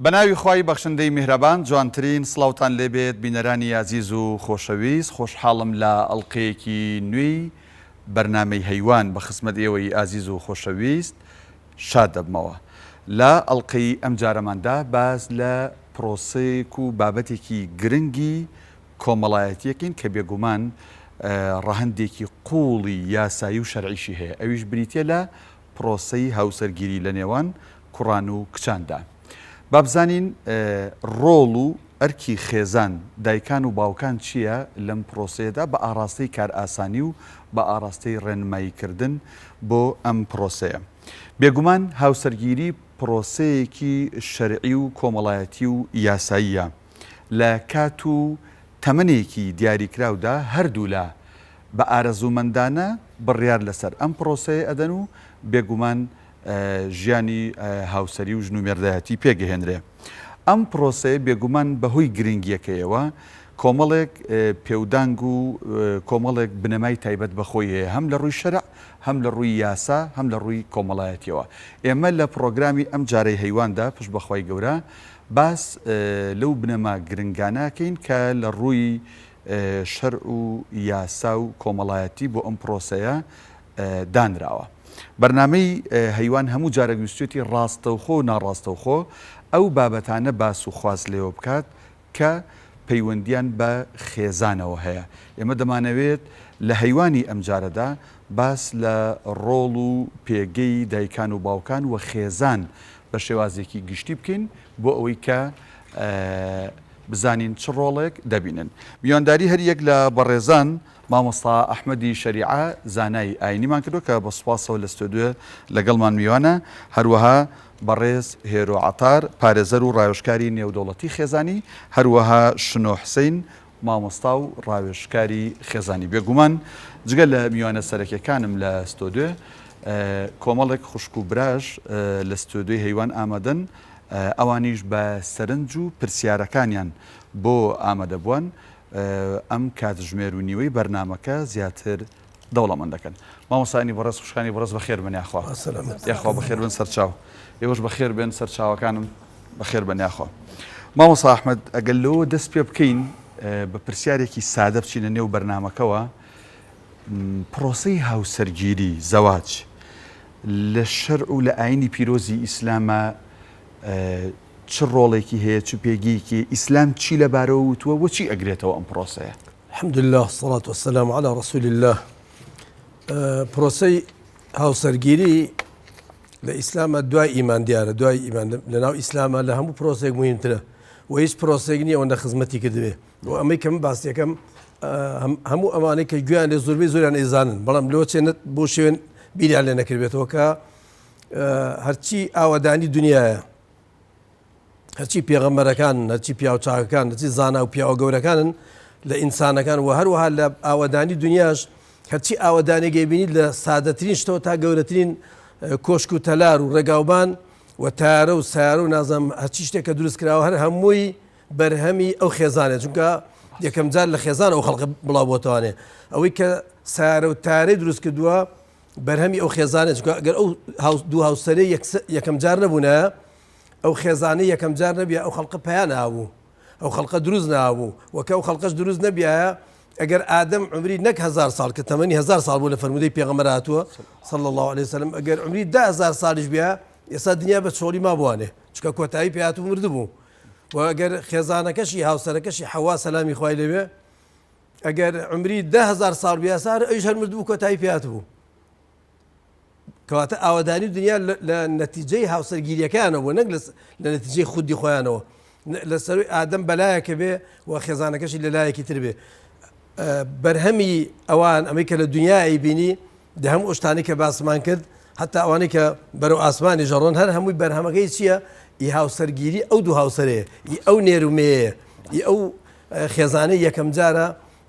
بەناوی خوای بەخشندەی میهرەبان جوانترین سڵاوتان لێبێت بینەرانی عزیز و خۆشەویست خۆشحاڵم لە ئەڵقەیەکی نوێی بەرنامەی هەیوان بە خزمەت ئێوەی عزیز و خۆشەویست شاد دەبمەوە. لە ئەڵقەی ئەم جارەماندا باز لە پرۆسەیەک و بابەتێکی گرنگی کۆمەڵایەتیەکەین کە بێگومان ڕەهەندێکی قوڵی یاسایی و شەرعیشی هەیە، ئەویش بریتە لە پرۆسەی هاوسەرگیری لە نێوان کوڕان و کچاندا. بابزانین ڕۆڵ و ئەرکی خێزان دایکان و باوکان چییە لەم پرۆسەیەدا بە ئاراستەی کار ئاسانی و بە ئاراستەی ڕێنماییکردن بۆ ئەم پرۆسەیە. بێگومان هاوسەرگیری پرۆسەیەکی شەرعی و کۆمەڵایەتی و یاساییە. لە کات و تەمەنێکی دیاریکراودا هەردوو لە بە ئارەزوومەندانە بڕیار لەسەر ئەم پرۆسەیە ئەدەن و بێگومان ژیانی هاوسەری و ژن و مێردایەتی پێگەهێنرێ. ئەم پرۆسەیە بێگومان بەهۆی گرنگیەکەیەوە کۆمەڵێک پێودانگ و کۆمەڵێک بنەمای تایبەت بەخۆی هەیە، هەم لە ڕووی شەرع، هەم لە ڕووی یاسا، هەم لە ڕووی کۆمەڵایەتیەوە. ئێمە لە پرۆگرامی ئەم جارەی هەیواندا پشت بەخوای گەورە باس لەو بنەما گرنگانەکەین کە لە ڕووی شەرع و یاسا و کۆمەڵایەتی بۆ ئەم پرۆسەیە دانراوە. بەرنامەی هەیوان هەموو جارە گوێستێتی ڕاستەوخۆ و ناڕاستەوخۆ ئەو بابەتانە باس و خواست لێوە بکات کە پەیوەندیان بە خێزانەوە هەیە. ئێمە دەمانەوێت لە هەیوانی ئەم جارەدا باس لە ڕۆڵ و پێگەی دایکان و باوکان و خێزان بە شێوازێکی گشتی بکەین بۆ ئەوەی کە بزانین چ ڕۆڵێک دەبینن. میوانداری هەر یەک لە بەڕێزان مامۆستا ئەحمەدی شەریعە زانای ئاینیمان کردو کە بە سوپاسەوە لە ستۆدیۆ لەگەڵمان میوانە، هەروەها بەڕێز هێرۆ عەتار پارێزەر و ڕاوێژکاری نێودەوڵەتی خێزانی، هەروەها شنۆ حسەین مامۆستا و ڕاوێژکاری خێزانی. بێگومان جگە لە میوانە سەرەکیەکانم لە ستۆدیۆ کۆمەڵێک خوشک و براش لە ستۆدیۆی هەیوان ئامادەن، ئەوانیش بە سەرنج و پرسیارەکانیان بۆ ئامادە بوون ئەم کاتژمێر و نیوەی بەرنامەکە زیاتر دەوڵەمەند دەکەن. مامۆستانی بەڕێز خوشکانی بەڕێز بەخێر بن یاخوا. یاخوا بەخێر بن سەرچاو، ئێوەش بەخێر بن سەرچاوەکانم بەخێر بن یاخوا. مامۆستا ئەحمەد ئەگەر لەوە دەست پێ بکەین بە پرسیارێکی سادە بچینە نێو بەرنامەکەوە، پرۆسەی هاوسەرگیری زەواج لە شەرع و لە ئاینی پیرۆزی ئیسلامە چ ڕۆڵێکی هەیە، چ پێگەیەکی ئیسلام چی لەبارەوە وتووە و چی ئەگرێتەوە ئەم پرۆسەیە؟ الحەمدولله والصلاة والسلام على رسول الله. پرۆسەی هاوسەرگیری لە ئیسلامە دوای ئیمان دیارە، دوای ئیمان لەناو ئیسلامە لە هەموو پرۆسێک مهمترە و هیچ پرۆسێک نییە ئەوەندە خزمەتی کردوێ و ئەمەی کەم باسیەکەم هەموو ئەمانەی کە گویان لێ زۆربەی زۆریان ئێزانن، بەڵام لەوە چێنێت بۆ شوێن بیریان لێ نەکردبێتەوە کە هەرچی ئاوەدانی دنیاە، هەرچی پێغەمبەرەکان، هەرچی پیاوچاکەکان، هەرچی زانا و پیاوە گەورەکانن لە ئینسانەکان و هەروەها لە ئاوەدانی دنیاش هەرچی ئاوەدانێکی بینیت لە سادەترین شتەوە تا گەورەترین کۆشک و تەلار و ڕێگاوبان و تارە و سیارە و نازەم هەرچی شتێکە دروست کراوە هەر هەمووی بەرهەمی ئەو خێزانێت، چونکە یەکەم جار لە خێزان ئەو خەڵق بڵاو بۆتەوانێ ئەوەی کە سیارە و تارەی دروست کردووە بەرهەمی ئەو خێزانێت، چونکە ئەگەر ئەو دوو هاوسەرەی یەکەم جار نەبوونە ئەو خێزانەی یەکەم جار نەبیە ئەو خەڵقە پەیان نابوو، ئەو خەڵقە دروست نابوو، وەکە ئەو خەڵقەش دروست نەبیایە ئەگەر ئادەم عمری نەک 1000 ساڵ کە تەمەنی 1000 ساڵ بوو لە فەرمودەی پێغەمبەر هاتووە صلی الله عليه وسلم، ئەگەر عمری 10000 ساڵیش بیا ئێستا دنیا بە چۆڵی مابوانێ، چونکە کۆتایی پێ هاتوو مردبوو. و ئەگەر خێزانەکەشی هاوسەرەکەشی حەوا سەلامی خوای لەوێ ئەگەر عمری 10000 ساڵ بیا سار ئەویش هەر مردبوو کۆتایی پێ هاتبوو. کەواتە ئاوەدانی دنیا لە نەتیجەی هاوسەرگیریەکانەوە بوو، نەک لە نەتیجەی خودی خۆیانەوە، لەسەروی ئادەم بەلایەکە بێ و خێزانەکەشی لە لایەکی تر بێ. بەرهەمی ئەوان ئەمەی کە لە دنیای بینی دە هەموو ئشتانی کە باسمان کرد، حتا ئەوانەی کە بەرەو ئاسمانی ژەڕۆن هەر هەمووی بەرهەمەکەی چییە؟ ئی هاوسەرگیری ئەو دوو هاوسەرەیە، ئی ئەو نێرومەیە، ئی ئەو خێزانەی یەکەم جارە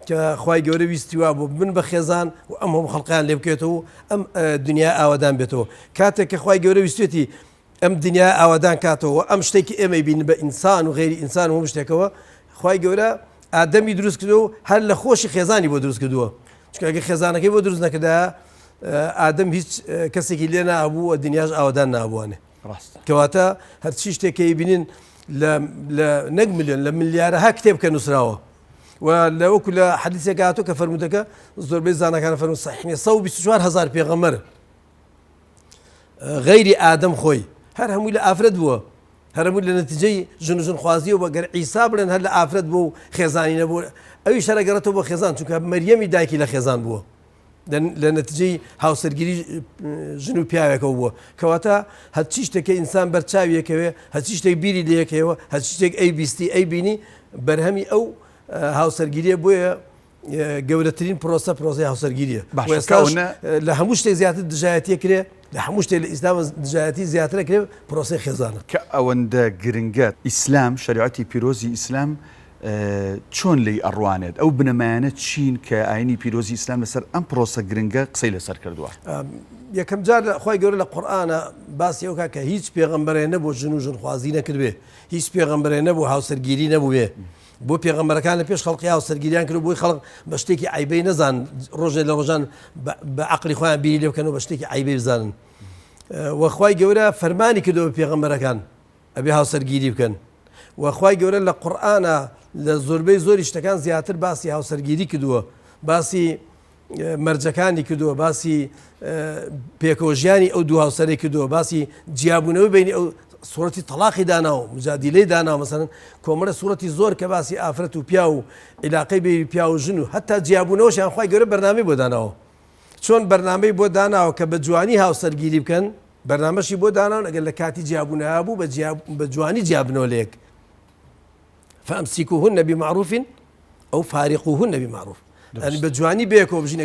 کە خوای گەورە ویستی وا بۆ بن بە خێزان و ئەم هەموو خەڵقیان لێ بکێتەوە ئەم دنیا ئاوادان بێتەوە. کاتێک کە خوای گەورە ویستێتی ئەم دنیا ئاوادان کاتەوە ئەم شتێکی ئێمەی بین بە ئینسان و غێری ئینسان و هەموو شتێکەوە، خوای گەورە ئادەمی دروست کردو و هەر لە خۆشی خێزانی بۆ دروست کردووە، چونکە ئەگەر خێزانەکەی بۆ دروست نەکردا ئادەم هیچ کەسێکی لێ نابوو و دنیاش ئاوادان نابووانێ. کەواتە هەرچی شتێکی بینین لە نەک ملیۆن لە ملیارەها کتێب کە نووسراوە و لەوەکو لە حەدیثێک هاتووە کە فەرموودەکە زۆربەی زانەکانە فەرموون صحیحە 124,000 پێغەمبەر غەیری ئادەم خۆی هەر هەمووی لە ئافرەت بووە هەر هەمووی لە نەتیجەی ژن و ژنخوازی و بەگەر عیسا بڵێن هەر لە ئافرەت بوو و خێزانی نەبوو ئەوی شەرەگەڕێتەوە بۆ خێزان چونکە مەریەمی دایکی لە خێزان بووە لە نەتیجەی هاوسەرگیری ژن و پیاوێکەوە بووە کەواتە هەرچی شتێکە ئینسان بەرچاویەکەوێ هەرچی شتێک بیری لەیەکەوە هەرچی شتێک ئەی بیستی ئەی بینی بەرهەمی ئەو هاوسەرگیریە بۆیە گەورەترین پرۆسەی هاوسەرگیریە لە هەموو شتێک زیاتر دژایەتیە کرێ لە هەموو شتێک لە ئیسلام دژایەتی زیاترە کرێ پرۆسەی خێزانە کە ئەوەندە گرنگە ئیسلام شریعەتی پیرۆزی ئیسلام چۆن لی ئەڕوانێت ئەو بنەمایانە چین کە ئاینی پیرۆزی ئیسلام لەسەر ئەم پرۆسە گرنگە قسەی لەسەر کردووە یەکەم جار خۆی گەورە لە قورئانە باسی ئەو کە هیچ پێغەمبەرێ نەبوو ژن و ژنخوازی نەکردوێ هیچ پێغەمبەرێ نەبوو هاوسەرگیری نەبووێ بۆ پێغەمبەرەکان لە پێش خەڵقی هاوسەرگیریان کرد بۆی خەڵق بە شتێکی عیبەی نەزان ڕۆژێ لە ڕۆژان بە عەقڵی خۆیان بیری لێ بکەن و بە شتێکی عیبەی بزانن وەخوای گەورە فەرمانی کردەوە بە پێغەمبەرەکان ئەبێ هاوسەرگیری بکەن وەخوای گەورە لە قورئانە لە زۆربەی زۆری شتەکان زیاتر باسی هاوسەرگیری کردووە باسی مەرجەکانی کردووە باسی پێکەوەژیانی ئەو دوو هاوسەرێک کردووە باسی جیابوونەوەی بینی ئەو سوورەتی تەلاقی داناوە مجادیلەی داناوە مەسەڵەن کۆمەڵە سوورەتی زۆر کە باسی ئافرەت و پیا و عیلاقەی بێ پیا و ژن و هەتا جیابوونەوەشیان خوای گەورە بەرنامەی بۆ داناوە چۆن بەرنامەی بۆ داناوە کە بە جوانی هاوسەرگیری بکەن بەرنامەشی بۆ داناون ئەگەر لە کاتی جیابوونەوە بوو بە جوانی جیابنەوە لێک فأمسكوهن بمعروف أو فارقوهن بمعروف يعني بجواني بيكو بجينا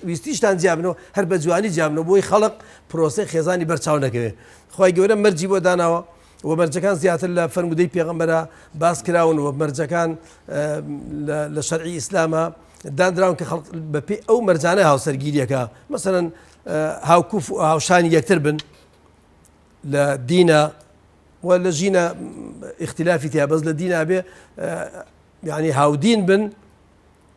ويستيشتان جابنو هر بجواني جابنو بوي خلق بروسي خزاني برچاو نكوي خوي گورا مرجي بو داناوا ومرجكان زياتر لفرمودي پیغمبرا باس كراون ومرجكان لشرعي اسلاما دان دراون كخلق ببي او مرجانه هاو سرگيريكا مثلا هاو كوف هاو شاني يكتربن لدينا ولا جينا اختلافي تيها بس لدينا به يعني هاو دين بن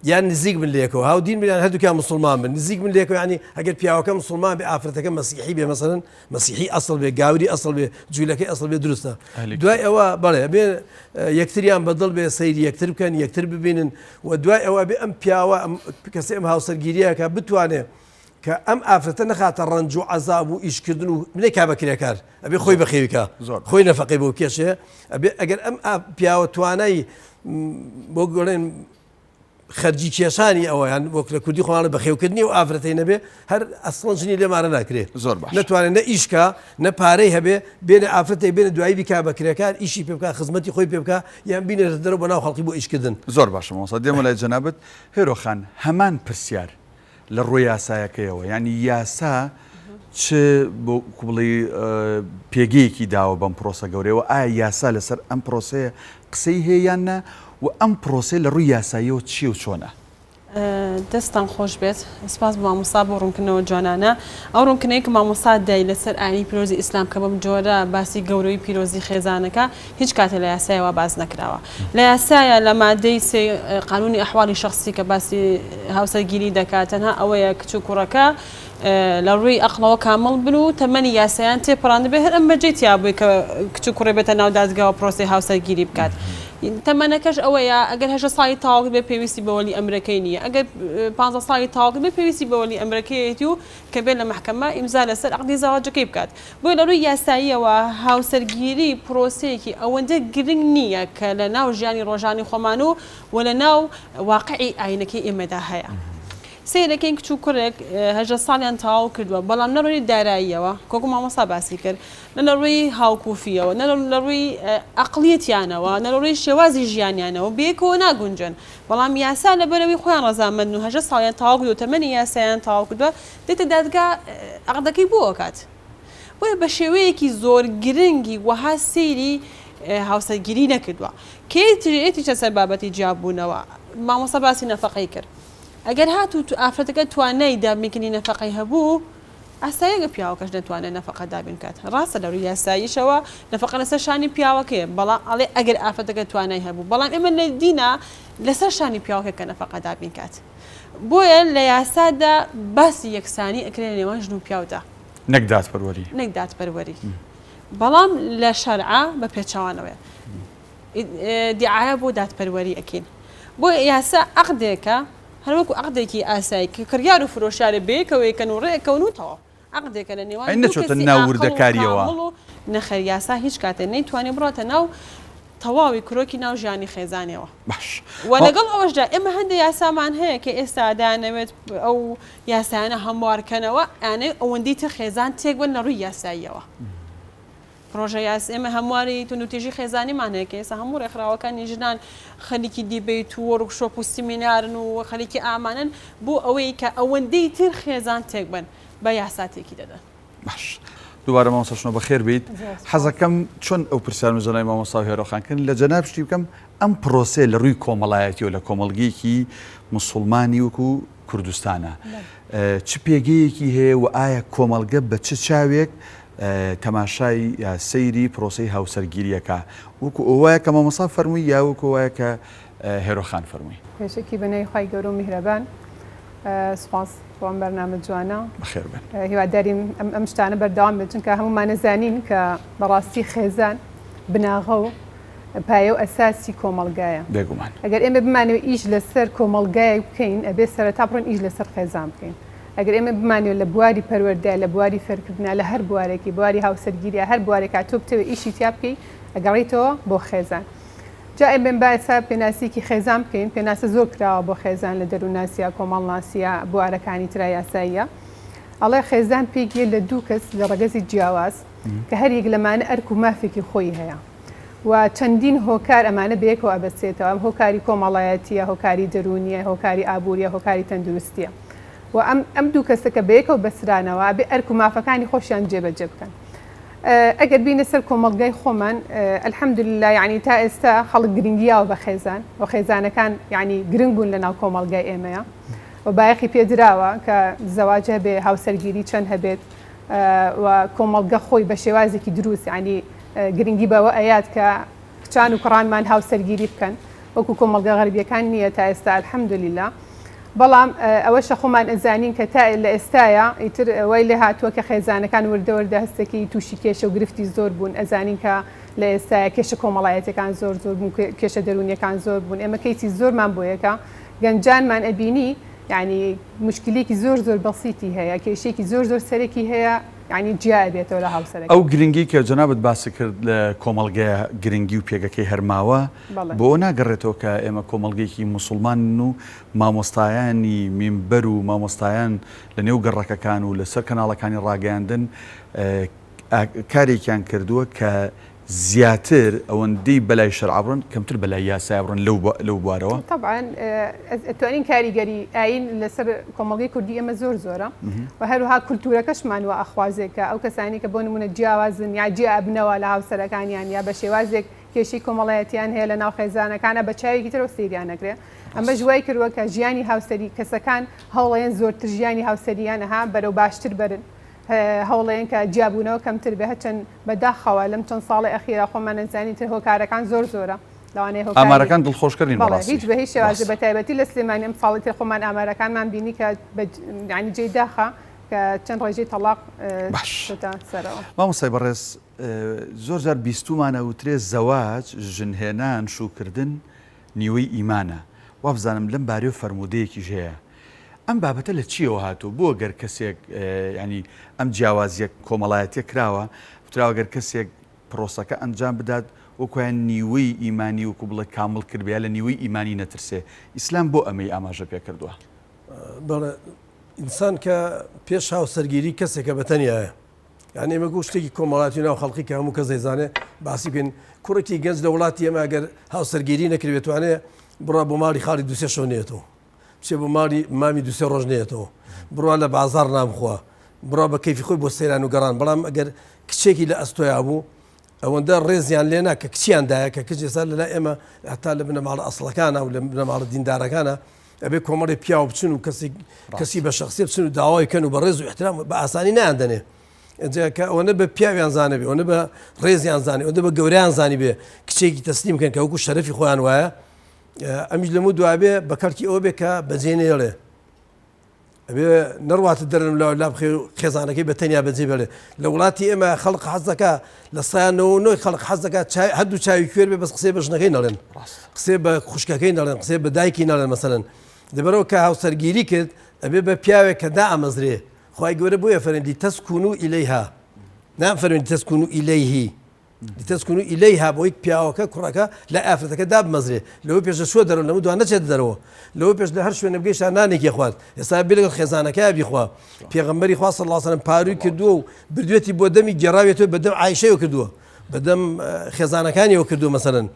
يعني نزيق من ليكو هاو دين بن يعني هدو كان مسلمان بن نزيق من ليكو يعني اقل بياو كان مسلمان بافرته كان مسيحي به مثلا مسيحي اصل به قاوري اصل به جولكي اصل به درسته دواي او بلا بين يكتريان بدل به سيدي يكترب كان يكترب بين ودواي او بام بياو كسم هاو سرگيريا كبتوانه كأم آفتنا خاطر رنجو عذاب وإيش كردنو من كابا كريكار أبي خوي بخيوكا خوي نفقي بو كيشه أبي أجر أم بياو تواناي بقولين خرجي كيشاني أو يعني وكل كردي خوانه بخيو كدني وآفتين أبي هر أصلا جني اللي ما رنا كريه زور باش نتواني نإيشكا نباري هبي بين آفتي بين دعاء بكابا كريكار إيشي بيبكا خدمتي خوي بيبكا يعني بين الدرب وناو خلقي بو إيش كدن زور باش مصدق ولا جنابت هيرو خان همان برسيار لە ڕۆی یاسایەکەیەوە ینی یاسا چ بۆ کوڵی پێگەیەکی داوە بەم پرۆسە گەورەوە ئایا یاسا لەسەر ئەم پرۆسەیە قسەی هەیەیانە و ئەم پرۆسە لە ڕووی یاساییەوە چی و چۆنە دەستان خۆش بێت سپاس بۆ مامۆستا بۆ ڕوونکردنەوە جوانانە ئەو ڕوونکردنەیە کە مامۆستا دای لەسەر ئاینی پیرۆزی ئیسلام کە بەم جۆرە باسی گەورەی پیرۆزی خێزانەکە هیچ کاتێ لە یاسایەوە باز نەکراوە لە یاسایە لە مادەی قانونی ئەحواڵی شخصی کە باسی هاوسەرگیری دەکات تەنها ئەوەیە کچ و کوڕەکە لە ڕووی ئەقڵەوە کامەڵ بن و تەمەنی یاسایان تێپەڕاندە بێ هەر ئەم بەجێ تیا بووی کە کچ و کوڕێ بێتە ناو دادگاوە پرۆسی هاوسەرگیری بکات تەمەنەکەش ئەوەیە ئەگەر 8 ساڵی تاواک بێ پێویستی بەوەلی ئەمریکای نییە ئەگەر 15 ساڵی تاواک بێ پێویستی بەوەلی ئەمریکایەتی و کە بێت لە محکەمە ئیمزا لەسەر عەقدی زەواجەکەی بکات بۆیە لە ڕووی یاساییەوە هاوسەرگیری پرۆسەیەکی ئەوەندە گرنگ نییە کە لە ناو ژیانی ڕۆژانی خۆمان و وە لە ناو واقعی ئاینەکەی ئێمەدا هەیە سیرەکەین کچ و کوڕێک 8 ساڵیان تاواو کردووە بەڵام نە ڕووی داراییەوە کۆکو مامۆستا باسی کرد نە لە ڕووی هاوکوفیەوە نە لە ڕووی عەقڵیەتیانەوە نە لە ڕووی شێوازی ژیانیانەوە بەیەکەوە ناگونجن بەڵام یاسا لەبەرەوەی خۆیان ڕەزامەند و 8 ساڵیان تاواو کردووە تەمەنی یاسایان تاواو کردووە دێتە دادگا عەقدەکەی بۆ ئەکات بۆیە بە شێوەیەکی زۆر گرنگی وەها سەیری هاوسەرگیری نەکردووە کێتی چە سەر بابەتی جیاببوونەوە مامۆستا باسی نەفەقەی کرد ئەگەر هاتوو تو ئافرەتەکە توانای دابینکردنی نەفەقەی هەبوو ئاساییە پیاوەکەش دەتوانێت نەفەقە دابین کات ڕاستە لە ڕووی یاساییشەوە نەفەقە لەسەر شانی پیاوەکەیە بەڵام ئەڵێ ئەگەر ئافرەتەکە توانای هەبوو بەڵام ئێمە لە دینە لەسەر شانی پیاوەکە کە نەفەقە دابین کات بۆیە لە یاسادا باسی یەکسانی ئەکرێت نێوان ژن و پیاودا نەک دادپەروەری نەک دادپەروەری بەڵام لە شەرعە بە پێچەوانەوەی دیعاە بۆ دادپەروەری ئەکەین بۆ یاسا عەقدێکە هەروەکو عەقدێکی ئاسایی کە کڕیار و فرۆشیارە بەیەکەوەیکەن و ڕێکەونوتەوە عەقدێکە لە نێوان نەچۆتە ناو وردەکاریەوە نەخێر یاسا هیچ کاتێ نەیتوانێت بڕاتە ناو تەواوی کرۆکی ناو ژیانی خێزانەوە باش و لەگەڵ ئەوەشدا ئێمە هەندێک یاسامان هەیە کە ئێستا دانەوێت ئەو یاسایانە هەموارکەنەوە ئەانەی ئەوەندەی تر خێزان تێک بن لە ڕووی یاساییەوە پرۆژە یاس ئێمە هەمواری تونوتێژی خێزانیمان هەیە کە ئێستا هەموو ڕێکخراوەکانی ژنان خەریکی دیبیت و وەرکشۆپ و سیمینارن و خەریکی ئامانن بۆ ئەوەی کە ئەوەندەی تر خێزان تێک بن بە یاساتێکی دەدەن باش دووبارە مامۆستاشنەوە بەخێر بیت حەزەکەم چۆن ئەو پرسیار زانای مامۆستا و هێرۆخانکردن لە جەناب شتی بکەم ئەم پرۆسێ لە ڕووی کۆمەڵایەتی و لە کۆمەڵگەیەکی مسلمانی وەکو کوردستانە چ پێگەیەکی هەیە و ئایا کۆمەڵگە بە چ چاوێک تەماشای یا سەیری پرۆسەی هاوسەرگیریەکە وەکو ئەوەیە کە مامۆستا فەرمووی یا وەکو ئەوەیە کە هێرۆخان فەرمووی پێشێکی بنەی خی گەورە و میهرەبان سپاس بۆم بەرنامە جوانە بەخێر بن هیواداریم ئەم شتانە بەردەوام بێت چونکە هەمومان نەزانین کە بەڕاستی خێزان بناغە و پایە و ئەساسی کۆمەڵگایە بێگومان ئەگەر ئێمە بمانەوە ئیش لەسەر کۆمەڵگای بکەین ئەبێ سەرەتا بڕۆین ئیش لەسەر خێزان بکەین ئەگەر ئێمە بمانەوە لە بواری پەروەردە لە بواری فەرکردنا لە هەر بوارێکی بواری هاوسەرگیریە هەر بوارێک تۆ بتەوە ئیشی تیا بکەی ئەگەڕیتەوە بۆ خێزان جا ئێمە باەسا پێناسیکی خێزان بکەین پێناسە زۆر کراوە بۆ خێزان لە دەرووناسیە کۆمەڵناسیە بوارەکانی ترا یاساییە ئەڵێ خێزان پێگیە لە دوو کەس لە ڕەگەزی جیاواز کە هەریەک لەمانە ئەرک و مافێکی خۆی هەیە و چەندین هۆکار ئەمانە بەیەکەوە ئەبەسێتەوە ئەم هۆکاری کۆمەڵایەتیە هۆکاری دەرونیە هۆکاری ئابووریە هۆکاری تەندروستیە و ئەم دوو کەسەکە بەیەکەوە بەسرانەوە بێ ئەرک و مافەکانی خۆشیان جێبەجێ بکەن ئەگەر بینە سەر کۆمەڵگای خۆمان الحەمدولله یعنی تا ئێستا خەڵک گرنگیاوە بە خێزان و خێزانەکان یعنی گرنگ بوون لە ناو کۆمەڵگای ئێمەیە و بایەخی پێدراوە کە زەواج هەبێ هاوسەرگیری چەند هەبێت و کۆمەڵگە خۆی بە شێوازێکی دروست ینی گرنگی بەوە ئەیات کە کچان و کوڕانمان هاوسەرگیری بکەن وەکو کۆمەڵگە غەربیەکان نییە تا ئێستا الحەمدولله بەڵام ئەوەشە خۆمان ئەزانین کە تا لە ئێستاە ئیتر وای لێ هاتووە کە خێزانەکان وردەوەردە هەستێکی تووشی کێشە و گرفتی زۆر بوون ئەزانین کە لە ئێستاە کێشە کۆمەڵایەتەکان زۆر بوون کێشە دەرونیەکان زۆر بوون ئێمە کەیتی زۆرمان بۆیەکە گەنجانمان ئەبینی یعنی مشکلێکی زۆر بەسیتی هەیە کێشێکی زۆر سەرێکی هەیە یعنی جیا بێتەوە لە هاوسەرەکە ئەو گرنگی کە جەنابەت باسی کرد لە کۆمەڵگەیە گرنگی و پێگەکەی هەرماوە بۆ ناگەڕێتەوە کە ئێمە کۆمەڵگەیەکی موسڵمان و مامۆستایانی مینبەر و مامۆستایان لە نێو گەڕەکەکان و لەسەر کەناڵەکانی ڕاگەاندن کارێکیان کردووە کە زیاتر ئەوەندەی بەلای شەرعبڕن کەمتر بەلای یاسایبڕن لەو بوارەوە طبعاً ئەتوانین کاریگەری ئاین لەسەر کۆمەڵگەی کوردی ئێمە زۆرە و هەروها کولتورەکەشمان وە ئەخوازێکە ئەو کەسانی کە بۆ نمونە جیاوازن یا جیا ئەبنەوە لە هاوسەرەکانیان یا بە شێوازێک کێشی کۆمەڵایەتیان هەیە لە ناو خێزانەکانە بە چاوێکی ترەوە سەیریان نەکرێت ئەمە ژوای کردووە کە ژیانی هاوسەری کەسەکان هەوڵێن زۆرتر ژیانی هاوسەریانەها بەرەو باشتر برن هەوڵێن کە جیابوونەوە کەمتر بێ هەچەند بەداخەوە لەم چەند ساڵی ئەخیرا خۆمان نەزانی تر هۆکارەکان زۆرە لەوانەیە ئامارەکان دڵخۆشکردین هیچ بە هیچ شێوازە بە تایبەتی لە سلێمانی ئەم ساڵی تر خۆمان ئامارەکانمان بینی کە ینی جێی داخە کە چەند ڕێژەی تەلاق سەرەوە مامۆستای بەڕێز زۆر جار بیستومانە وترێ زەواج ژنهێنان شوکردن نیوەی ئیمانە وا بزانم لەم بارەی فەرموودەیەکیش هەیە ئەم بابەتە لە چیەوە هاتوو بۆ گەر کەسێک ینی ئەم جیاوازیە کۆمەڵایەتیە کراوە وتراوە گەر کەسێک پرۆسەکە ئەنجام بدات وەکویان نیوەی ئیمانی وەکو بڵێ کامل کردبێ لە نیوەی ئیمانی نەترسێ ئیسلام بۆ ئەمەی ئاماژە پێ کردووە بەڵێ ئینسان کە پێش هاوسەرگیری کەسێکە بەتەنیایە یعنی ئێمە گوو شتێکی کۆمەڵاتی ناو خەڵقی کە هەموو کەس دەیزانێ باسی بکەین کوڕێکی گەنج لە وڵاتی ئێمە ئەگەر هاوسەرگیری نەکردوێتوانێ بڕا بۆ ماڵی خاڵی دووسێ شۆنێتەوە بچێ بۆ ماڵی مامی دووسێ ڕۆژ نێتەوە بڕوا لە بازار نامخوا بڕا بە کەیفی خۆی بۆ سەیران و گەڕان بەڵام ئەگەر کچێکی لە ئەستۆیا بوو ئەوەندە ڕێزیان لێنا کە کچیاندایە کە کچ ێستا لەلا ئێمە هەتا لە بنەماڵە ئەسڵەکانە و لە بنەماڵە دیندارەکانە ئەبێ کۆمەڵی پیاوە بچن و کەسی بە شخصی بچن و داوای کەن و بە ڕێز و احترام بە ئاسانی نایاندەنێ کە ئەوەنە بە پیاویان زانەبێ ئەوەنە بە ڕێزیان زانێ ئەوەندە بە گەوریان زانی بێ کچێکی تەسلیم بکەن کە وەکو شەرەفی خۆیان وایە ئەمیش لەمو دوابێ بە کەرکی ئەوە بێ کە بەجێ نێڵێ نەڕواتە دەرم لا بخێ خێزانەکەی بە تەنیا بەجێ بێڵێ لە وڵاتی ئێمە خەڵق حەز دەکا لە سایانەوە خەڵق حەز دەکات هەردوو چاوی کوێر بێ بەس قسێ بە ژنەکەی نەڵێن قسێ بە خوشکەکەی نەڵێن قسێ بە دایکی نەڵێن مەسەلەن لەبەرەوە کە هاوسەرگیری کرد ئەبێ بە پیاوێک کە دائەمەزرێ خوای گەورە بۆیە فەرمێنی تەسکونوا ئیلەیها نام فەرمێنی تەسکونوا ئیلەیهی لتەسکونوا ئیلەیها بۆی پیاوەکە کوڕەکە لە ئافرەتەکە دابمەزرێ لەوە پێش شوە دەرەوە لەمە دوان نەچێت دەرەوە لەوە پێش لە هەر شوێنە بگەیشتە نانێکی خوارد ئێستا بێ لەگەڵ خێزانەکەی بیخوا پێغەمبەری خوا صلی الله علیه و سلم پاروی کردووە و بردوێتی بۆ دەمی گێڕاوێتەوە بەدەم عایشەیەوە کردووە بەدەم خێزانەکانیەوە کردووە مەسەلەن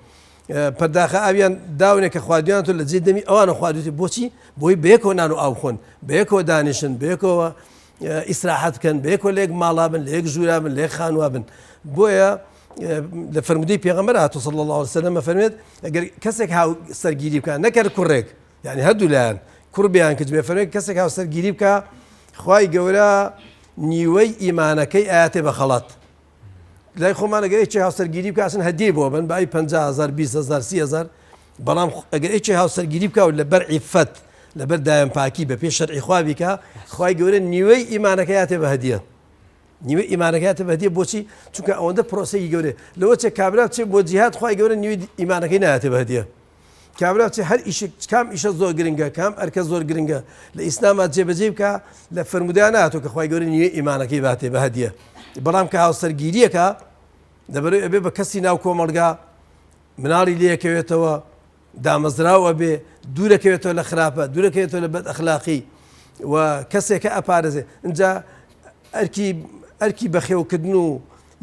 پەرداخە ئاویان داونێک کە خواردویانەوە لە جێ دەمی ئەوانە خواردوێتی بۆچی بۆی بەیەکەوە نان و ئاو خۆن بەیەکەوە دانیشن بەیەکەوە ئیسراحەت بکەن بەیەکەوە لە یەک ماڵا بن لە یەک ژوورا بن لە یەک خانووا بن بۆیە لە فەرمودەی پێغەمبەر هاتووە صلی الله علیه و سلم فەرمێت ئەگەر کەسێک هاوسەرگیری بکات نەکرد کوڕێک یعنی هەردوو لایەن کوڕ بیان کردبێ فەرمێت کەسێک هاوسەرگیری بکە خوای گەورە نیوەی ئیمانەکەی ئاەتێ بە خەڵەت لای خۆمان ئەگەر هیچی هاوسەرگیری بکاتن هەدیە بۆ بن بای 50,000 20,000 30,000 بەڵام ئەگەر هیچی هاوسەرگیری بکە و لەبەر عیفەت لەبەر دایان پاکی بە پێش شەرعی خوا بیکە خوای گەورە نیوەی ئیمانەکەی ئاەتێ بە هەدیە نیوەی ئیمانەکەیاتە بەدیە بۆچی چونکە ئەوەندە پرۆسەی گەورێ لەوە چێ کابرا بچێت بۆ جیهاد خوای گەورە نیوەی ئیمانەکەی نایەتێ بە هەدیە کابرا بچێت هەر ئیشێک کام ئیشە زۆر گرنگە کام ئەرکە زۆر گرنگە لە ئیسلاما جێبەجێ بکە لە فەرمودیان نهاتوە کە خوای گەورە نیوەی ئیمانەکەی باتێ بە هەدیە بەڵام کە هاوسەرگیریەکە دەبەرێت ئەبێ بە کەسی ناو کۆمەڵگا مناڵی لێکەوێتەوە دامەزراوە بێ دوورەکەوێتەوە لە خراپە دوورەکەوێتەوە لە بەد ئەخلاقی و کەسێکە ئەپارێزێ اینجا ئەرکی بەخێوکردن و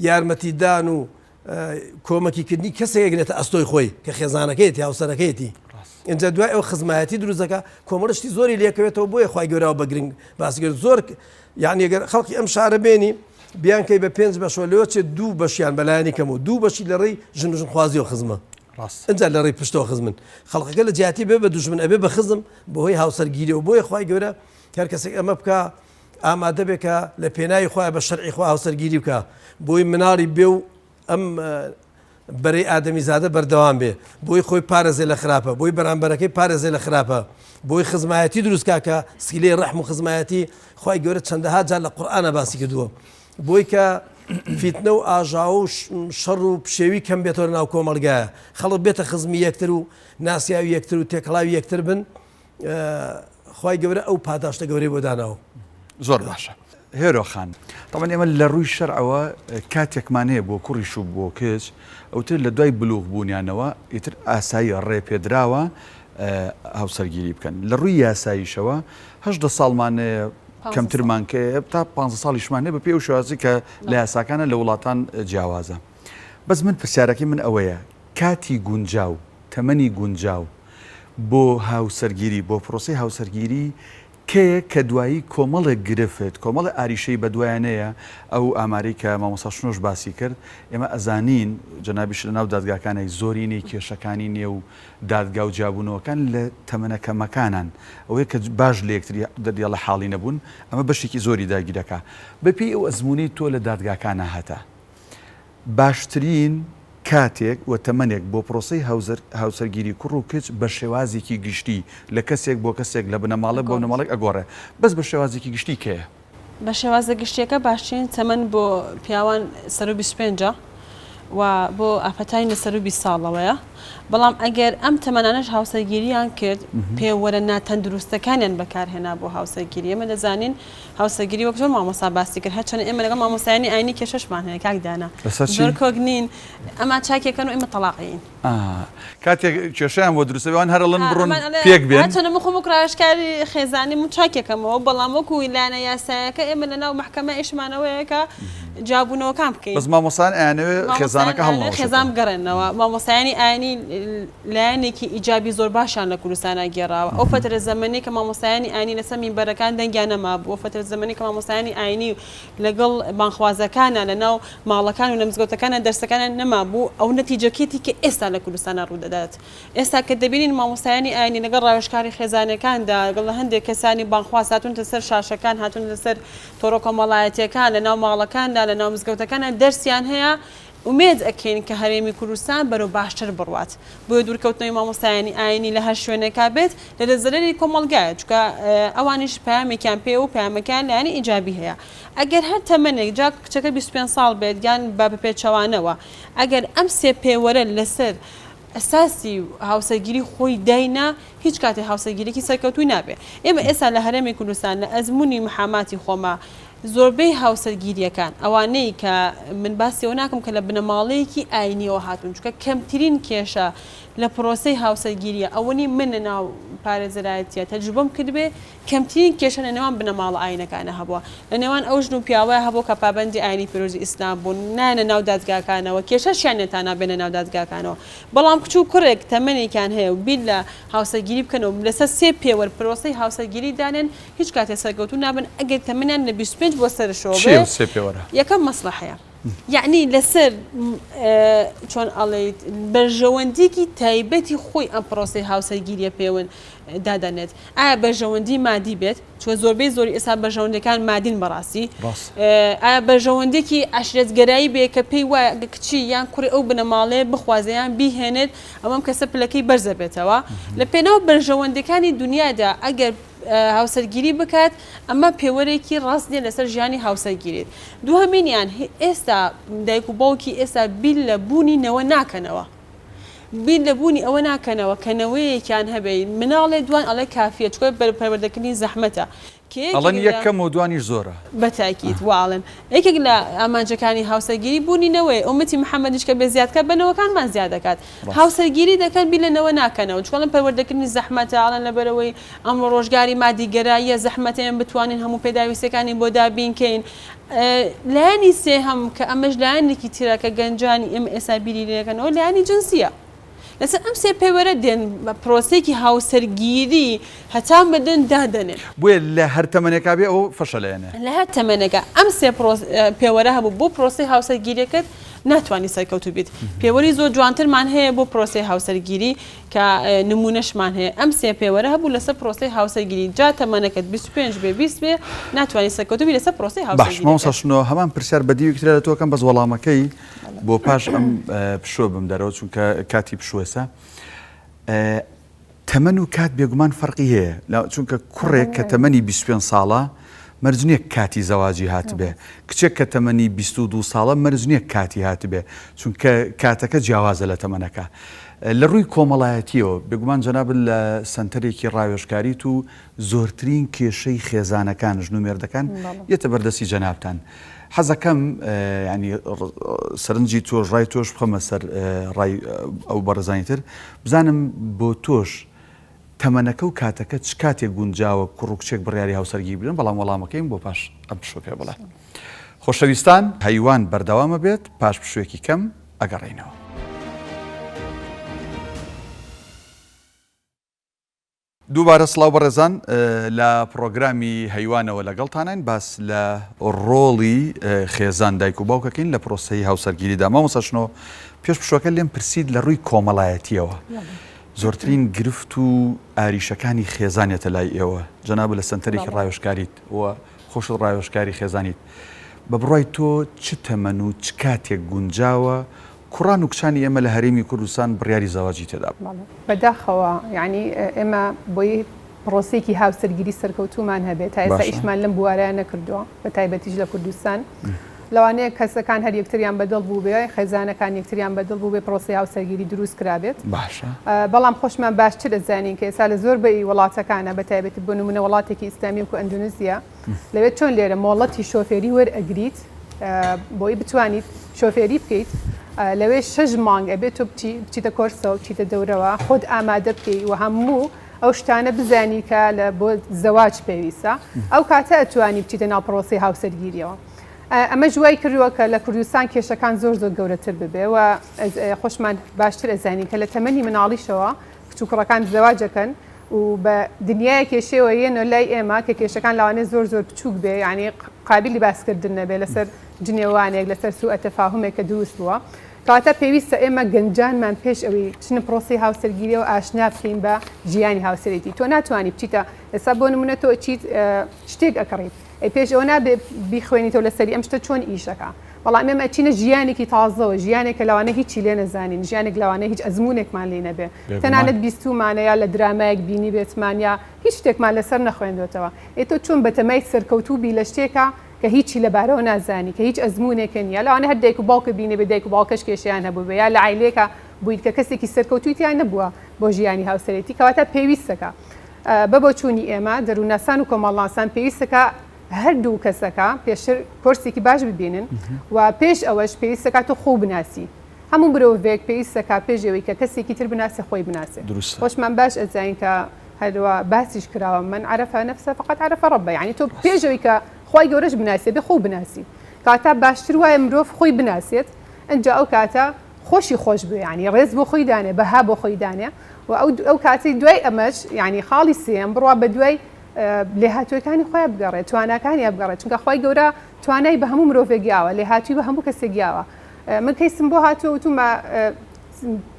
یارمەتیدان و کۆمەکیکردنی کەسێک نێتە ئەستۆی خۆی کە خێزانەکەیەتی هاوسەرەکەیەتی اینجا دوای ئەو خزمایەتی دروستەکە کۆمەڵشتی زۆری لێکەوێتەوە بۆیە خوای گەوراوە بە گرنگ باسیگەر زۆر یعنی ئەگەر خەڵکی ئەم شارە بێنی بیانکەی بە 5 بەشەوە لەوە چێت 2 بەشیان بەلایەنی کەم و 2 بەشی لە ڕێی ژن و ژنخوازی و خزمە اینجا لە ڕێی پشتەوە خزمن خەڵقەکە لە جیاتی بێ بە دوژمن ئەبێ بە خزم بەهۆی هاوسەرگیری و بۆیە خوای گەورە هەر کەسێک ئەمە بکە ئامادە بێکە لە پێناوی خۆی بە شەرعی خوا هاوسەرگیری بکە بۆی مناڵی بێ و ئەم بەرەی ئادەمی زادە بەردەوام بێ بۆی خۆی پارێزێ لە خراپە بۆی بەرامبەرەکەی پارێزێ لە خراپە بۆی خزمایەتی دروستکە کە سکیلەی ڕەحم و خزمایەتی خوای گەورە چەندەها جار لە قورئانە باسی کردووە بۆی کە فیتنە و ئاژاو و شەڕ و پشێوی کەم بێتەوە ناو کۆمەڵگایە خەڵک بێتە خزمی یەکتر و ناسیاوی یەکتر و تێکڵاوی یەکتر بن خوای گەورە ئەو پاداشتە گەورەی بۆ داناوە زۆر باشە هێرۆخان طبعا ئێمە لە ڕووی شەرعەوە کاتێکمان هەیە بۆ کوڕیش و بۆ کچ ئەوتر لە دوای بلوغ بوونیانەوە ئیتر ئاسایی ڕێ پێدراوە هاوسەرگیری بکەن لە ڕووی یاساییشەوە 18 ساڵمانەیە کەمترمان کە تا 15 ساڵیشمان هەیە بە پێی و شێوازی کە لە یاساکانە لە وڵاتان جیاوازە بەس من پرسیارەکەی من ئەوەیە کاتی گونجاو تەمەنی گونجاو بۆ هاوسەرگیری بۆ پرۆسی هاوسەرگیری کەیە کە دوایی کۆمەڵێک گرفت کۆمەڵی ئاریشەی بە دوایانەیە ئەو ئاماری کە مامۆستا شنۆش باسی کرد ئێمە ئەزانین جەنابیش لە ناو دادگاکانەی زۆرینەی کێشەکانی نێ و دادگا و جیابوونەوەکان لە تەمەنەکەمەکانان ئەوەیە کە باش لە یەکتری دەدیا لە حاڵی نەبوون ئەمە بەشێکی زۆری داگیرەکە بەپێی ئەو ئەزمموی تۆ لە دادگاکانە هەتا باشترین کاتێک و تەمەنێک بۆ پرۆسی هاوسەرگیری کوڕ و کچ بە شێوازێکی گشتی لە کەسێک بۆ کەسێک لە بنەماڵە بۆ نەماڵێک ئەگۆڕێ بەس بە شێوازێکی گشتی کەیە بە شێوازە گشتیەکە باشترین تەمەن بۆ پیاوان سەر و 25 و بۆ ئافەتانی لەسەر و 20 ساڵەوەیە بەڵام ئەگەر ئەم تەمەنانەش هاوسەرگیریان کرد پێوەرە ناتەندروستەکانیان بەکارهێنا بۆ هاوسەرگیری ئێمە دەزانین هاوسەرگیری وەک زۆر مامۆستا باسی کرد هەرچەندە ئێمە لەگەڵ مامۆستایانی ئاینی کێشەشمان هەیە کاکدانا زۆر کۆک نین ئەمە چاکێکەکەن و ئێمە تەلاقین کاتێک کێشەیان بۆ دروستەوەیان هەرڵن بڕۆن پێک بێن چەندە مخۆم و کڕاشکاری خێزانی من چاکێکەمەوە بەڵام وەکو لایەنە یاسایەکە ئێمە لەناو محکەمە ئیشمانەوەیەکە جابوونەوەکان بکەین بەس مامۆستایان ئەیانەوێت خێزانەکە هەڵنەوە خێزان بگەڕێنەوە مامۆستایانی ئاینی لایەنێکی ئیجابی زۆر باشیان لە کوردستانە گێڕاوە ئەو فترە زەمەنی کە مامۆستایانی ئاینی لەسەر مینبەرەکان دەنگیان نەما بوو فترە زەمەنی کە مامۆستایانی ئاینی لەگەڵ بانخوازەکانە لەناو ماڵەکان و لە مزگەوتەکانە دەرسەکانیان نەما بوو ئەو نەتیجەکێتی کە ئێستا لە کوردستانە ڕوودەدات ئێستا کە دەبینین مامۆستایانی ئاینی لەگەڵ ڕاوێژکاری خێزانەکاندا لەگەڵ هەندێک کەسانی بانخواز هاتوونتە سەر شاشەکان هاتوونتە سەر تۆڕە کۆمەڵایەتیەکان لەناو ماڵەکاندا ئێستا لە ناو مزگەوتەکانە دەرسیان هەیە ومێد ئەکەین کە هەرێمی کوردستان بەرەو باشتر بڕوات بۆ دوورکەوتنەوەی مامۆستایانی ئاینی لە هەر شوێنێکا بێت لە دەزەرەری کۆمەڵگایە چکە ئەوانیش پامێکیان پێ و پامەکان لایانی ئیجابی هەیە ئەگەر هەر تەمەنێک جا کچەکە 25 ساڵ بێت یان با بەپێچەوانەوە ئەگەر ئەم سێ پێوەرە لەسەر ئەساسی هاوسەرگیری خۆی داینا هیچ کاتێ هاوسەرگیرێکی سەرکەوتووی نابێت ئێمە ئێستا لە هەرێمی کوردستان لە ئەزمموی محاماتی خۆما زۆربەی هاوسەرگیریەکان ئەوانەی کە من باسیەوە ناکەم کە لە بنەماڵەیەکی ئاینیەوە هاتوون چکە کەمترین کێشە لە پرۆسەی هاوسەرگیریە ئەوەنی من لە ناو پارێزەرایەتیە تەجروبەم کردبێ کەمترین کێشە لە نێوان بنەماڵە ئاینەکانە هەبووە لە نێوان ئەو ژن و پیاوەیە هەبوو کە پابەندی ئاینی پیرۆزی ئیسلام بوون نانە ناو دادگاکانەوە کێشەشیان نێتانە بێنە ناو دادگاکانەوە بەڵام کچ و کوڕێک تەمەنێکیان هەیە و بیر لە هاوسەرگیری بکەنەوە لەسەر سێ پێوەر پرۆسەی هاوسەرگیری دانێن هیچ کاتێ سەرکەوتوو نابن ئەگەر تەمەنیان لە 25 بۆ سەرشەوە بێ یەکەم مەسلەحەیە یعنی لەسەر چۆن ئەڵێیت بەرژەوەندێکی تایبەتی خۆی ئەم پرۆسەی هاوسەرگیریە پێوەن دادەنێت ئایا بەرژەوەندی مادی بێت چوە زۆربەی زۆری ئێستا بەرژەوەندەکان مادین بەڕاستی ئایا بەرژەوەندێکی عشرەتگەرایی بێ کە پێی وایە کچی یان کوڕی ئەو بنەماڵەیە بخوازیان بیهێنێت ئەوەم کەسە پلەکەی بەرزە بێتەوە لە پێناو بەرژەوەندەکانی دنیادا ئەگەر هاوسەرگیری بکات ئەمە پێوەرێکی ڕاست نیە لەسەر ژیانی هاوسەرگیریت دووهەمینیان ئێستا دایک و باوکی ئێستا بیل لە بوونینەوە ناکەنەوە بیر لە بوونی ئەوە ناکەنەوە کەنەوەیەکیان هەبێ مناڵێ دوان ئەڵێ کافیە چکۆ بەرپەروەردەکردنی زەحمەتە ئەڵەن یەکەم و دوانیش زۆرە بەتاکیت واڵن یەکێک لە ئامانجەکانی هاوسەرگیری بوونینەوەی ئومەتی محەممەدیش کە بێ زیادکە بنەوەکانمان زیاد دەکات هاوسەرگیری دەکەن بیر لەنەوە ناکەنەوە چکۆڵم پەروەردەکردنی زەحمەتە ئاڵەن لەبەرەوەی ئەمڕۆ ڕۆژگاری مادیگەراییە زەحمەتیان بتوانین هەموو پێداویستەکانی بۆ دابینکەین لایانی سێهەم کە ئەمەش لایەنێکی تیرەکە گەنجانی ئێمە ئێستا بیری لەکەنەوە لایانی جنسیە لەسەر ئەم سێ پێوەرە دێن پرۆسێکی هاوسەرگیری هەتان بدەن دادەنێن بۆیە لە هەر تەمەنێکا بێ ئەو فەشەلێنێ لە هەر تەمەنەکە ئەم سێ پێوەرە هەبوو بۆ پرۆسی هاوسەرگیریەکەت ناتوانانی سەرکەوتو بیت پێوەری زۆر جوانترمان هەیە بۆ پرۆسی هاوسەرگیری کە نمونەشمان هەیە ئەم سێ پێوەرە هەبوو لەسەر پرۆسی هاوسەرگیری جا تەمەنەکەت 25 بێ 20 بێ ناتوانانی سەرکەوتو بیت لەسەر پرۆسی هاوسەرگیری باش ماوەسەشنەوە هەمان پرسیار بەدیویکترە لە تۆکەم بەس وەڵامەکەی بۆ پاش ئەم پشۆ بم دەرەوە چونکە کاتی پشوێسە تەمەن و کات بێگومان فەرقی هەیە چونکە کوڕێک کە تەمەنی 25 ساڵە مەرج نییە کاتی زەواجی هاتبێ کچێک کە تەمەنی 22 ساڵە مەرج نییە کاتی هاتبێ چونکە کاتەکە جیاوازە لە تەمەنەکە لە ڕووی کۆمەڵایەتیەوە بێگومان جەناب لە سنتەرێکی ڕاوێژکاریت و زۆرترین کێشەی خێزانەکان ژن و مێردەکان یەتە بەردەستی جەنابتان حەزەکەم ینی سەرنجی تۆش ڕای تۆش بخەمە سەر ڕای ئەو بەڕێزانیتر بزانم بۆ تۆش تەمەنەکە و کاتەکە چ کاتێک گونجاوە کوڕ و کچێک بڕیاری هاوسەرگیری بن بەڵام وەڵامەکەیم بۆ پاش ئەم پشۆکە بڵێ خۆشەویستان هەیوان بەردەوامە بێت پاش پشوێکی کەم ئەگەڕێینەوە. دووبارە سڵاو بەڕێزان لە پرۆگرامی هەیوانەوە لەگەڵتانین باس لە ڕۆڵی خێزان دایک و باوکەکەین لە پرۆسەی هاوسەرگیریدا مامۆستاشنەوە پێش پشوەکە لێم پرسید لە ڕووی کۆمەڵایەتیەوە زۆرترین گرفت و ئاریشەکانی خێزانێتە لای ئێوە جەناب لە سنتەرێکی ڕاوێژکاریت و خۆشت ڕاوێژکاری خێزانیت بە بڕای تۆ چ تەمەن و چ کاتێک گونجاوە کوڕان و کچانی ئێمە لە هەرێمی کوردستان بڕیاری زەواجی تێدا بەداخەوە یعنی ئێمە بۆی پرۆسێکی هاوسەرگیری سەرکەوتومان هەبێت تا ئێستا ئیشمان لەم بوارەیە نەکردووە بە تایبەتیش لە کوردستان لەوانەیە کەسەکان هەر یەکتریان بەدڵ بوو بێ خێزانەکان یەکتریان بەدڵ بوو بێ پرۆسی هاوسەرگیری دروست کرابێت بەڵام خۆشمان باشتر دەزانین کە ئێستا لە زۆربەی وڵاتەکانە بە تایبەتی بۆ نمونە وڵاتێکی ئیسلامی وەکو ئەندونیزیا لەوێت چۆن لێرە مۆڵەتی شۆفێری وەرئەگریت بۆی بتوانیت شۆفێری بکەیت لەوێ 6 مانگ ئەبێت تۆ بچیتە کۆرسەوە بچیتە دەورەوە خۆت ئامادە بکەی و هەموو ئەو شتانە بزانی کە لە بۆ زەواج پێویستە ئەو کاتە ئەتوانی بچیتە ناو پرۆسی هاوسەرگیریەوە ئەمە جوای کردووە کە لە کوردستان کێشەکان زۆر گەورەتر ببێ و خۆشمان باشتر ئەزانین کە لە تەمەنی مناڵیشەوە کچ و کوڕەکان زەواجەکەن و بە دنیای کێشەوە یەنە لای ئێمە کە کێشەکان لەوانێ زۆر بچووک بێ یعنی قابلی باسکردن نەبێ لەسەر جنێوانێک لەسەر سوء تەفاهمێک کە دروست بووە کەواتە پێویستە ئێمە گەنجانمان پێش ئەوەی چنە پرۆسی هاوسەرگیری و ئاشنا بکەین بە ژیانی هاوسەرێتی تۆ ناتوانانی بچیتە ئێستا بۆ نمونە تۆ چیت شتێک ئەکڕیت پێش ئەوە نابێ بیخوێنیتەوە لەسەری ئەم شتە چۆن ئیشەکە بەڵام ئێمە ئەچینە ژیانێکی تازەوە ژیانێکە لەوانە هیچی لێ نەزانین ژیانێک لەوانە هیچ ئەزمونێکمان لێ نەبێ تەنانەت بیستومانەیە لە درامایەک بینی بێتمانیا هیچ شتێکمان لەسەر نەخوێندوێتەوە ئێتۆ چۆن بەتەمای سەرکەوتوبی لە شتێکە کە هیچی لەبارەوە نازانی کە هیچ ئەزمونێکە نیە لەوانە هەر دایک و باوکە بینێ بە دایک و باوکەش کێشیان هەبوو بە یا لە عیلێکە بوویت کە کەسێکی سەرکەوتویتیان نەبووە بۆ ژیانی هاوسەرێتی کەواتە پێویستەکە بە چوونی ئێمە دەروونەسان و کۆمەڵناسان پێویستەکە هەردوو کەسەکە پێشتر کۆرسێکی باش ببینن و پێش ئەوەش پێویستەکە تۆ خۆ بناسی هەموو مرۆڤێک پێویستەکە پێشەوەی کە کەسێکی تر بناسێ خۆی بناسێ خۆشمان باش ئەزانین کە هەروە باسیش کراوە من عرف نفسه فقط عرف ربه یعنی تۆ پێشەوەی کە خۆی گەورەش بناسێ بێ خۆ بناسی کاتە باشتر وایە مرۆڤ خۆی بناسێت ئەنجا ئەو کاتە خۆشی خۆش بێ ینی ڕێز بۆ خۆی دانێ بەها بۆ خۆی دانێ و ئەو کاتی دوای ئەمەش ینی خاڵی سێم بڕوا بە دوای لێهاتووەکانی خۆی بگەڕێت تواناکانی بگەڕێت چونکە خۆی گەورە توانای بە هەموو مرۆڤێکیاوە لێهاتووی بە هەموو کەسێکیاوە من کەیسم بۆ هاتووە وتومە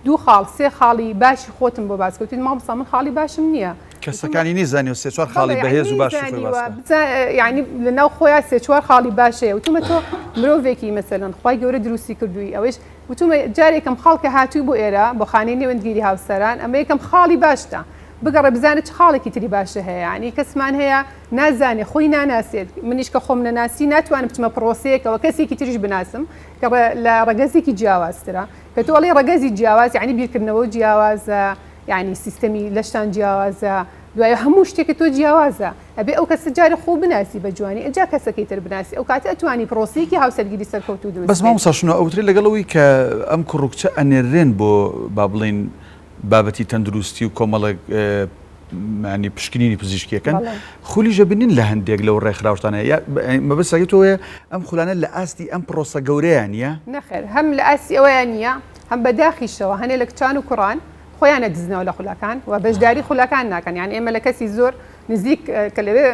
دوو خاڵ سێ خاڵی باشی خۆتم بۆ باسکەوتین مامۆستا من خاڵی باشم نییە کەسەکانی نیزانی و سێ چوار خاڵی بەهێز و باش ینی لەناو خۆیان سێ چوار خاڵی باشەیە وتومە تۆ مرۆڤێکی مەسەلەن خۆی گەورە دروستی کردووی ئەوەش وتومە جارێکم خاڵکە هاتووی بۆ ئێرە بۆ خانەی نێوەندگیری هاوسەران ئەمە یەکەم خاڵی باشتە بگەڕێ بزانێت چ خاڵێکی تری باشە هەیە ینی کەسمان هەیە نازانێ خۆی ناناسێت منیش کە خۆم نەناسی ناتوانم بچمە پرۆسەیەکەوە کەسێکی تریش بناسم کە لە ڕەگەزێکی جیاوازترە کە تۆ ئەڵێ ڕەگەزی جیاواز یعنی بیرکردنەوە جیاوازە یعنی سیستەمی لەشتان جیاوازە دوایە هەموو شتێکە تۆ جیاوازە ئەبێ ئەو کەسە جارە خۆ بناسی بە جوانی ئەجا کەسەکەی تر بناسی ئەو کاتە ئەتوانی پرۆسەیەکی هاوسەرگیری سەرکەوتوو دروست بەس مامۆستاشنەوە ئەوتری لەگەڵەوەی کە ئەم کوڕکچە ئەنێرێن بۆ با بڵین بابەتی تەندروستی و کۆمەڵک ینی پشکنینی پزیشکیەکەن خولیژە بنین لە هەندێک لەو ڕێکخراوەتانەیە مەبەستەکەیتەوەیە ئەم خولانە لە ئاستی ئەم پرۆسە گەورەیان نیە نەخێر هەم لە ئاستی ئەوەیان نییە هەم بەداخیشەوە هەنێ لە کچان و کوڕان خۆیانە دزنەوە لە خولەکان و بەشداری خولەکان ناکەن یان ئێمە لە کەسی زۆر نزیک کە لەوێ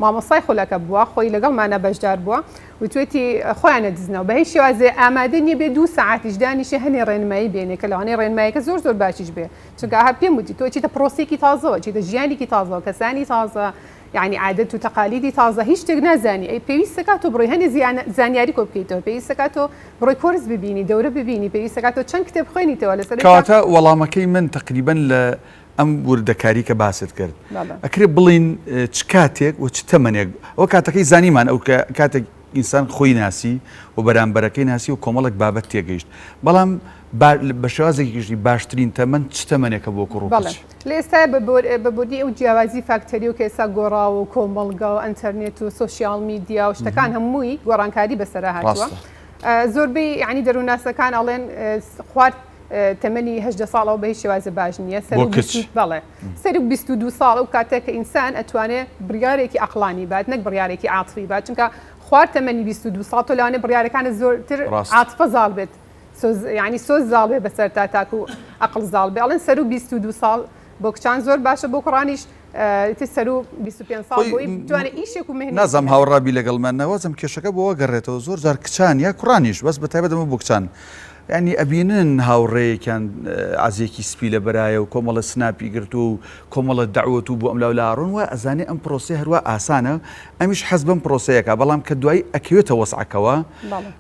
مامۆستای خولەکە بووە خۆی لەگەڵمانە بەشدار بووە وتوێتی خۆیانە دزنەوە بە هیچ شێوازێ ئامادە نییە بێ 2 ساعتیش دانیشە هەنێ ڕێنمایی بێنێ کە لەوانەیە ڕێنماییەکە زۆر باشیش بێ چونکە هەر پێم وتی تۆ چیتە پرۆسێکی تازەوە چیتە ژیانێکی تازەوە کەسانی تازە یعنی عادەت و تەقالیدی تازە هیچ شتێک نازانی ئەی پێویستەکە تۆ بڕۆی هەنێ زانیاری کۆ بکەیتەوە پێویستەکە تۆ بڕۆی کۆرس ببینی دەورە ببینی پێویستەکە تۆ چەند کتێب خوێنیتەوە لەسەر کەواتە وەڵامەکەی من تقریبەن لە ئەم وردەکاری کە باست کرد ئەکرێ بڵین چ کاتێک و چ تەمەنێک ئەو کاتەکەی زانیمان ئەو کاتێک ئینسان خۆی ناسی و بەرامبەرەکەی ناسی و کۆمەڵک بابەت تێگەیشت بەڵام بە شێوازێکی گشتی باشترین تەمەن چ تەمەنێکە بۆ کوڕ لە ئێستا بە بۆدی ئەو جیاوازی فاکتەری و کە ئێستا گۆڕاوە و کۆمەڵگا و ئەنتەرنێت و سۆسیال میدیا و شتەکان هەمووی گۆڕانکاری بەسەرا هاتووە زۆربەی ینی دەرووناسەکان ئەڵێن خوارد تەمەنی 18 ساڵەوە بە هیچ شێوازە باش نییە بەڵێ سەر 22 ساڵ و کاتێک کە ئینسان ئەتوانێت بڕیارێکی عەقلانی بات نەک بڕیارێکی عاتفی بات چونکە خوارد تەمەنی 22 ساڵ تۆ لەوانێ بڕیارەکانە زۆرتر عاتفە زاڵ بێت ینی سۆز زاڵ بێ بەسەر تا تاکو و عەقڵ زاڵ بێ ئەڵێن سەر 22 ساڵ بۆ کچان زۆر باشە بۆ کوڕانیش سەر 25 ساڵ بۆی بتوانێت ئیشێک و مهنێت نازانم هاوڕابی لەگەڵمان نەوازم کێشەکە بۆەوە گەڕێتەوە زۆر جار کچان یا کوڕانیش بەس بەتایبەت ئەمە بۆ کچان ینی ئەبینن هاوڕێیەکیان ئازیێکی سپی لە بەرایە و کۆمەڵە سناپی گرتو و کۆمەڵە داوەت و بۆ ئەم لاولاڕون وە ئەزانێ ئەم پرۆسێ هەروە ئاسانە ئەمیش حەز بەم پرۆسەیەکە بەڵام کە دوای ئەکەوێتە وەسعەکەەوە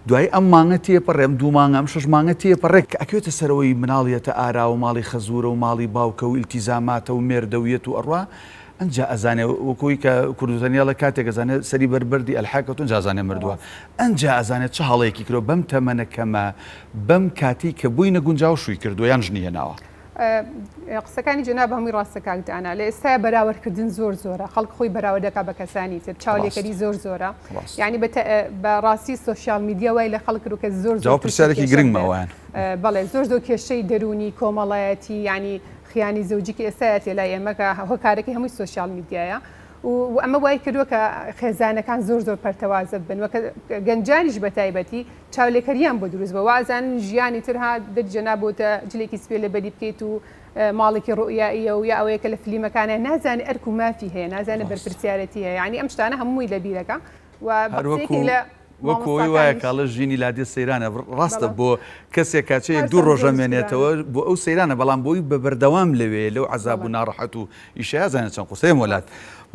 دوای ئەم مانگە تێپەڕێ ئەم 2 مانگە ئەم 6 مانگە تێپەڕێک ئەکەوێتە سەرەوەی مناڵیەتە ئارا و ماڵی خەزورە و ماڵی باوکە و ئیلتیزاماتە و مێردەویەت و ئەڕوا ئەنجا ئەزانێ وەکوی کە کوردستانیا لە کاتێک ئەزانێت سەری بەربەردی ئەلحاکەوتون جازانێ مردووە ئەنجا ئەزانێت چه هەڵەیەکی کرۆ بەم تەمەنەکەمە بەم کاتی کە بووی نەگونجاو شووی کردو یان ژنی هێناوە قسەکانی جەناب هەمووی ڕاستەکانتانە لە ئێستا بەراوردکردن زۆر زۆرە خەڵک خۆی بەراوردەکە بە کەسانی تر چاولێکەری زۆر زۆرە یعنی بە ڕاستی سۆشیال میدیا وای لە خەڵک ڕووکە زۆر پرسیارێکی گرنگمەوەیان بەڵێ زۆر کێشەی دەرونی کۆمەڵایەتی ینی خیانی زەوجیکی ئێستایەتی لای ئێمەکە هۆکارەکەی هەمووی سۆشیال میدیایە و ئەمە وای کردووە کە خێزانەکان زۆر پەرتەوازە بن وەکە گەنجانیش بە تایبەتی چاولێکەریان بۆ دروست بە وازان ژیانی ترها دەرجەنا بۆتە جلێکی سپێ لە بەری بکەیت و ماڵێکی ڕوئیاییە و یا ئەوەیە کە لە فلیمەکانە نازانێ ئەرک و مافی هەیە نازانێ بەرپرسیارەتی هەیە ینی ئەم شتانە هەمووی لە بیرەکە و لە وەکۆی وایە کاڵە ژینی لادێ سەیرانە ڕاستە بۆ کەسێک کاچەیە 2 ڕۆژە مێنێتەوە بۆ ئەو سەیرانە بەڵام بۆی بە بەردەوام لەوێ لەو عەزاب و ناڕەحەت و ئیشەیە زانێت چەند قسەی وڵات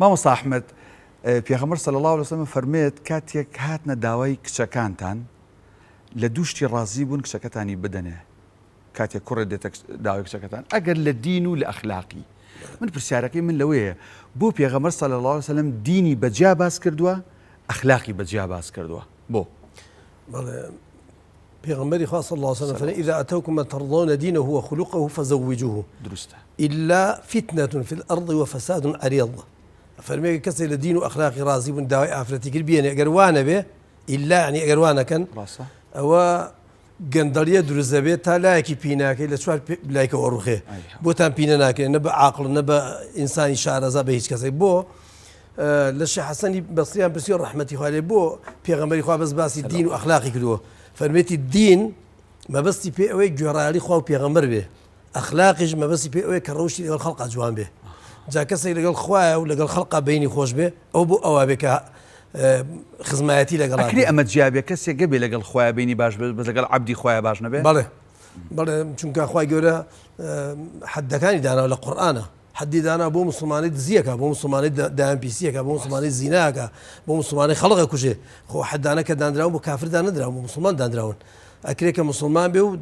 مامۆستا ئەحمەد پێغەمبەر صلی الله علیه وسلم فەرمێت کاتێک هاتنە داوای کچەکانتان لە دوو شتی ڕازی بوون کچەکەتانی بدەنێ کاتێک کوڕێ دێتە داوای کچەکەتان ئەگەر لە دین و لە ئەخلاقی من پرسیارەکەی من لەوەیە بۆ پێغەمبەر صلی الله علیه وسلم دینی بەجیا باس کردووە ئەخلاقی بەجیا باس کردووە بۆ پیغمبری خاص صلى الله عليه وسلم فإذا أتوكم من ترضون دينه وخلقه فزوجوه درسته إلا فتنة في الأرض وفساد عريض فرمي كسر الدين وأخلاق رازي من داوي آفرتي كربيني أجروانا به إلا يعني أجروانا كان راسه أو قندرية درزبه تلاقي بيناك إلا شوار بلايك وروخه بوتان بيناك نبى عقل نبى إنسان شعر زبه هيك كسر بو للشيخ حسني بصريان بسير رحمتي خالي بو بيغمبري خوا بس باسي الدين وأخلاقي كلوه فرميتي الدين ما بس في أوي جرالي خوا بيغمبر به أخلاقي ما بس في أوي كروشي الخلق جوان به جا كسر لقى الخوا ولا قال الخلق بيني خوش به أو بو أو بك خزماتي لقى أكري أما جابي كسر قبل لقى الخوا بيني باش بس لقى عبدي خوا باش نبي بله چونك أخوي جورا حد كان يدانا ولا قرآنه حد يدانا بو مسلماني دزيك بو مسلماني دام بيسيك بو مسلماني زيناك بو مسلماني خلقك كوجه خو حد أنا كدان دراون بو كافر دان دراون بو مسلمان دان دراون أكريك مسلمان بيو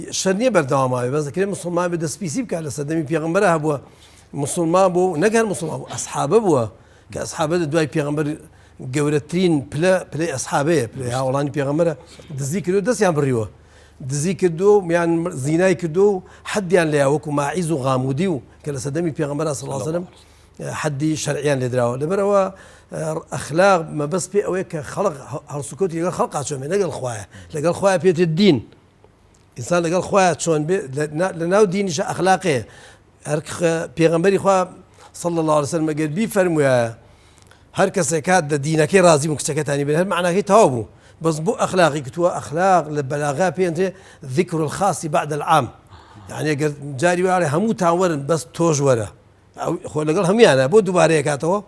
شرنيه بردوام هاي بس أكريك مسلمان بدس بيسيب كله صدمي بيغمبره بو مسلمان بو نجار مسلمان بو أصحابه بو كأصحابه دواي بيغمبر جورتين بلا أصحابه بلا هؤلاء بيغمبره دزيكلو دس يام بريوه دزي كدو يعني زيناي كدو حد يعني لياوك وماعز وغامودي كلا صدمي بيغمبر صلى الله عليه وسلم حد شرعيا لدراو لبروا اخلاق ما بس بي اويك خلق هالسكوت يلقى خلق عشان لقى الخوايا لقى الخوايا بيت الدين انسان لقى الخوايا شلون لناو دين اخلاقي بيغمبري خوا صلى الله عليه وسلم قال بي فرموا هر كسي كاد دينك راضي مكسكت ثاني بهذا معناه هي توابو بس بو أخلاقي كتوا أخلاق للبلاغة بينت ذكر الخاص بعد العام يعني جاري وعلى همو تاورن بس توج ورا أو خو لقال هم يعني بو دوباره كاتو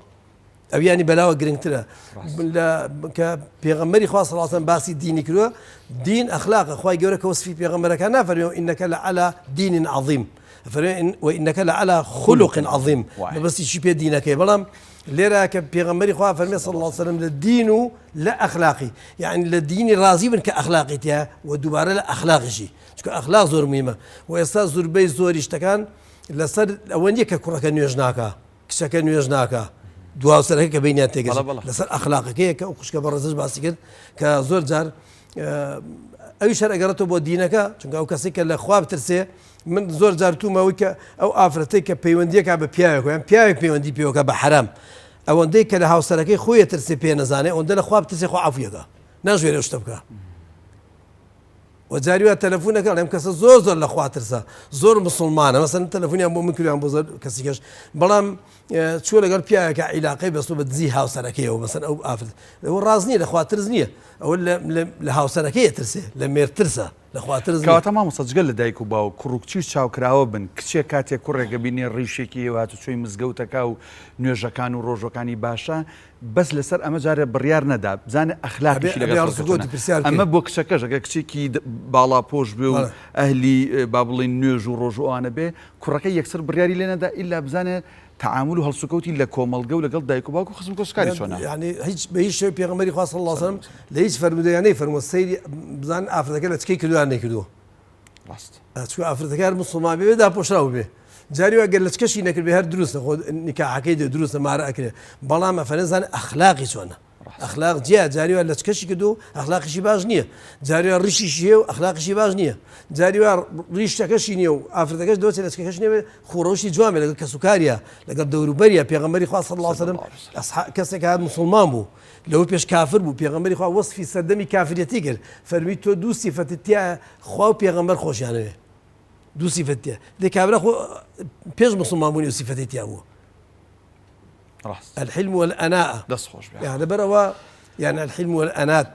أو يعني بلاوة جرينترا لا كبيغمري خاص الله صلى باسي ديني كلوا دين أخلاق أخوي جورك وصفي بيغمرك أنا فريو إنك لعلى دين عظيم فريو وإنك لعلى خلق عظيم بس شي بي دينك بلام ليرا كبيغمبري خوا فرمي صلى الله عليه وسلم للدين لا أخلاقي يعني للدين راضي من كأخلاقي تيا ودوباره لا أخلاقي شيء شو أخلاق زور مهمة ويستاذ زور بي زور يشتكان لسر أولية ككرة نيوجناكا كشكا نيوجناكا دواو سرك كبينات تيجي لسر أخلاقي كي كوش كبرزج باسكت كزور جار أي شر أجرته بودينك شو أو كسيك الأخواب ترسي من زور جارتو ما ويك أو أفرتك بيونديك على بياك يعني بياك بيوندي بيوك بحرام أو عندك له سركي خوية ترسي بينا زانه عندنا خواب ترسي خو عافية ناجي ولا اشتبكه وجاريوا تلفونك على يمكن زور لأخوات ترسا زور مسلمانة مثلا تلفوني أبو ممكن يعمل زور كسيكش بلام شو لقال بياك علاقة بس بدزي هاو سركية ومثلا أو أفرد هو رازنية لأخوات ترزنية أو لهاو سركية ترسي لمير ترسا لأخوات ترزنية كوا تمام صدق دايكو باو كروكتشيش شاو كراو بن كتشي كاتي كوريكا بيني ريشيكي وهاتو شوي مزقوتك أو نيوجاكان وروجوكاني باشا بس لسر أما جاري بريار نداب زان أخلاقي شي لقال أما بو كشكاش كتشيكي بالا بوش بيو أهلي بابلين نيوج وروجو أنا بي كوريكا يكسر برياري لنا دا إلا بزانه تعامله هالسكوتي لكومل جو لقل دايكو باكو خصم كوسكاري شونا يعني هيج بهيج شيء بيغمبري خاص صلى الله عليه وسلم ليش فرموا يعني فرموا السيد بزان أفريقيا لا تكيك كلو يعني كلو راست شو أفريقيا المسلمان بيبدأ بوشراو به جاري وقال لك كشي نكر بهر دروس خود نكاح كيد دروس ما رأكله بلا ما فنزان أخلاقي شونا أخلاق جاء جاري ولا تكشي كدو أخلاق شي باجنية جاري الريش شيء أخلاق شي باجنية جاري الريش تكشي نيو أفريقيا دوت لا تكشي نيو خروشي جوامع لقى كسكاريا لقى دوربريا بيغمبري خاص صلى الله عليه وسلم أصحاب كسك هذا مسلمان بو لو بيش كافر بو بيغمبري خاص وصفي صدمي كافر يتيجر فرميتو دو صفة تيا خو بيغمبر خوش يعني دو صفة تيا ده كافر خو بيش مسلمان بو صفة تيا بو الحلم والأناء يعني بروا يعني الحلم والأنات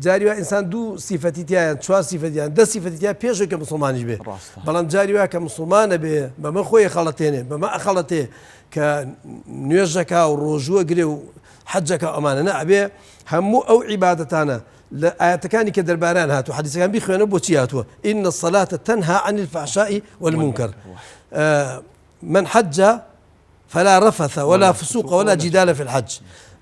جاري إنسان دو صفتي يعني شو صفتي يعني ده صفتي بيجو كمسلمان يجبه بلان جاري كمسلمان به بما خوي خلطينه بما أخلطه كنيوجك والرجوع قريو حجك أمانة نعبه همو أو عبادتنا آيات كان كدرباران هاتو حديث كان بيخوانه بوتياتو إن الصلاة تنهى عن الفحشاء والمنكر من حج فلا رفث ولا فسوق ولا جدال في الحج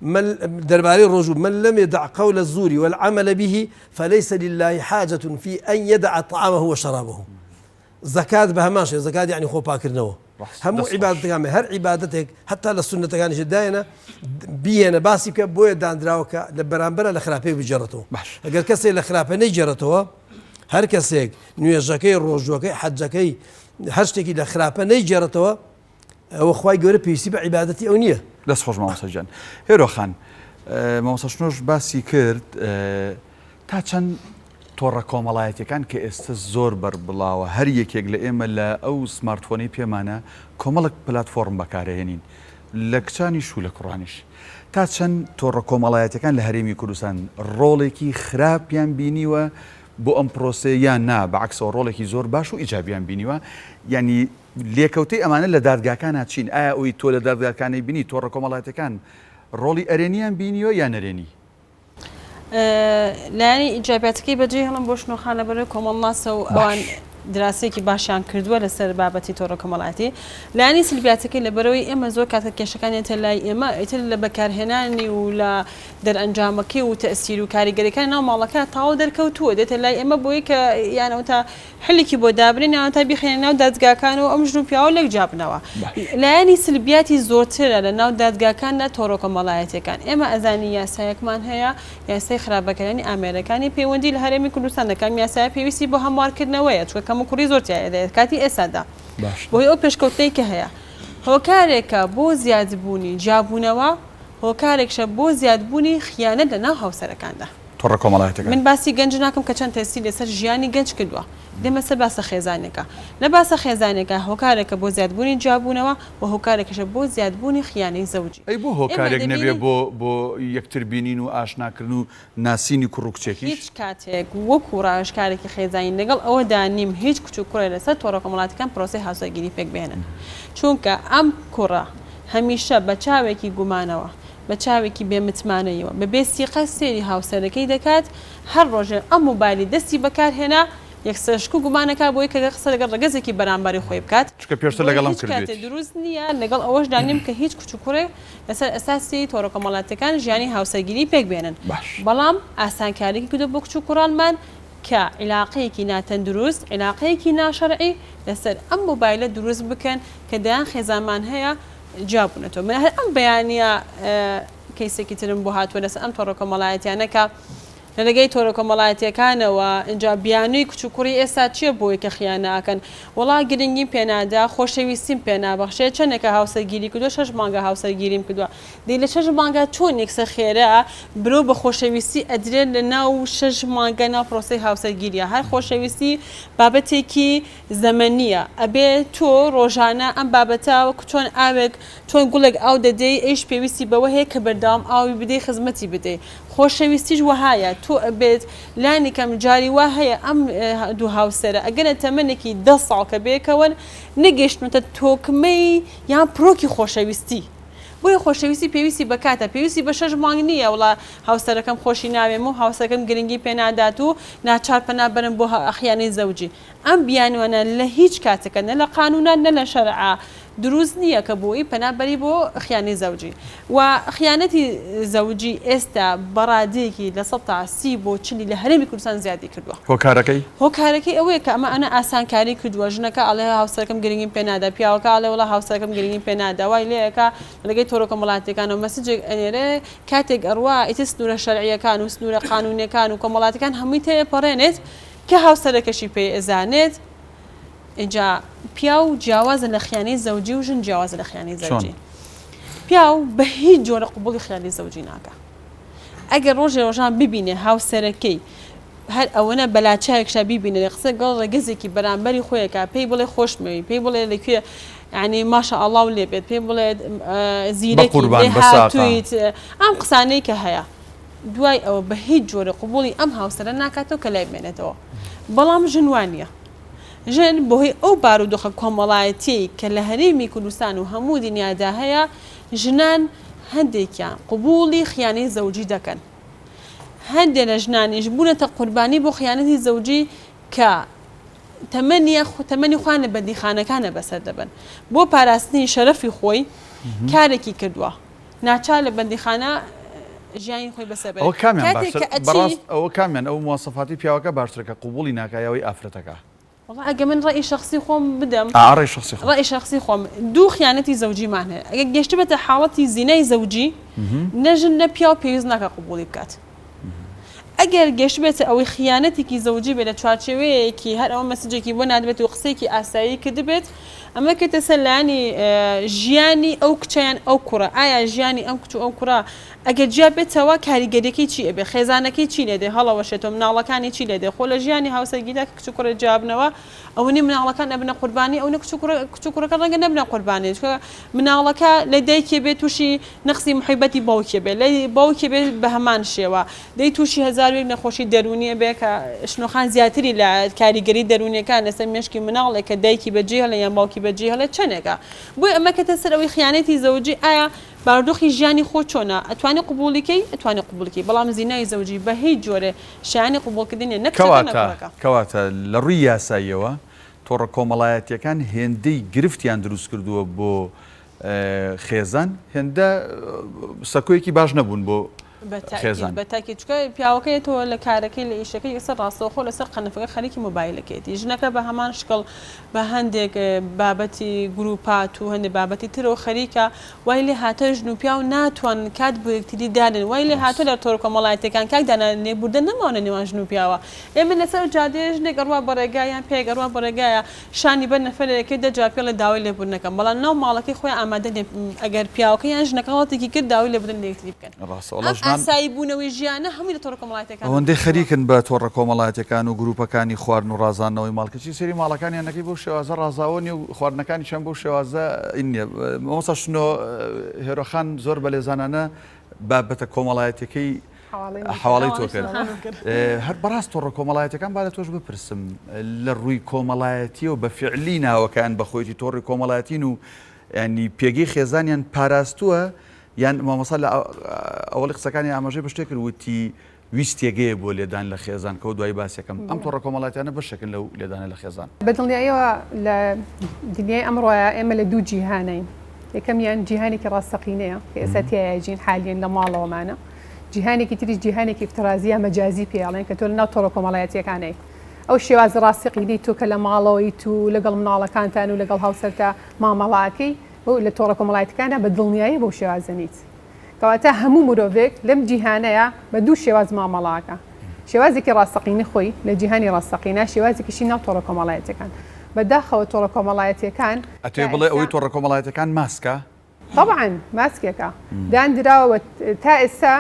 من درباري الرجل من لم يدع قول الزور والعمل به فليس لله حاجة في أن يدع طعامه وشرابه. زكاة بهماشة، زكاة يعني خو باكرنوه هم عبادتك هر عبادتك حتى للسنة كان جداينا بينا باسك بويا داندراوك لبرامبرا لخرابي بجرته اگر كسي لخرابي نجرته هر كسي نويجكي روجوكي حجكي حجتكي لخرابي نجرته وخواي قوري بيسي بعبادتي اونيه دەست خۆش مامۆستاجان. هێرۆخان مامۆستاشنۆش باسی کرد تا چەند تۆڕە کۆمەڵایەتیەکان کە ئێستا زۆر بەربڵاوە هەر یەکێک لە ئێمە لە ئەو سمارتفۆنی پێمانە کۆمەڵک پلاتفۆرم بەکارهێنین لە کچانیش و لە کوڕانیش. تا چەند تۆڕە کۆمەڵایەتەکان لە هەرێمی کوردستان ڕۆڵێکی خراپیان بینیوە بۆ ئەم پرۆسەیان نا بەعکسەوە ڕۆڵێکی زۆر باش و ئیجابیان بینیوە، یعنی لێکەوتەی ئەمانە لە دادگاکان ناچین. ئایا ئەوی تۆ لە دادگاکانی بینی تۆڕە کۆمەڵایەتەکان ڕۆڵی ئەرێنیان بینیوە یان نەرێنی؟ لایانی ئیجابەتەکەی بەجێ هەڵم بۆ شنۆخان لەبەرەوەی کۆمەڵناسە و ئەوان دراسەیەکی باشیان کردووە لەسەر بابەتی تۆڕە کۆمەڵایەتی. لایانی سلبیاتەکەی لەبەرەوەی ئێمە زۆر کاتە کێشەکانێتە لای ئێمە ئیتر لە بەکارهێنانی و لە دەرئەنجامەکەی و تەسیر و کاریگەریەکان ناو ماڵەکە تاوا دەرکەوتووە دێتە لای ئێمە بۆی کە یانەوە حلێکی بۆ دابرین یان تا بیخێنە ناو دادگاکانەوە ئەم ژن و پیاوە لەک جابنەوە. لایانی سلبیاتی زۆرترە لە ناو دادگاکاندا تۆڕە کۆمەڵایەتیەکان. ئێمە ئەزانی یاسایەکمان هەیە، یاسای خراپەکانی ئامێرەکانی پەیوەندی لە هەرێمی کوردستان دەکەم یاسای پێویستی بۆ هەموارکردنەوەیە چونکە کەم و کوڕی زۆر تایە کاتی ئێستادا بۆی ئەو پێشکەوتەی کە هەیە هۆکارێکە بۆ زیادبوونی جیابوونەوە، هۆکارێکشە بۆ زیادبوونی خیانەت لە ناو هاوسەرەکاندا. تۆڕە کۆمەڵایەتەکان من باسی گەنج ناکەم کە چەند تەسی لەسەر ژیانی گەنج کردووە. دێمە سەر باسە خێزانێکە. لە باسە خێزانێکە هۆکارێکە بۆ زیادبوونی جیابوونەوە و هۆکارێکەشە بۆ زیادبوونی خیانەی زەوجی. ئەی بۆ هۆکارێک نەبێ بۆ یەکتر بینین و ئاشناکردن و ناسینی کوڕ و کچێکی هیچ کاتێک وەکو ڕاوێژکارێکی خێزانی لەگەڵ ئەوەدا نیم هیچ کچ و کوڕێ لەسەر تۆڕە کۆمەڵایەتەکان پرۆسەی هاوسەرگیری پێک بێنن چونکە ئەم کوڕە هەمیشە بە چاوێکی گومانەوە بە چاوێکی بێمتمانەیەوە بە بێسیقە سێری هاوسەرەکەی دەکات هەر ڕۆژێ ئەم موبایلی دەستی بەکارهێنا یەکسەرشک و گومانەکە بۆی کە قسە لەگەڵ ڕگەزێکی بەرامبەری خۆی بکات چکە پێشتر لەگەڵم کردێت دروست نییە لەگەڵ ئەوەش دانیم کە هیچ کچ و کوڕێ لەسەر ئەساسی تۆڕە کۆمەڵایەتەکان ژیانی هاوسەرگیری پێک بێنن. بەڵام ئاسانکاریی کردو بۆ کچ و کوڕانمان کە عیلاقەیەکی ناتەندروست عیلاقەیەکی ناشەرعی لەسەر ئەم موبایلە دروست بکەن کە دەیان خێزانمان هەیە جابوونەتەوە. من هەر ئەم بەیانیە کەیسێکی ترم بۆ هاتووە لەسەر ئەم تۆڕە کۆمەڵایەتیانەکە لە لەگەی تۆڕە کۆمەڵایەتیەکانەوە اینجا بیانووی کچ و کوڕی ئێستا چییە بۆی کە خیانەکەن وەڵا گرنگی پێنادا خۆشەویستیم پێنابەخشێ چەندێکە هاوسەرگیری کردووە 6 مانگە هاوسەرگیریم کردووە دەی لە 6 مانگە چۆن یەکسەر خێرا برۆ بە خۆشەویستی ئەدرێت لە ناو 6 مانگە ناو پرۆسەی هاوسەرگیریە هەر خۆشەویستی بابەتێکی زەمەنیە ئەبێ تۆ ڕۆژانە ئەم بابەتاوە چۆن ئاوێک چۆن گوڵێک ئاو دەدەی ئەیش پێویستی بەوە هەیە کە بەردەوام ئاوی بدەی خزمەتی بدەی خۆشەویستیش وهایە تۆ ئەبێت لانی کەم جاری وا هەیە ئەم دوو هاوسەرە ئەگەرە تەمەنێکی 10 ساڵ کە بێکەوەن نەگەیشتنەوە تۆکمەی یان پرۆکی خۆشەویستی بۆیە خۆشەویستی پێویستی بکاتە پێویستی بە 6 مانگ نییە وڵا هاوسەرەکەم خۆشی ناوێم و هاوسەکەم گرنگی پێنادات و ناچار پەنابەرم بۆ ئەخیانەی زەوجی ئەم بیانوانە لە هیچ کاتەکە نە لە قانونان نە لە شەرعا دروست نییە کە بۆی پەنابەری بۆ خیانەی زەوجی و خیانەتی زەوجی ئێستا بەڕادەیەکی لە 130 بۆ 40 لە هەرێمی کوردستان زیادی کردووە. هۆکارەکەی ئەوەیە کە ئەمە ئەنە ئاسانکاری کردووە ژنەکە ئەڵێ هاوسەرەکەم گرنگیم پێنادا پیاوەکە ئەڵێ وڵا هاوسەرەکەم گرنگیم پێنادا وای لێیەکە لەگەی تۆڕە کۆمەڵایەتیەکانەوە مەسیجێک ئەنێرێ کاتێک ئەڕوا ئیتر سنوورە شەرعیەکان و سنوورە قانونیەکان و کۆمەڵایەتیەکان هەمووی تێپەڕێنێت کە هاوسەرەکەشی پێ ئەزانێت اینجا پیاو جیاوازە لە خیانەی زەوجی و ژن جیاوازە لە خیانەی زەوجی. پیاو بە هیچ جۆرە قبوڵی خیانەی زەوجی ناکە. ئەگەر ڕۆژێ ڕۆژان ببینێ هاوسەرەکەی هەر ئەوەنە بەلاچایەکشا ببینێ لە قسە گەڵ ڕێگەزێکی بەرامبەری خۆیەکە پێی بڵێ خۆشمەوی پێی بڵێ لەکوێ ینی ماشە ئەڵڵا و لێبێت پێی بڵێ زیرەکی هاتوویت ئەم قسانەی کە هەیە دوای ئەوە بە هیچ جۆرە قبوڵی ئەم هاوسەرە ناکاتەوە کە لای بمێنێتەوە. بەڵام ژنوانیە. ژن بۆهی ئەو بارودۆخە کۆمەڵایەتی کە لە هەرێمی کوردستان و هەموو دنیادا هەیە ژنان هەندێکیان قبوڵی خیانەی زەوجی دەکەن. هەندێک لە ژنانیش بوونەتە قوربانی بۆ خیانەتی زەوجی کە تەمەنی خوان لە بەندیخانەکانە بەسەر دەبن بۆ پاراستنی شەرەفی خۆی کارێکی کردووە ناچار لە بەندیخانە ژیانی خۆی بەسەر ئەو کامیان بەڕاست ئەوە کامیان ئەو موواسەفاتی پیاوەکە باشترەکە قوبولی ناکایەوەی ئافرەتەکە ئەگە من ڕێی شخصی خۆم بدەم ڕێی شخصی خۆم دوو خیانەتی زەوجیمان هەیە ئەگە گەشت بێتە حاڵەتی زینای زەوجی نەژن نە پیا و پێویست ناکە قوبولی بکات ئەگەر گەشت بێتە ئەوەی خیانەتێکی زەوجی بێت لە چوارچێوەیەکی هەر ئەوە مەسجێکی بۆ نادبێت و قسەیەکی ئاسایی کرد بێت ئەمە کێتە سەر لایانی ژیانی ئەو کچیان ئەو کوڕە ئایا ژیانی ئەم کچ و ئەو کوڕە ئەگەر جیا بێتەوە کاریگەریەکەی چی ئەبێ خێزانەکەی چی لێدێ هەڵەوەشێتەوە مناڵەکانی چی لێدێ خۆ لە ژیانی هاوسەرگیریدا کچ و کوڕە جوابنەوە ئەوەی مناڵەکان نەبنە قوربانی ئەو کچ و کوڕەکە ڕەنگە نەبنە قوربانی مناڵەکە لە دایکێ بێت تووشی نقسی محیبەتی باوکێ بێت لە باوکێ بێت بە هەمان شێوە دەی تووشی هەزار وێک نەخۆشی دەرونیە بێ کە شنۆخان زیاتری لە کاریگەری دەرونیەکان لەسەر مێشکی مناڵێک کە دایکی بەجێ هەڵە یان باوکی بەجێ هەڵە چەندێکە بۆی ئەمە کەتە سەر ئەوەی خیانەتی زەوجی ئایا باردۆخی ژیانی خۆ چۆنە ئەتوانی قوبولیکەی ئەتوانی قوبولکی بەڵام زینای زەوجی بە هیچ جۆرە شایانی قوبولکردنی کەواتە لە ڕووی یاساییەوە تۆڕە کۆمەڵایەتیەکان هێندەی گرفتیان دروست کردووە بۆ خێزان هێندە سەکۆیەکی باش نەبوون بۆ خێزان بەتاکی چکە پیاوەکەی تۆ لە کارەکەی لە ئیشەکەی ئێستا ڕاستەوخۆ لەسەر قەنەفەکە خەریکی مۆبایلەکەیەتی ژنەکە بە هەمان شکڵ بە هەندێک بابەتی گروپات و هەندێک بابەتی ترەوە خەریکە وای لێ هاتە ژن و پیاو ناتوان کات بۆ یەکتری دادن وای لێ هاتۆ لە تۆڕە کۆمەڵایەتەکان کاکدانا نێبوردن نەماونە نێوان ژن و پیاوە ئێمە لەسەر جادێ ژنێک ئەڕوا بەڕێگایان پێگەڕوا بەڕێگایە شانی بەر نەفەرێکی دەجا پێ لە داوای لێبوردنەکەم بەڵام ناو ماڵەکەی خۆی ئامادە ئەگەر پیاوەکە یان ژنەکە هەڵەتێکی کرد داوای لێبوردن لە یەکتری بکەن ئاسایی بوونەوەی ژیانە هەمووی لە تۆڕە کۆمەڵایەتەکان ئەوەندەی خەریکن بە تۆڕە کۆمەڵایەتەکان و گروپەکانی خواردن و ڕازاندنەوەی ماڵکەچی سەری ماڵەکانیانەکەی بۆ شێوازە ڕازاوەنی و خواردنەکانی چەند بۆ شێوازە نییە مۆستا شنۆ هێرۆخان زۆر بە لێزانانە بابەتە کۆمەڵایەتەکەی حواڵەی تۆ کرد هەر بەڕاست تۆڕە کۆمەڵایەتەکان با لە تۆش بپرسم لە ڕووی کۆمەڵایەتیە و بە فعلی ناوەکان بە خۆیتی تۆڕی کۆمەڵایەتین و ینی پێگەی خێزانیان پاراستووە یان مامۆستا لە ئەوڵی قسەکانی ئاماژەی بە شتێک وتی ویستێگەیە بۆ لێدان لە خێزان کە دوای باسیەکەم ئەم تۆڕە کۆمەڵایەتیانە بەشێکن لەو لێدانە لە خێزان بەدڵنیاییەوە لە دنیای ئەمڕۆیە ئێمە لە دوو جیهانین یەکەمیان جیهانێکی ڕاستەقینەیە کە ئێستا تیایەژین حالیان لە ماڵەوەمانە جیهانێکی تریش جیهانێکی افترازیە مەجازی پێڵێن کە تۆ لە ناو تۆڕە کۆمەڵایەتیەکانەی ئەو شێواز ڕاستەقینەی تۆ کە لە ماڵەوەی تو لەگەڵ مناڵەکانتان و لەگەڵ هاوسەرتا مامەڵاکەی لە تۆڕە کۆمەڵایەتەکانە بە دڵنیایی بۆ شێوازە نیت کەواتە هەموو مرۆڤێک لەم جیهانەیە بە دوو شێواز مامەڵاکە شێوازێکی ڕاستەقینی خۆی لە جیهانی ڕاستەقینە شێوازێکیشی ناو تۆڕە کۆمەڵایەتەکان بەداخەوە تۆڕە کۆمەڵایەتیەکان ئەتوێ بڵێ ئەوەی تۆڕە کۆمەڵایەتەکان ماسکە طبعاً ماسکێکە دانراوە تا ئێستا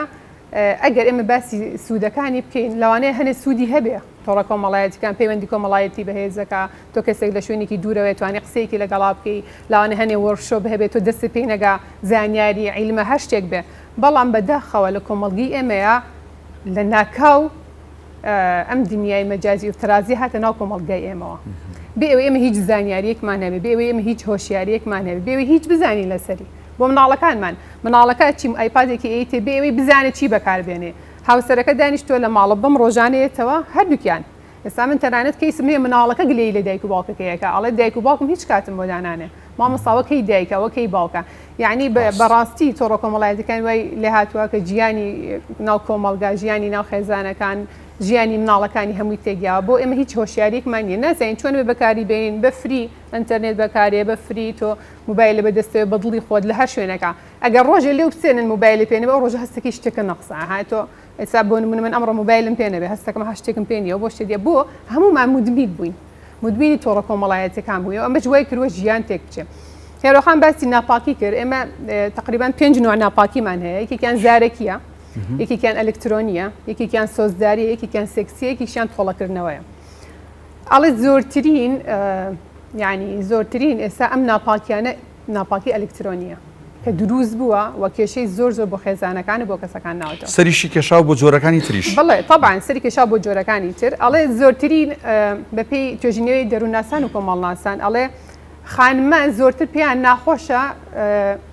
ئەگەر ئێمە باسی سوودەکانی بکەین لەوانەیە هەنێ سوودی هەبێ تۆڕە کۆمەڵایەتیەکان پەیوەندی کۆمەڵایەتی بەهێزەکە تۆ کەسێک لە شوێنێکی دوورەوە توانێت قسەیەکی لەگەڵا بکەی لەوانە هەنێ وەرکشۆپ هەبێت تۆ دەست پێی نەگا زانیاری عیلمە هەر شتێک بێ بەڵام بەداخەوە لە کۆمەڵگی ئێمەیە لە ناکاو ئەم دنیای مەجازی و افترازی هاتە ناو کۆمەڵگای ئێمەوە بێ ئەوەی ئێمە هیچ زانیاریەکمان هەبێ بێ ئەوەی ئێمە هیچ هۆشیاریەکمان هەبێ بێ ئەوەی هیچ بزانین لەسەری بۆ مناڵەکانمان مناڵەکە چیم ئایپادێکی ئەیتێ بێ ئەوەی بزانێت چی بەکاربێنێ هاوسەرەکە دانیشتۆ لە ماڵە بەم ڕۆژانەیەتەوە هەردووکیان ئێستا من تەنانەت کەیسم هەیە مناڵەکە گلەی لە دایک و باوکەکەیەکە ئەڵێ دایک و باوکم هیچ کاتم بۆ دانانێ مامۆستاوەکەی دایکەوەکەی باوکە یعنی بەڕاستی تۆڕە کۆمەڵایەتەکان وای لێ هاتووە کە ژیانی ناو کۆمەڵگا ژیانی ناو خێزانەکان ژیانی مناڵەکانی هەمووی تێگیاوە بۆ ئێمە هیچ هۆشیارێکمان نیە نازانین چۆن بە بەکاری بێنین بە فری ئەنتەرنێت بەکارێ بە فری تۆ موبایلە بەدەستەوە بە دڵی خۆت لە هەر شوێنەکە ئەگەر ڕۆژێ لێو بچێنن موبایلی پێێنەوە ڕۆژە هەستێکی شتێکە نەقسە هاتۆ ئێستا بۆ نمونە من ئەمڕۆ موبایلم پێ نەبێ هەستەکەم هەر شتێکم پێ نییە بۆ شتێ بۆ هەمومان مدمین بووین مدمینی تۆڕە کۆمەڵایەتیەکان بووین ئەمە جوای کردووە ژیان تێک بچێ هێرۆخان باسی ناپاکی کرد ئێمە تقریبان 5 نوع ناپاکیمان هەیە یەکێکیان زارەکیە یەکێکیان ئەلکترۆنیە یەکێکیان سۆزداری یەکێکیان سێکسی یەکێکیان تۆڵەکردنەوەیە ئەڵێ زۆرترین ینی زۆرترین ئێستا ئەم ناپاکیانە ناپاکی ئەلکترۆنیە کە دروست بووە وە کێشەی زۆر بۆ خێزانەکان بۆ کەسەکان ناوەتەوە سەریشی کێشاو بۆ جۆرەکانی تریش بڵێ طبعاً سەری کێشاو بۆ جۆرەکانی تر ئەڵێ زۆرترین بەپێی توێژینەوەی دەروونناسان و کۆمەڵناسان ئەڵێ خانمە زۆرتر پێیان ناخۆشە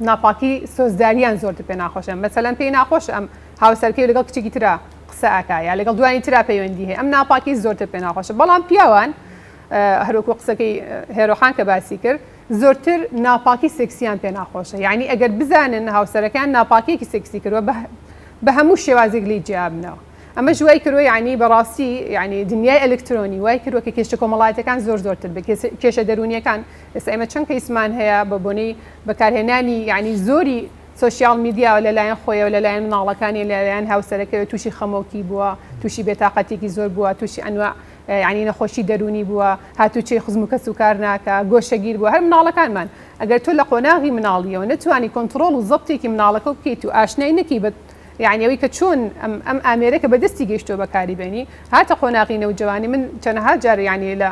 ناپاکی سۆزداریان زۆرتر پێ ناخۆشە مەسەلەن پێی ناخۆش ئەم هاوسەرکەی لەگەڵ کچێکی ترا قسە ئاکایە لەگەڵ دوانی ترا پەیوەندی هەیە ئەم ناپاکی زۆرتر پێ ناخۆشە بەڵام پیاوان هەروەکو قسەکەی هێرۆخان کە باسی کرد زۆرتر ناپاکی سێکسیان پێ ناخۆشە یعنی ئەگەر بزانن هاوسەرەکان ناپاکیەکی سێکسی کردووە بە هەموو شێوازێک لی جیابنەوە ئەمە ژوای کردووە یعنی بەڕاستی یعنی دنیای ئەلکترۆنی وای کردووە کە کێشە کۆمەڵایەتەکان زۆرتر بە کێشە دەرونیەکان ئێستا ئێمە چەند کەیسمان هەیە بە بۆنەی بەکارهێنانی یعنی زۆری سوسیال میدیا لەلایەن خۆی و لەلایەن مناڵەکانی لەلایەن هاوسەرەکەی تووشی خەمۆکی بووە تووشی بێتاقەتێکی زۆر بووە تووشی ئەنواع یعنی نەخۆشی دەرونی بووە هاتوچێ خزم و کەس و کار ناکە گۆشەگیر بووە هەر مناڵەکانمان ئەگەر تۆ لە قۆناغی مناڵیەوە نەتوانی کۆنتترۆل و زەبتێکی مناڵەکە بکەیت و ئاشنای نەکی بە یعنیەوەی کە چۆن ئەم ئامێرەکە بەدەستی گەیشتۆ بەکاری بێنی هاتە قۆناغی نەوجوانی من چەندەها جار یعنی لە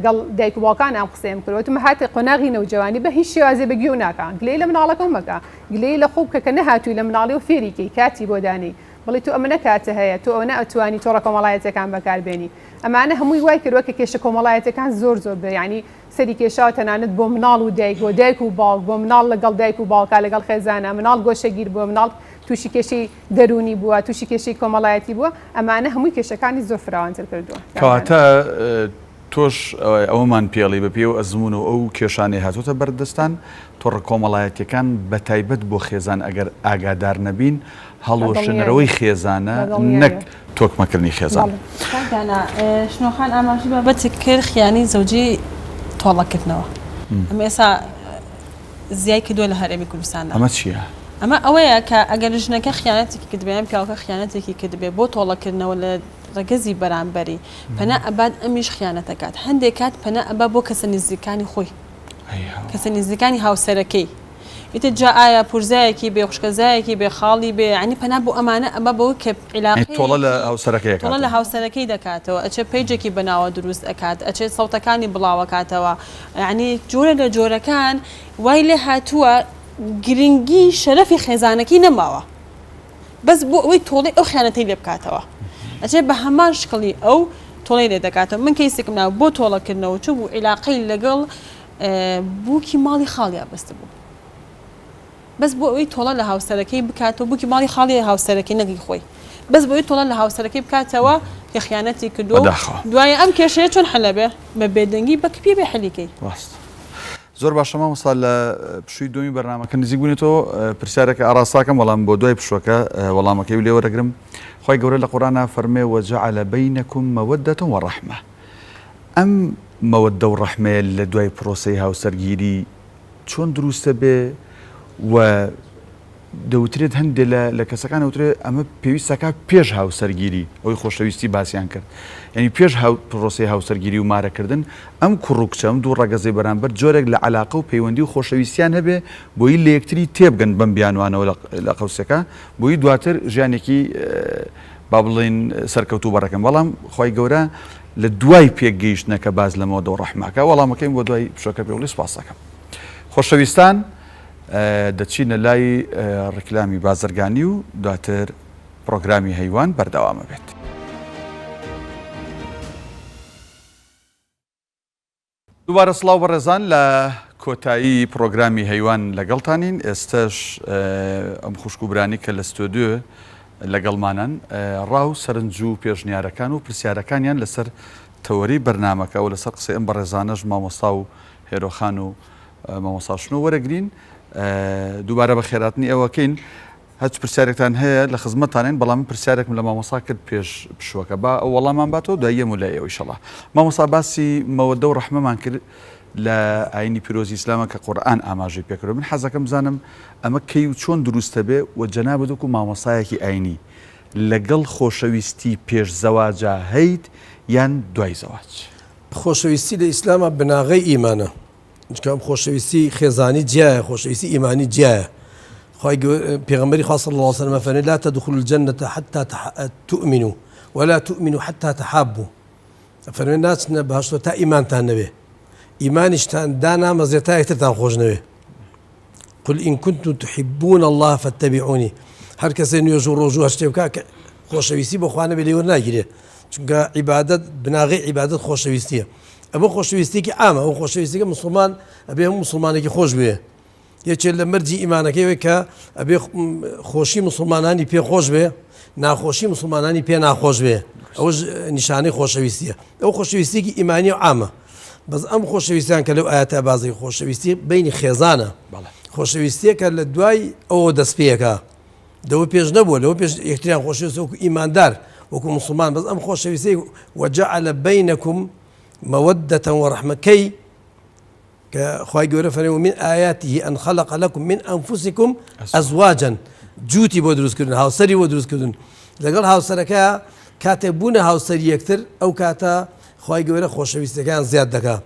گەڵ دایک و باوکان ئەم قسەم کردوتم هاتە قۆناغی نەوجوانی بە هیچ شێوازێ بەگوێ و ناکان گلەی لە مناڵەکەم مەکە گلەی لە خوب کە نەهاتووی لە مناڵی و فێریکەی کاتی بۆ دانی بڵی تو ئەمە نەکاتە هەیە تۆ ئەوە ئەتوانی تۆڕە کۆمەڵایەتەکان بەکاربێنی ئەمانە هەمووی وای کردووە کە کێشە کۆمەڵایەتەکان زۆر بێ ینی سەری کێشاوە تەنانەت بۆ مناڵ و دایک بۆ دایک و باوک بۆ مناڵ لەگەڵ دایک و باوکە لەگەڵ خێزانە مناڵ گۆشەگیر بووە مناڵ تووشی کێشەی دەرونی بووە تووشی کێشەی کۆمەڵایەتی بووە ئەمانە هەمووی کێشەکانی زۆر فراوانتر کردووە کەواتە تۆش ئەوەمان پێڵی بە پێ و ئەزمون و ئەو کێشانەی هاتوتە بەردەستان تۆڕە کۆمەڵایەتەکان بە تایبەت بۆ خێزان ئەگەر ئاگادار نەبین هەڵۆشنەرەوەی خێزانە نەک تۆکمەکردنی خێزان شنۆخان ئاماژی بابەتی کرد خیانی زەوجی تۆڵەکردنەوە ئەمە ئێستا زیای کردووە لە هەرێمی کوردستاندا ئەمە چییە؟ ئەمە ئەوەیە کە ئەگەر ژنەکە خیانەتێکی کردبێن پیاوەکە خیانەتێکی کردبێ بۆ تۆڵەکردنەوە لە ڕگەزی بەرامبەری پەنا ئەباد ئەمیش خیانەتەکات هەندێک کات پەنا ئەبا بۆ کەسە نزیکانی خۆی کەسە نزیکانی هاوسەرەکەی ئیتر جا ئایا پورزایەکی بێ خوشکەزایەکی بێ خاڵی بێ عنی پەنا بۆ ئەمانە ئەمە بەوە کە عیلاقی تۆڵە لە هاوسەرەکەی تۆڵە لە هاوسەرەکەی دەکاتەوە ئەچێ پەیجێکی بەناوە دروست ئەکات ئەچێت سەوتەکانی بڵاوەکاتەوە عنی جۆرە لە جۆرەکان وای لێ هاتووە گرنگی شەرەفی خێزانەکەی نەماوە بەس بۆ ئەوەی تۆڵی ئەو خیانەتەی لێ بکاتەوە ئەچێ بە هەمان شکڵی ئەو تۆڵی لێ دەکاتەوە من کەیسێکم ناو بۆ تۆڵەکردنەوە چوو بوو عیلاقەی لەگەڵ بووکی ماڵی خاڵیا بەستە بوو بەس بۆ ئەوەی تۆڵە لە هاوسەرەکەی بکاتەوە بووکی ماڵی خاڵی هاوسەرەکەی نەگەی خۆی بەس بۆی تۆڵە لە هاوسەرەکەی بکاتەوە کە خیانەتی کردو دوایە ئەم کێشەیە چۆن حەلەبێ بە بێدەنگی بە کپی بێ حەلیکەی زۆر باشە مامۆستا لە پشووی دومی بەرنامەکە نزیک بوونێتەوە پرسیارێکە ئاراستاکەم وەڵام بۆ دوای پشوەکە وەڵامەکەی لێ وەرەگرم خی گەورە لە قورآنە فەرمێ وەجعل بەینەکم مەوەدەة وەڕەحمە ئەم مەوەدە و ڕەحمەیە لە دوای پرۆسەی هاوسەرگیری چۆن دروستە بێ و دەوترێت هەندێک لە کەسەکان وترێت ئەمە پێویستەکە پێش هاوسەرگیری ئەوی خۆشەویستی باسییان کرد یعنی پێش پرۆسی هاوسەرگیری و مارەکردن ئەم کوڕوکچە ئەم دوو ڕەگەزەی بەرامبەر جۆرێک لە علاقە و پەیوەندی و خۆشەویستیان هەبێ بۆی لە یەکتری تێبگەن بەم بیانوانەوە لە قەوسەکە بۆی دواتر ژیانێکی با بڵێن سەرکەوتوو بەڕەکەم بەڵام خی گەورە لە دوای پێکگەیشتنەکە باز لەمەوە دەو ڕەحماکە وەڵامەکەیم بۆ دوای پشەکە پێوەڵی سپاسەکەم خۆشەویستان دەچینە لای ڕکلامی بازرگانی و دواتر پرۆگرامی هەیوان بەردەوامە بێت. دووبارە سڵاو بەڕێزان لە کۆتایی پرۆگرامی هەیوان لەگەڵتانین ئێستش ئەم خوشکوبرانی کە لە ستۆدیۆ لەگەڵمانن ڕاو سەرنج و پێشنیارەکان و پرسیارەکانیان لەسەر تەوەری بەرنامەکە و لەسەر قسەی ئەم بەڕێزانەش مامۆستا و هێرۆخان و مامۆستاشنۆ وەرەگرین دووبارە بە خێراتنی ئەوەکەین هەچ پرسیارێکتان هەیە لە خزمەتانین بەڵام پرسیارێکم لە مامۆستا کرد پێش پشوەکە با ئەو وەڵامان باتەوە دوایە و لای ئەوە ئینشەڵڵا مامۆستا باسی مەوەدە و ڕەحمەمان کرد لە ئاینی پیرۆزی ئیسلامە کە قورئان ئاماژەی پێکردو من حەزەکەم بزانم ئەمە کەی و چۆن دروستە بێ و جەنابەت وەکو مامۆستایەکی ئاینی لەگەڵ خۆشەویستی پێش زەواجە هەیت یان دوای زەواج خۆشەویستی لە ئیسلامە بناغەی ئیمانە چکەم خۆشەویستی خێزانی جیایە خۆشەویستی ئیمانی جیایە پێغەمبەری خوا صلی الله علیه و سلم فەرمێ لا تدخلوا الجنة حتى تؤمنوا ولا تؤمنوا حتى تحابوا فەرمێ ناچنە بەهەشتەوە تا ئیمانتان نەبێ ئیمانیشتان دانا مەزیەتا یەکترتان خۆش نەوێ قل إن كنتم تحبون الله فاتبعوني هەر کەسێ نوێژ و ڕۆژ و هەشتێ بکا کە خۆشەویستی بۆ خوا نەبێ لێ وەرناگیرێ چونکە عیبادەت بناغی عیبادەت خۆشەویستیە ئەمە خۆشەویستێکی عامە ئەو خۆشەویستیکە مسلمان ئەبێ هەموو مسلمانێکی خۆش بێ یەکێک لە مەرجی ئیمانەکەیەوەی کە ئەبێ خۆشی مسلمانانی پێ خۆش بێ ناخۆشی مسلمانانی پێ ناخۆش بێ ئەوە نیشانەی خۆشەویستیە ئەو خۆشەویستێکی ئیمانی و عامە بەس ئەم خۆشەویستیان کە لەو ئاەتە بازی خۆشەویستی بینی خێزانە خۆشەویستیەکە لە دوای ئەوە دەست پێەکە دەوە پێش نەبووە لەوە پێش یەکتریان خۆشەویست وەکو ئیماندار وەکو مسلمان بەس ئەم خۆشەویستی وجعل بينكم مودة ورحمة كي كخواي جورا فريم من آياته أن خلق لكم من أنفسكم أزواجا جوتي بودروس كردن هاوسري بودروس كردن لقال هاوسركا كاتبون هاوسري يكتر أو كاتا خواي جورا خوشويستي كان زياد دكا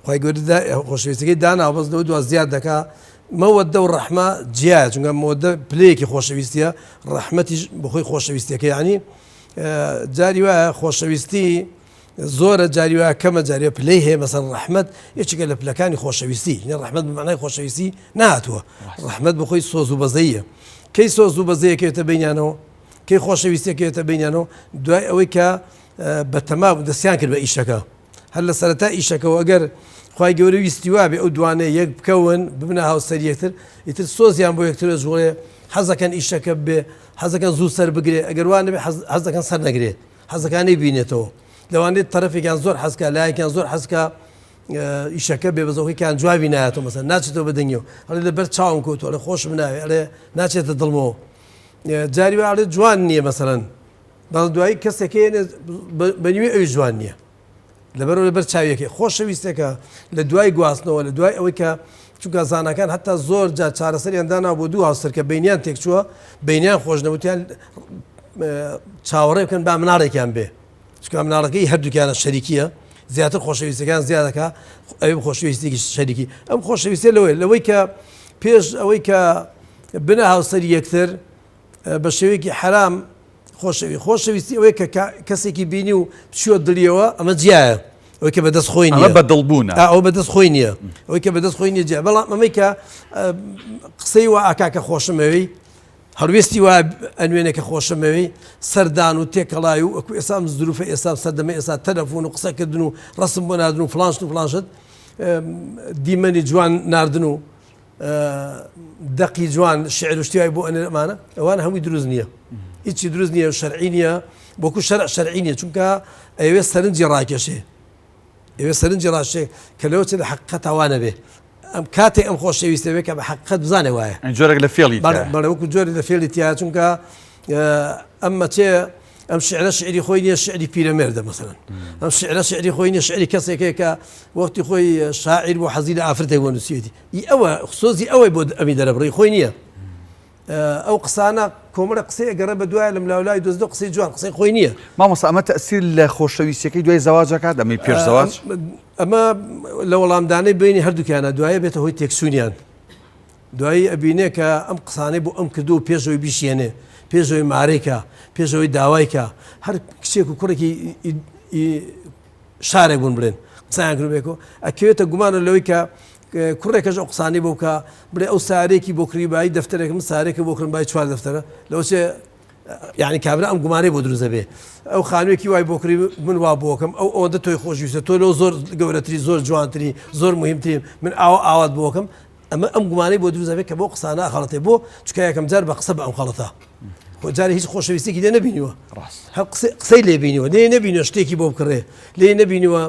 خواي جورا خوشويستي دانا وبس دو زياد دكا مودة والرحمة جياد چونکە مودة بليكي خوشويستيا رحمتي بخوي خوشويستي يعني جاري واه خوشويستي زۆرە جاریوە کەمە جاریە پلەی هەیە مەسەن ڕەحمەت یەکێکە لە پلەکانی خۆشەویستی ڕەحمەت بمعنای خۆشەویستی نهاتووە ڕەحمەت بخۆی سۆز و بەزەیە کەی سۆز و بەزەیەکەوێتە بینیانەوە کەی خۆشەویستیەکەوێتە بینیانەوە دوای ئەوەی کە بە تەمام دەستیان کرد بە ئیشەکە هەر لە سەرەتا ئیشەکەەوە ئەگەر خوای گەورە ویستی وابێ ئەو دوانەیە یەک بکەون ببنە هاوسەری یەکتر ئیتر سۆزیان بۆ یەکترە ژوڵێ حەزەکەن ئیشەکە بێ حەزەکەن زوو سەر بگرێ ئەگەر وان نەبێ حەزەکەن سەر نەگرێ حەزەکان نەیبینێتەوە لەوانێت تەرەفێکیان زۆر حەزکە لایەکیان زۆر حەزکە ئیشەکە بێ بەزەوەکیان جوابی نایەتەوە مەسەن ناچێتەوە بەدەنگیەوە هەڵێ لەبەر چاوم کەوتووە ئەڵێ خۆشم ناوێ ئەڵێ ناچێتە دڵمەوە جاری وە ئەڵێ جوان نییە مەسەڵەن بەڵام دوایی کەسێکێنێ بەنوێ ئەوی جوان نییە لەبەرەوە لەبەر چاویەکەی خۆشەویستێکە لە دوای گواستنەوە لە دوای ئەوەی کە چونکە زانەکان هەتا زۆر جا چارەسەریان دانا بۆ دوو هاوسەر کە بینیان تێک چووە بینیان خۆش نەوتیان چاوەڕێ بکەن با مناڵێکیان بێ چونکە مناڵەکەی هەردووکیانە شەریکیە زیاتر خۆشەویستەکان زیادەکە ئەوێ خۆشەویستێکی شەریکی ئەم خۆشەویستێ لەوەی کە پێش ئەوەی کە بنە هاوسەری یەکتر بە شێوەیەکی حرام خۆشەویستی ئەوەی کە کەسێکی بینی و بچووە دڵیەوە ئەمە جیایە ئەوەی کە بەدەست خۆی نییە بەدڵبوونە ئەو بەدەست خۆی نییە ئەوەی کە بەدەست خۆی نییە جیا بەڵام ئەمەی کە قسەی وا ئاکاکە خۆشمەوەی هەروێستی وا ئەنوێنێکە خۆشەمەوەی سەردان و تێکەڵای و ئەکو ئێسام زروفە ئێستا سەردەمە ئێستا تەلەفۆن و قسەکردن و ڕسم بۆ ناردن و فلانشت و فلانشت دیمەنی جوان ناردن و دەقی جوان شعر و شتیوای بۆ ئەمانە ئەوانە هەمووی دروست نییە هیچی دروست نییە شەرعی نییە بۆکو شەرعی نییە چونکە ئەوێ سەرنجی ڕاکێشێ ئێوێ سەرنجی ڕاشێ کە لەوە چێت حەقیقەت تاوانە بێ ئەم کاتێک ئەم خۆشەویستە بێ کە بە حەقیقەت بزانێ وایە جۆرێک لە فێڵی بەڵێوەکو جۆری لە فێڵی تیا چونکە ئەمە چێ ئەم شعرە شعری خۆی نییە شعری پیرەمێردە مەسەڵەن ئەم شعرە شعری خۆی نییە شعری کەسێکەیە کە وەختی خۆی شاعیر بۆ حەزی لە ئافرەتێک بۆ نووسێتی ئەوە خصوصی ئەوەی بۆ ئەمی دەرەبڕی خۆی نییە ئەو قسانە کۆمەڵە قسەی ئەگەڕێ بە دوایە لەم لاولای دۆزدە قسەی جوان قسەی خۆی نییە مامۆستا ئەمە تەئسیر لە خۆشەویستیەکەی دوای زەواجەکات ئەمەی پێش زەواج ئەمە لە وەڵامدانەی بینی هەردووکیانە دوایە بێتە هۆی تێکسوونیان دوایی ئەبینێ کە ئەم قسانەی بۆ ئەم کردو و پێشەوەی بیشێنێ پێشەوەی مارێکە پێشەوەی داوایکە هەر کچێک و کوڕێکی شارێک بوون بڵێن قسەیان کردبێکەوە ئەکەوێتە گومانە لەوەی کە کوڕێکەش ئەو قسانەی بۆ بکە بڵێ ئەو سارێکی بۆ کریبایی دەفتەرێکم سارێکە بۆ کڕنبای چوار دەفتەرە لەوچێ یعنی کابرا ئەم گومانەی بۆ دروستە بێ ئەو خانوویەکی وای بۆ کڕی من وا بۆکەم ئەو ئەوەندە تۆی خۆشویستە تۆ لەو زۆر گەورەتری زۆر جوانتری زۆر مهمترین من ئاوات بۆکەم ئەمە ئەم گومانەی بۆ دروستە بێت کە بۆ قسانە خەڵەتێ بۆ چکە یەکەم جار بە قسە بە ئەم خەڵەتە جارێ هیچ خۆشەویستێکی لێ نەبینیوە هەر قسەی لێ بینیوە لێ نەبینیوە شتێکی بۆ بکڕێ لێ نەبینیوە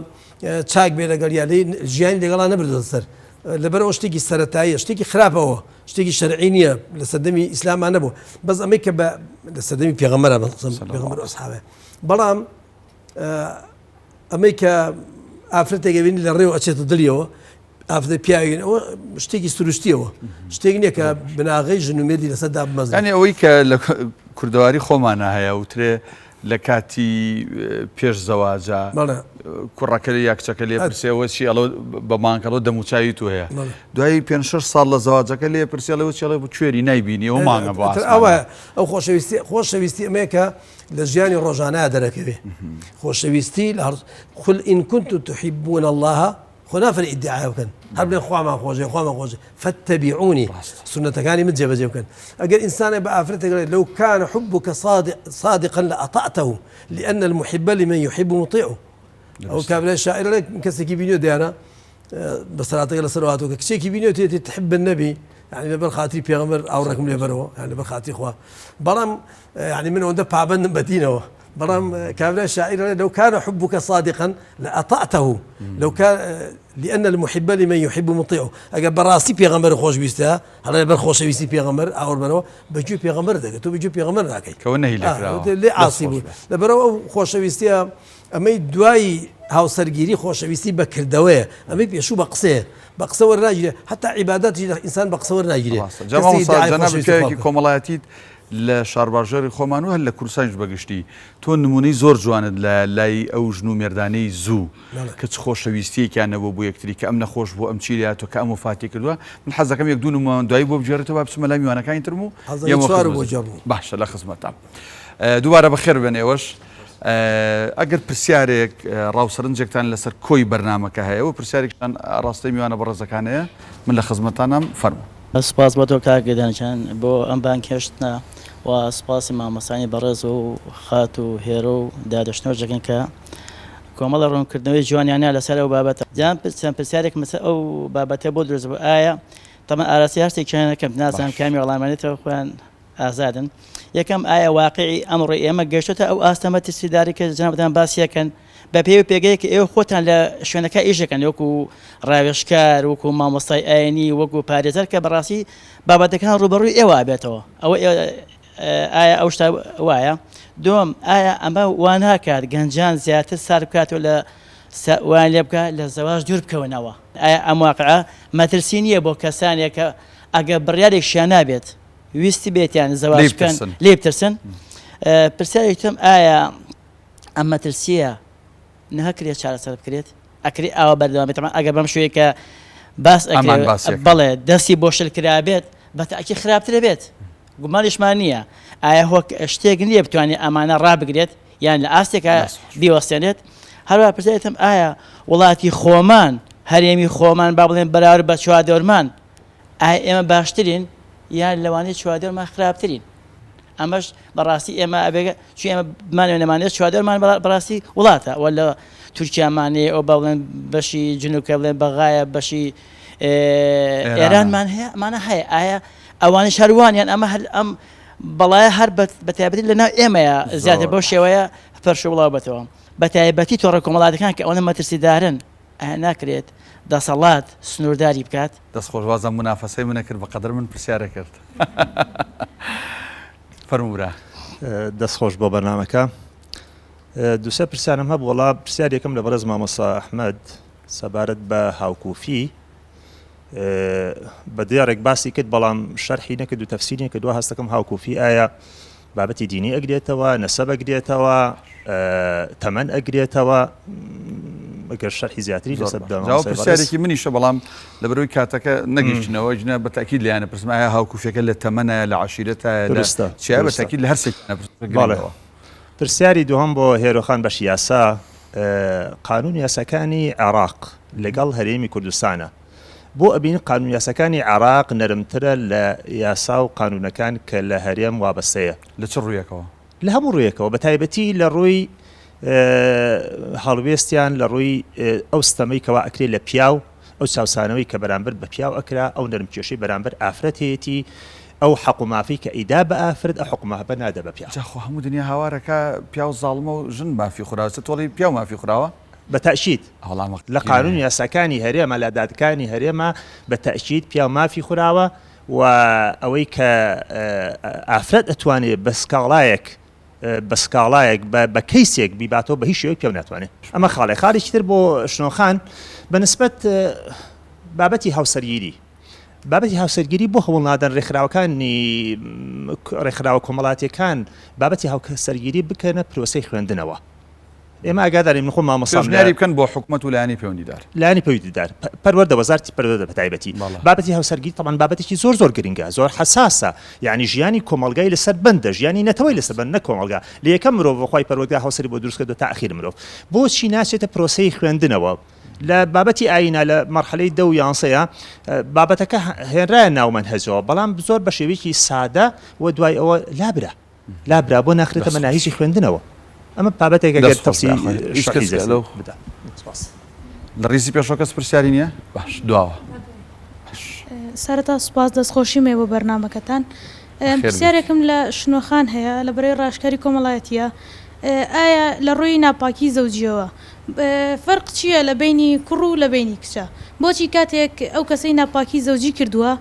چاک بێ لەگەڵ یا لێ ژیانی لەگەڵا نەبردە سەر لەبەرەوە شتێکی سەرەتاییە شتێکی خراپەوە شتێکی شەرعی نییە لە سەردەمی ئیسلامان نەبوو بەس ئەمەی کە لە سەردەمی پێغەمبەرە پێغەمبەر ئەسحابە بەڵام ئەمەی کە ئافرەتێک بینی لە ڕێوە ئەچێتە دڵیەوە ئافرەت پیاوین ئەوە شتێکی سروشتیەوە شتێک نییە کە بناغی ژنومێردی لەسەردا بمەزن یعنی ئەوەی کە لە کوردەواری خۆمانە هەیە وترێ لە کاتی پێش زەواجە کوڕەکە لە یاکچەکە لێ پرسیەوە چی ئەڵۆ بە مانکەڵۆ دەموچاوی تو هەیە دوایی 5-6 ساڵ لە زەواجەکە لێ پرسیەوە چێڵێ بۆ کوێری نایبینی ئەو مانگە بۆ ئەوە ئەو خۆشەویستی ئەمەیە کە لە ژیانی ڕۆژانەیە دەرەکەوێ خۆشەویستی قل إن كنتم تحبون الله خنافر ادعاء بكن هبل خواما خوجي فاتبعوني سنة كاني متجبجه بكن اجل انسان بافرته لو كان حبك صادقا لاطعته لان المحب لمن يحب مطيعه او كان الشاعر لك كسكي بينيو ديانا بصلاتك لصلواتك كسكي بينيو تحب النبي يعني بالخاطري بيغمر او رقم لي برو يعني بالخاطري اخوا برام يعني من عنده بابن مدينه بەڵام کابرا شاعر لو كان حبك صادقا لأطعته لو كان لأن المحب لمن يحب مطيعه ئەگە بەڕاستی پێغەمبەر خۆشویستە هەڵێ بەر خۆشەویستی پێغەمبەر ئاوەڕبەرەوە بەگوێ پێغەمبەر دەکەێت تۆ بەگوێ پێغەمبەر ناکەیت کەەوە نەهی لێکراوە لێ ئاسی بوو لەبەرەوە ئەو خۆشەویستیە ئەمەی دوایی هاوسەرگیری خۆشەویستی بەکردەوەیە ئەمەی پێشوو بە قسەیە بە قسە وەرناگیرێ حتا عیبادەتی ئینسان بە قسە وەرناگیرێ جەنابکایەکی کۆمەڵایەتیت لە شارباژێری خۆمان و هەر لە کورسانش بەگشتی تۆ نمونەی زۆر جوانت لە لای ئەو ژن و مێردانەی زوو کە چ خۆشەویستیەکیانەوە بۆ یەکتری کە ئەم نەخۆش بۆ ئەم چیراتۆ کە ئەم وفاتی کردووە من حەز دەکەم یەک دوو نمونە دوایی بۆ بجێڕێتەوە بچمە لای میوانەکانی ترم و باشە لە خزمەتام دووبارە بەخێر بێن ئێوەش ئەگەر پرسیارێک ڕاوسەرنجێکتان لەسەر کۆی بەرنامەکە هەیە و پرسیارێکتان ڕاستی میوانە بەڕێزەکانەیە من لە خزمەتانم فەرموو. سپاس بۆ تۆ کاکدانچان بۆ ئەم بانکێشتە و سپاسی مامەسانی بەڕێز و خات و هێرە و دادەشتنەوەژەکەن کە کۆمەڵە ڕوونکردنەوەی جوانیانە لەسەر ئەو بابەتە جان چەند پرسیارێک مەسە ئەو بابەتە بۆ دروست بوو ئایا تەمە ئاراسی هەرسێکیانەکەم نازانم کامی وەڵامانێتەوە خۆیان ئازادن یەکەم ئایا واقعی ئەمڕۆ ئێمە گەشتە ئەو ئاستەمە تسیداری کە جنابەتان باسیەکەن بە پێی و پێگەی کە ئێوە خۆتان لە شوێنەکە ئیشەکەن وەکو ڕاوێشکار وەکو مامۆستای ئاینی وەکو پارێزەر کە بەڕاستی بابەتەکان ڕوبەڕووی ئێوە بێتەوە ئەوە ئایا ئەو شتا وایە دوم ئایا ئەمە واناکات گەنجان زیاتر سار بکاتەوە لە وان لێ بکە لە زەواج دوور بکەونەوە ئایا ئەم واقعە مەترسی نییە بۆ کەسانێک کە ئەگە بڕیارێکشیان نابێت ویستی بێتیان زەواج بکەن لێ بترسن پرسیارێکتم ئایا ئەم مەترسیە نەکرێت چارەسەر بکرێت ئەکری ئاوە بەردەوامێت ئەگەر بەم شوەیە کە باس بەڵێ دەستی بۆ شلکرا بێت بەتاکی خراپترە بێت گومانیشمان نییە ئایا هۆ شتێک نییە بتوانێت ئەمانە ڕابگرێت یان لە ئاستێکە بیوەستێنێت هەروە پرسیارێتم ئایا وڵاتی خۆمان هەرێمی خۆمان با بڵێن بەراورد بە چوادۆرمان ئایا ئێمە باشترین یان لەوانەیە چوادۆرمان خراپترین ئەمەش بەڕاستی ئێمە ئەبێگە چی ئێمە بمانێ نەمانێت چوادۆرمان بەڕاستی وڵاتە وە لە تورکیامانێ ئەو بە بڵێن بەشی جنوبکە بڵێن بەغایە بەشی ئێرانمان هەیە ئەمانە هەیە ئایا ئەوانش هەروانیان ئەمە ئەم بەڵایە هەر بەتایبەتی لەناو ئێمەیە زیاتر بەو شێوەیە پەرش وڵاو بێتەوە بەتایبەتی تۆڕە کۆمەڵاتەکان کە ئەوەنە مەترسیدارن ئایا ناکرێت دەسەڵات سنوورداری بکات دەستخۆشوازە منافەسەی منە کرد بەقەدر من پرسیارە کرد فەرموورە دەستخۆش بۆ بەرنامەکە دووسە پرسیارم هەبوو وەڵا پرسیار یەکەم لە بەڕێز مامۆستا ئەحمەد سەبارەت بە هاوکوفی بە دیارێک باسی کرد بەڵام شەرحی نەکرد و تەفسیری کە دو هەستەکەم هاوکوفی ئایا بابەتی دینی ئەگرێتەوە نەسەب ئەگرێتەوە تەمەن ئەگرێتەوە ئەگەر شەرحی زیاتری لەسەر پرسیارێکی منیشە بەڵام لە بەرەوەی کاتەکە نەگەیشتنەوە ژنە بە تاکید لایەنە پرسم ئایا هاوکوفیەکە لە تەمەنە لە عەشیرەتە چیا بە تاکید لە هەرسێک پرسیاری دووەم بۆ هێرۆخان بەش یاسا قانون یاساکانی عێراق لەگەڵ هەرێمی کوردستانە بۆ ئەبین قانون یاساکانی عێراق نەرمترە لە یاسا و قانونەکان کە لە هەرێم وابەستەیە لە چ ڕوویەکەوە لە هەموو ڕوویەکەوە بە تایبەتی لە ڕووی هەڵوێستیان لە ڕووی ئەو ستەمەی کەوا ئەکرێت لە پیاو ئەو چاوسانەوەی کە بەرامبەر بە پیاو ئەکرا ئەو نەرمکێشەی بەرامبەر ئافرەت هەیەی ئەو حەق و مافی کە ئیدا بە ئافرەت ئە حکومە بە نادە بە پیاو خۆ هەموو دنیا هاوارەکە پیاو زاڵمە و ژن مافی خوراوە تۆڵی پیاو مافی خوراوە بەتەشید لە قانون یاساکانی هەرێمە لە دادکانی هەرێمە بەتەشید پیاو مافی خوراوە و ئەوەی کە ئافرەت ئەتوانێت بە سکاڵایەک بە سکاڵایەک بە کەیسێک بیباتەوە بە هیچ شێوەیەک پێ ناتوانێت ئەمە خاڵێکی تر بۆ شنۆخان بەنسبەت بابەتی هاوسەرگیری هاوسەرگیری بۆ هەوڵنادەن ڕێکخراوەکانی ڕێکخراوە کۆمەڵاتیەکان بابەتی هاوسەرگیری بکەنە پرۆسەی خوێندنەوە ئێمە ئاگادارین من خۆم مامۆستام بکەن بۆ حکومەت و لایەنی پەیوەندیدار پەروەردە وەزارەتی پەروەردە بەتایبەتی بابەتی هاوسەرگیری تەمان بابەتێکی زۆر گرنگە زۆر حساسە یعنی ژیانی کۆمەلگای لەسەر بەندە ژیانی نەتەوەی لەسەر بەند نە کۆمەلگا لە یەکەم مرۆڤ بەخوای پەروەردگار هاوسەری بۆ دروستکردو تا ئەخیر مرۆڤ بۆچی ناچێتە پرۆسەی خوێندنەوە لە بابەتی ئاینە لە مەرحەلەی 10 و 11 بابەتەکە هێنرایە ناو مەنهەجەوە بەڵام زۆر بە شێوەیەکی سادە و دوای ئەوە لابرا بۆ ناخرێتە مەناهیجی خوێندنەوە ئەمە بابەتێک ئەگەر تەفسیل لە ڕیزی پێشەوە کەس پرسیاری نییە باش دواوە سەرەتا سوپاس دەستخۆشی مێ بۆ بەرنامەکەتان پرسیارێکم لە شنۆخان هەیە لە بەرەی ڕاشکاری کۆمەڵایەتیە ئایا لە ڕووی ناپاکی زەوجیەوە فەرق چییە لە بینی کوڕ و لە بینی کچە بۆچی کاتێک ئەو کەسەی ناپاکی زەوجی کردووە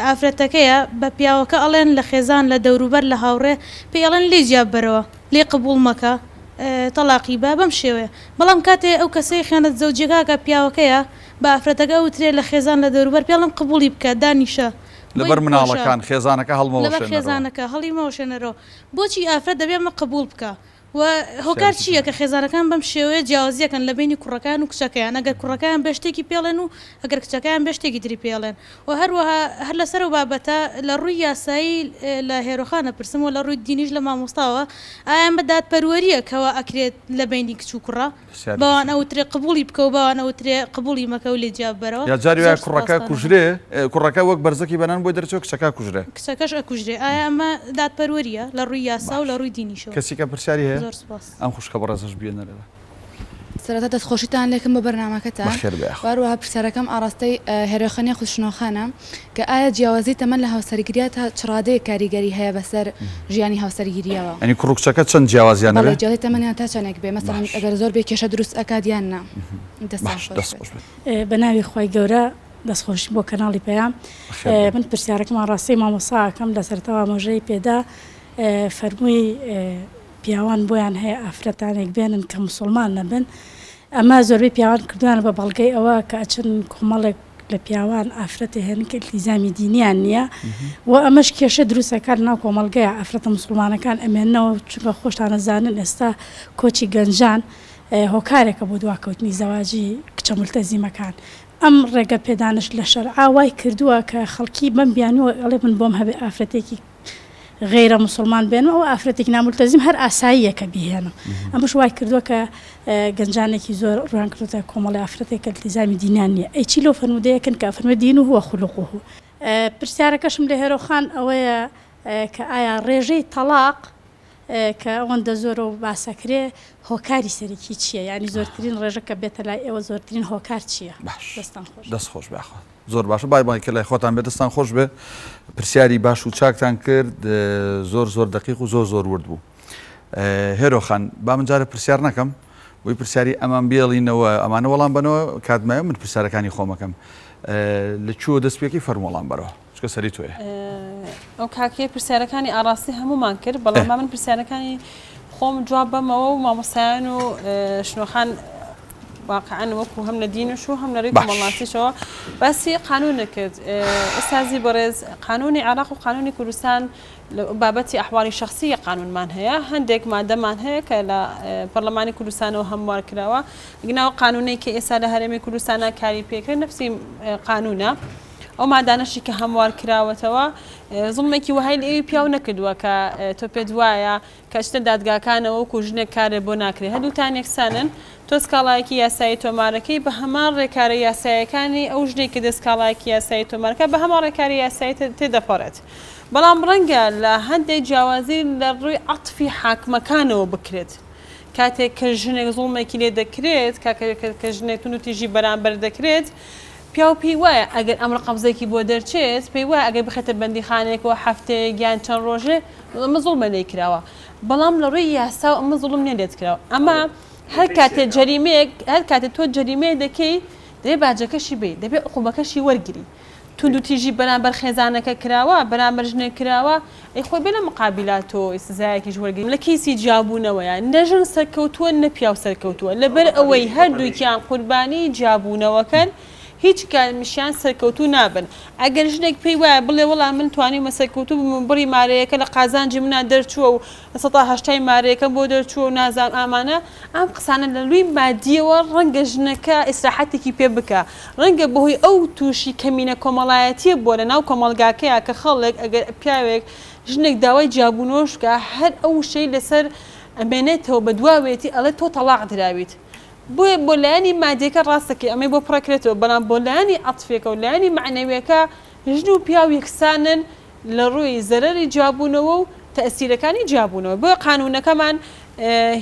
ئافرەتەکەیە بە پیاوەکە ئەڵێن لە خێزان لە دەوروبەر لە هاوڕێ پێی ئەڵێن لێ جیاب بەرەوە لێ قبول مەکە تەلاقی با بەم شێوەیە بەڵام کاتێ ئەو کەسەی خیانەت زەوجێکاکە پیاوەکەیە بە ئافرەتەکە وترێ لە خێزان لە دەوروبەر پێڵم قبولی بکە دانیشە لەبەر مناڵەکان خێزانەکە لەبەر خێزانەکە هەڵی مەوشێنەرەوە بۆچی ئافرەت دەبێ مە قبول بکە و هۆکار چییە کە خێزانەکان بەم شێوەیە جیاوازیەکەن لە بینی کوڕەکان و کچەکەیان ئەگەر کوڕەکان بە شتێکی پێڵێن و ئەگەر کچەکەیان بە شتێکی تری پێڵێن و هەروەها هەر لەسەر و بابەتە لە ڕووی یاسایی لە هێرۆخانە پرسم و لە ڕووی دینیش لە مامۆستاوە ئایان بەدات پەروەریە کەەوە ئەکرێت لە بینی کچ و کوڕە باوان ئەوترێ قبولی بکە و باوان ئەوترێ قبولی مەکە و لێ جیاب بەرەوە یا جاری وایە کوڕەکە کوژرێ کوڕەکە وەک بەرزەکی بەنان بۆی دەرچێت کچەکە کوژرێ کچەکەش ئەکوژرێ ئایا ئەمە دادپەروەریە لە ڕووی یاسا و لە ڕووی دینیشەوە کەسێکە پرسیاری هەیە زۆر سپاس ئەم خوشکە بەڕێزش بێنەرەوە سەرەتا دەستخۆشیتان لێکم بە بەرنامەکەتان واروها پرسیارەکەم ئاڕاستەی هێرەخەنی خوشنۆخانە کە ئایا جیاوازی تەمەن لە هاوسەرگیریات تا چڕادەیە کاریگەری هەیە بەسەر ژیانی هاوسەرگیریەوە ئەنی کوڕکچەکە چەند جیاوازیانە جیاوازی تەمەنیان تا چەندێک بێ مەسەڵەن ئەگەر زۆر بێ کێشە دروست ئەکادیان نا بە ناوی خۆی گەورە دەستخۆش بۆ کەناڵی پێیان من پرسیارەکەمان ڕاستی مامۆساکەم لە سەرتەوا مۆژەی پێدا فەرمووی پیاوان بۆیان هەیە ئافرەتانێک بێنن کە موسڵمان نەبن ئەمە زۆربەی پیاوان کردوانە بە بەڵگەی ئەوە کە ئەچن کۆمەڵێک لە پیاوان ئافرەتی هێن کە التیزامی دینیان نییە و ئەمەش کێشە دروستەکان ناو کۆمەلگەیە ئافرەتە موسڵمانەکان ئەمێنەوە چونکە خۆشتانەزانن ئێستا کۆچی گەنجان هۆکارێکە بۆ دواکەوتنی زەواجی کچە مولتەزیمەکان ئەم ڕێگە پێدانش لە شەرعا وای کردووە کە خەڵکی بەم بیانوە ئەڵێ من بۆم هەبێ ئافرەتێکی غیرە مسلمان بێنەوە ئەو ئافرەتێک نامولتەزیم هەر ئاساییەکە بهێنم ئەمەش وای کردووە کە گەنجانێکی زۆر ڕوان کردوتە کۆمەڵی ئافرەتێک التیزامی دینیان نییە ئەیچی لەو فەرمودەیەکن کە فەرمووی دین و هو خولقه پرسیارەکەشم لە هێرۆخان ئەوەیە کە ئایا ڕێژەی تەلاق کە ئەوەندە زۆر و باسەکرێ هۆکاری سەرەکی چییە ینی زۆرترین ڕێژە کە بێتە لای ئێوە زۆرترین هۆکار چییە دەست خۆش بخۆ زۆر باشە بایکە لای خۆتان بێ دەستان خۆش بێ پرسیاری باش و چاکتان کرد زۆر دقیق و زۆر ورد بوو هێرۆخان با من جارە پرسیار نەکەم بۆی پرسیاری ئەمان بێڵینەوە ئەمانە وەڵام بنەوە کاتمایە من پرسیارەکانی خۆمەکەم لە چوە دەست پێکی فەرموڵام بەرەوە چکە سەری تۆیە ئەو کاکێ پرسیارەکانی ئاراستی هەمومان کرد بەڵام من پرسیارەکانی خۆم جواب بەمەوە و مامۆسایان و شنۆخان واقعا وەکو هەم لە دینش و هەم لە ڕێی کۆمەڵاتیشەوە باسی قانون نەکرد ئێستازی بەڕێز قانونی عێراق و قانونی کوردستان بابەتی ئەحواڵی شەخسی قانونمان هەیە هەندێک مادەمان هەیە کە لە پەرلەمانی کوردستانەوە هەموار کراوە گناو قانونێک کە ئێستا لە هەرێمی کوردستانە کاری پێکرد نفسی قانونە ئەو مادانەشی کە هەموار کراوەتەوە زڵمێکی وهەی لە ئێوی پیاو نەکردووە کە تۆ پێت وایە کە شتە دادگاکانەوە و ژنێک کارێ بۆ ناکرێت هەردووتان یەکسانن تۆ سکاڵایەکی یاسایی تۆمارەکەی بە هەمان ڕێکارە یاسایەکانی ئەو ژنێکی دەستکاڵایەکی یاسایی تۆمارەکە بە هەمان ڕێکاری یاسایی تێدەپەڕێت بەڵام ڕەنگە لە هەندێک جیاوازی لە ڕووی عەتفی حاکمەکانەوە بکرێت کاتێک کە ژنێک زوڵمێکی لێ دەکرێت کە ژنێک تونوتیژی بەرامبەر دەکرێت پیاو پێی وایە ئەگەر ئەمڕ قەبزێکی بۆ دەرچێت پێی وایە ئەگەر بخێتە بەندیخانێکەوە هەفتەیە یان چەند ڕۆژێ ئەمە زوڵمە لێ کراوە بەڵام لە ڕووی یاسا و ئەمە زوڵم نێ لێت کراوە ئەمە هەر کاتێک جەریمەیەک هەر کاتێک تۆ جەریمەیە دەکەی دەبێت باجەکەشی بێ دەبێت عقوبەکەشی وەرگری توندوتیژی بەرامبەر خێزانەکە کراوە بەرامبەر ژنێک کراوە ئەی خۆی بێ لە مقابلاتەوە سزایەکیش وەرگین لە کەیسی جیابوونەوەیە نەژن سەرکەوتووە نە پیاو سەرکەوتووە لەبەر ئەوەی هەردووکیان قوربانی جیابوونەوەکەن هیچ کارمیشیان سەرکەوتو نابن ئەگەر ژنێک پێی وایە بڵێ وەڵام من توانیمە سەرکەوتو بم بڕی مارەیەکە لە قازانجی منە دەرچووە و ١٨ مارەیەکەم بۆ دەرچووە و نازان ئامانە ئەم قسانە لە لوی مادیەوە ڕەنگە ژنەکە ئیسراحەتێکی پێ بکە ڕەنگە بەهۆی ئەو تووشی کەمینە کۆمەڵایەتیە بۆ لە ناو کۆمەڵگاکەیە کە خەڵک ئەگەر پیاوێک ژنێک داوای جیابوونەوەش بکە هەر ئەو شەی لەسەر ئەمێنێتەوە بە دواوێتی ئەڵێ تۆ تەلاق دراویت بۆیە بۆ لایەنی مادیەکە ڕاستەکەی ئەمەی بۆ پڕەکرێتەوە بەڵام بۆ لایەنی عەتفێکە و لایەنی معنەویەکە ژن و پیاو یەکسانن لە ڕووی زەرەری جیابوونەوە و تەئسیرەکانی جیابوونەوە بۆیە قانونەکەمان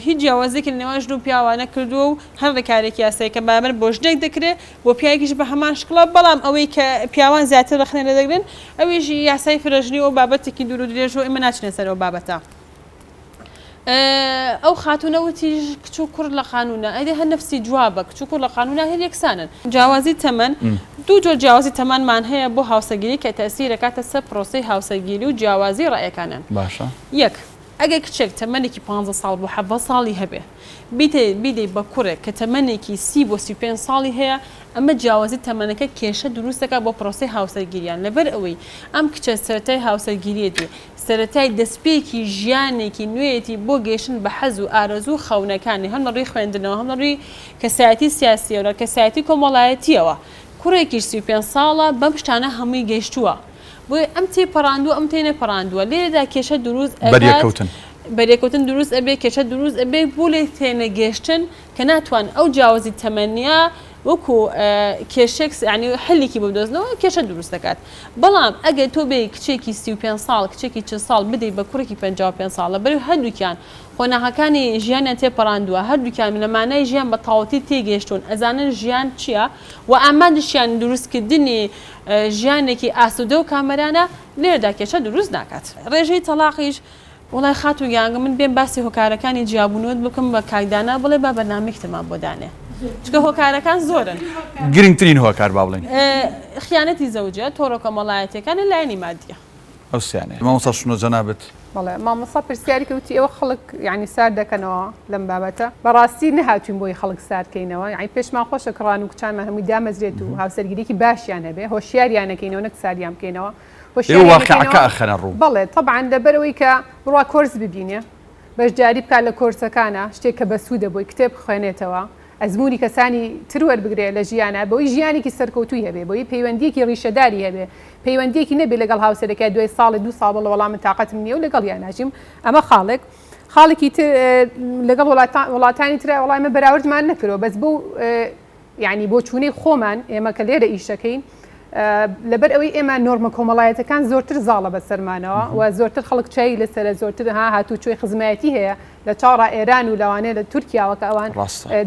هیچ جیاوازێکی لە نێوان ژن و پیاوانە کردووە و هەر ڕێکارێکی یاساییکە بابەر بۆ ژنێک دەکرێت بۆ پیاوێکیش بە هەمان شکڵە بەڵام ئەوەی کە پیاوان زیاتر ڕەخنێ دەگرن ئەویش یاسای فرەژنی و بابەتێکی دوور و درێژ و ئێمە ناچنێت سەر ئەو بابەتە ئەو خاتونەوتی کچ و کوڕ لە قانونە ئەدە هەر نفسی جوابە کچ و کوڕ لە قانونە هەر یەکسانن جیاوازی تەمەن دوو جۆر جیاوازی تەمەنمان هەیە بۆ هاوسەرگیری کە تەسیرەکاتە سەر پرۆسەی هاوسەرگیری و جیاوازی ڕێیەکانن باشە یەک ئەگەر کچێک تەمەنێکی 15 ساڵ بۆ 7 ساڵی هەبێ بیدەی بە کوڕێک کە تەمەنێکی 30 بۆ 35 ساڵی هەیە ئەمە جیاوازی تەمەنەکە کێشە دروستەکە بۆ پرۆسی هاوسەرگیریان لەبەر ئەوەی ئەم کچە سەرەتای هاوسەرگیریەتی سەرەتای دەستپێکی ژیانێکی نوێیەتی بۆ گەیشتن بە حەز و ئارەزوو خەونەکانی هەم لە ڕووی خوێندنەوە هەم لە ڕووی کەسایەتی سیاسیەوە کەسایەتی کۆمەڵایەتیەوە کوڕێکی 35 ساڵە بەم شتانە هەمووی گەیشتووە بۆی ئەم تێپەڕاندووە ئەم تێنەپەڕاندووە لێرەدا کێشە دروست بەریەکەوتن دروست ئەبێ کێشە دروست ئەبێ بۆ لێ تێنە گەشتن کە ناتوان ئەو جیاوازی تەمەنیە وەکو کێشێک ینی حلێکی بۆ بدۆزنەوە کێشە دروست دەکات بەڵام ئەگەر تۆ بێ کچێکی 35 ساڵ کچێکی 40 ساڵ بدەیت بە کوڕێکی 55 ساڵە بەرەو هەردووکیان خۆناغەکانی ژیانیان تێپەڕاندووە هەردووکیان لەمانای ژیان بە تاوەتی تێگەیشتون ئەزانن ژیان چییە و ئامادەشیان دروستکردنی ژیانێکی ئاسوودە و کامەرانە لێرەدا کێشە دروست ناکات ڕێژەی تەلاقیش وڵای خات و گیانگە من بێن باسی هۆکارەکانی جیاببوونەوە بکەم بە کاکدانا بڵێ با بەرنامێکتەمان بۆ دانێ چکە هۆکارەکان زۆرن گرنگترین هۆکار با بڵێن خیانەتی زەوجە تۆڕە کۆمەڵایەتیەکان لە لایەنی مادیە ئەو سیانێ مامۆستا شنۆ جەنابەت بەڵێ مامۆستا پرسیاری کەوتی ئێوە خەڵک یعنی سار دەکەنەوە لەم بابەتە بەڕاستی نەهاتوین بۆی خەڵک ساردکەینەوە یعنی پێشمان خۆشە کڕان و کچانمان هەمووی دامەزرێت و هاوسەرگیریکی باشیان هەبێ هۆشیاریان نەکەینەوە نەک ساریان بکەینەوە واقعەکە ئەخەنە ڕوو بەڵێ طبعا لەبەرەوەی کە بڕوا کۆرس ببینێ بەشداری بکات لە کۆرسەکانە شتێک کە بەسوودە بۆی کتێب خوێنێتەوە ئەزمموی کەسانی تروەر بگرێت لە ژیانە بۆی ژیانێکی سەرکەوتوی هەبێ بۆی پەیوەندیەکی ڕیشەداری هەبێ پەیوەندیەکی نەبێ لەگەڵ هاوسەرەکە دوای ساڵی دو ساڵ بڵ وەڵام من تااقەتم نییە و لەگەڵ یان ناژیم ئەمە خاڵێکی لەگەڵ وڵاتانی ترە وڵامە بەراوردمان نەکرەوە بەس بۆ یعنی بۆ چوونەی خۆمان ئێمە کە لێرە ئیشەکەین لەبەر ئەوەی ئێمە نۆرمە کۆمەڵایەتەکان زۆرتر زاڵە بەسەرمانەوە و زۆرتر خەڵک چای لەسەر زۆرتر هاتوو چۆی خزمەتی هەیە لە چاڕە ئێران و لەوانەیە لە تورکیاوەکە ئەوان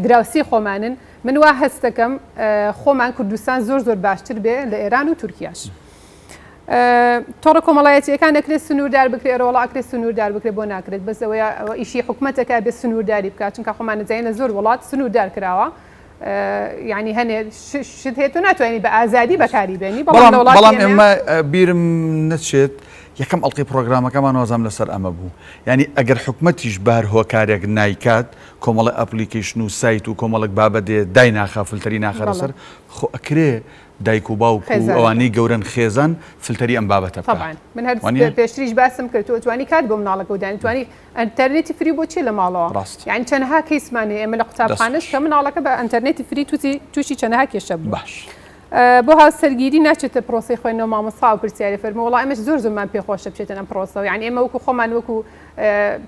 دراوسی خۆمانن من وا هەست دەکەم خۆمان کوردستان زۆر باشتر بێ لە ئێران و تورکیاش تۆڕە کۆمەڵایەتیەکان دەکرێت سنووردار بکرێت وڵا ئەکرێت سنووردار بکرێت بۆ ناکرێت بەس ئەوەیە ئیشی حکوومەتەکە بێ سنوورداری بکات چونکە خۆمان نەزانین لە زۆر وڵات سنووردار کراوە یعنی هەنێ شت هەیە و ناتوانانی بە ئازادی بەکاری بێنی بەڵام ئێمە بیرم نەچێت یەکەم ئەڵقی پرۆگرامەکەمان وازام لەسەر ئەمە بوو یعنی ئەگەر حکوومەتیش بار هۆکارێک نایکات کۆمەڵی ئەپلیکیشن و سایت و کۆمەڵک بابەدێ دای ناخە فلتەری ناخە لەسەر خۆ ئەکرێ دایک و باوکو ئەوانەی گەورن خێزان فلتەری ئەم بابەتە طبعا من هەر پێشتریش باسم کرد تۆ توانی کات بۆ مناڵەکە و دانی توانی ئەنتەرنێتی فری بۆچی لە ماڵەوە یعنی چەندها کەیسمانێ ئێمە لە قوتابخانەش کە مناڵەکە بە ئەنتەرنێتی فری تووشی چەندها کێشە بوو باش بۆ هاوسەرگیری ناچێتە پرۆسی خوێندنەوە مامۆستا و پرسیاری فەرمووە وڵای ئەمەش زۆرمان پێخۆشە بچێتە ئەم پرۆسەوە یعنی ئێمە وەکو خۆمان وەکو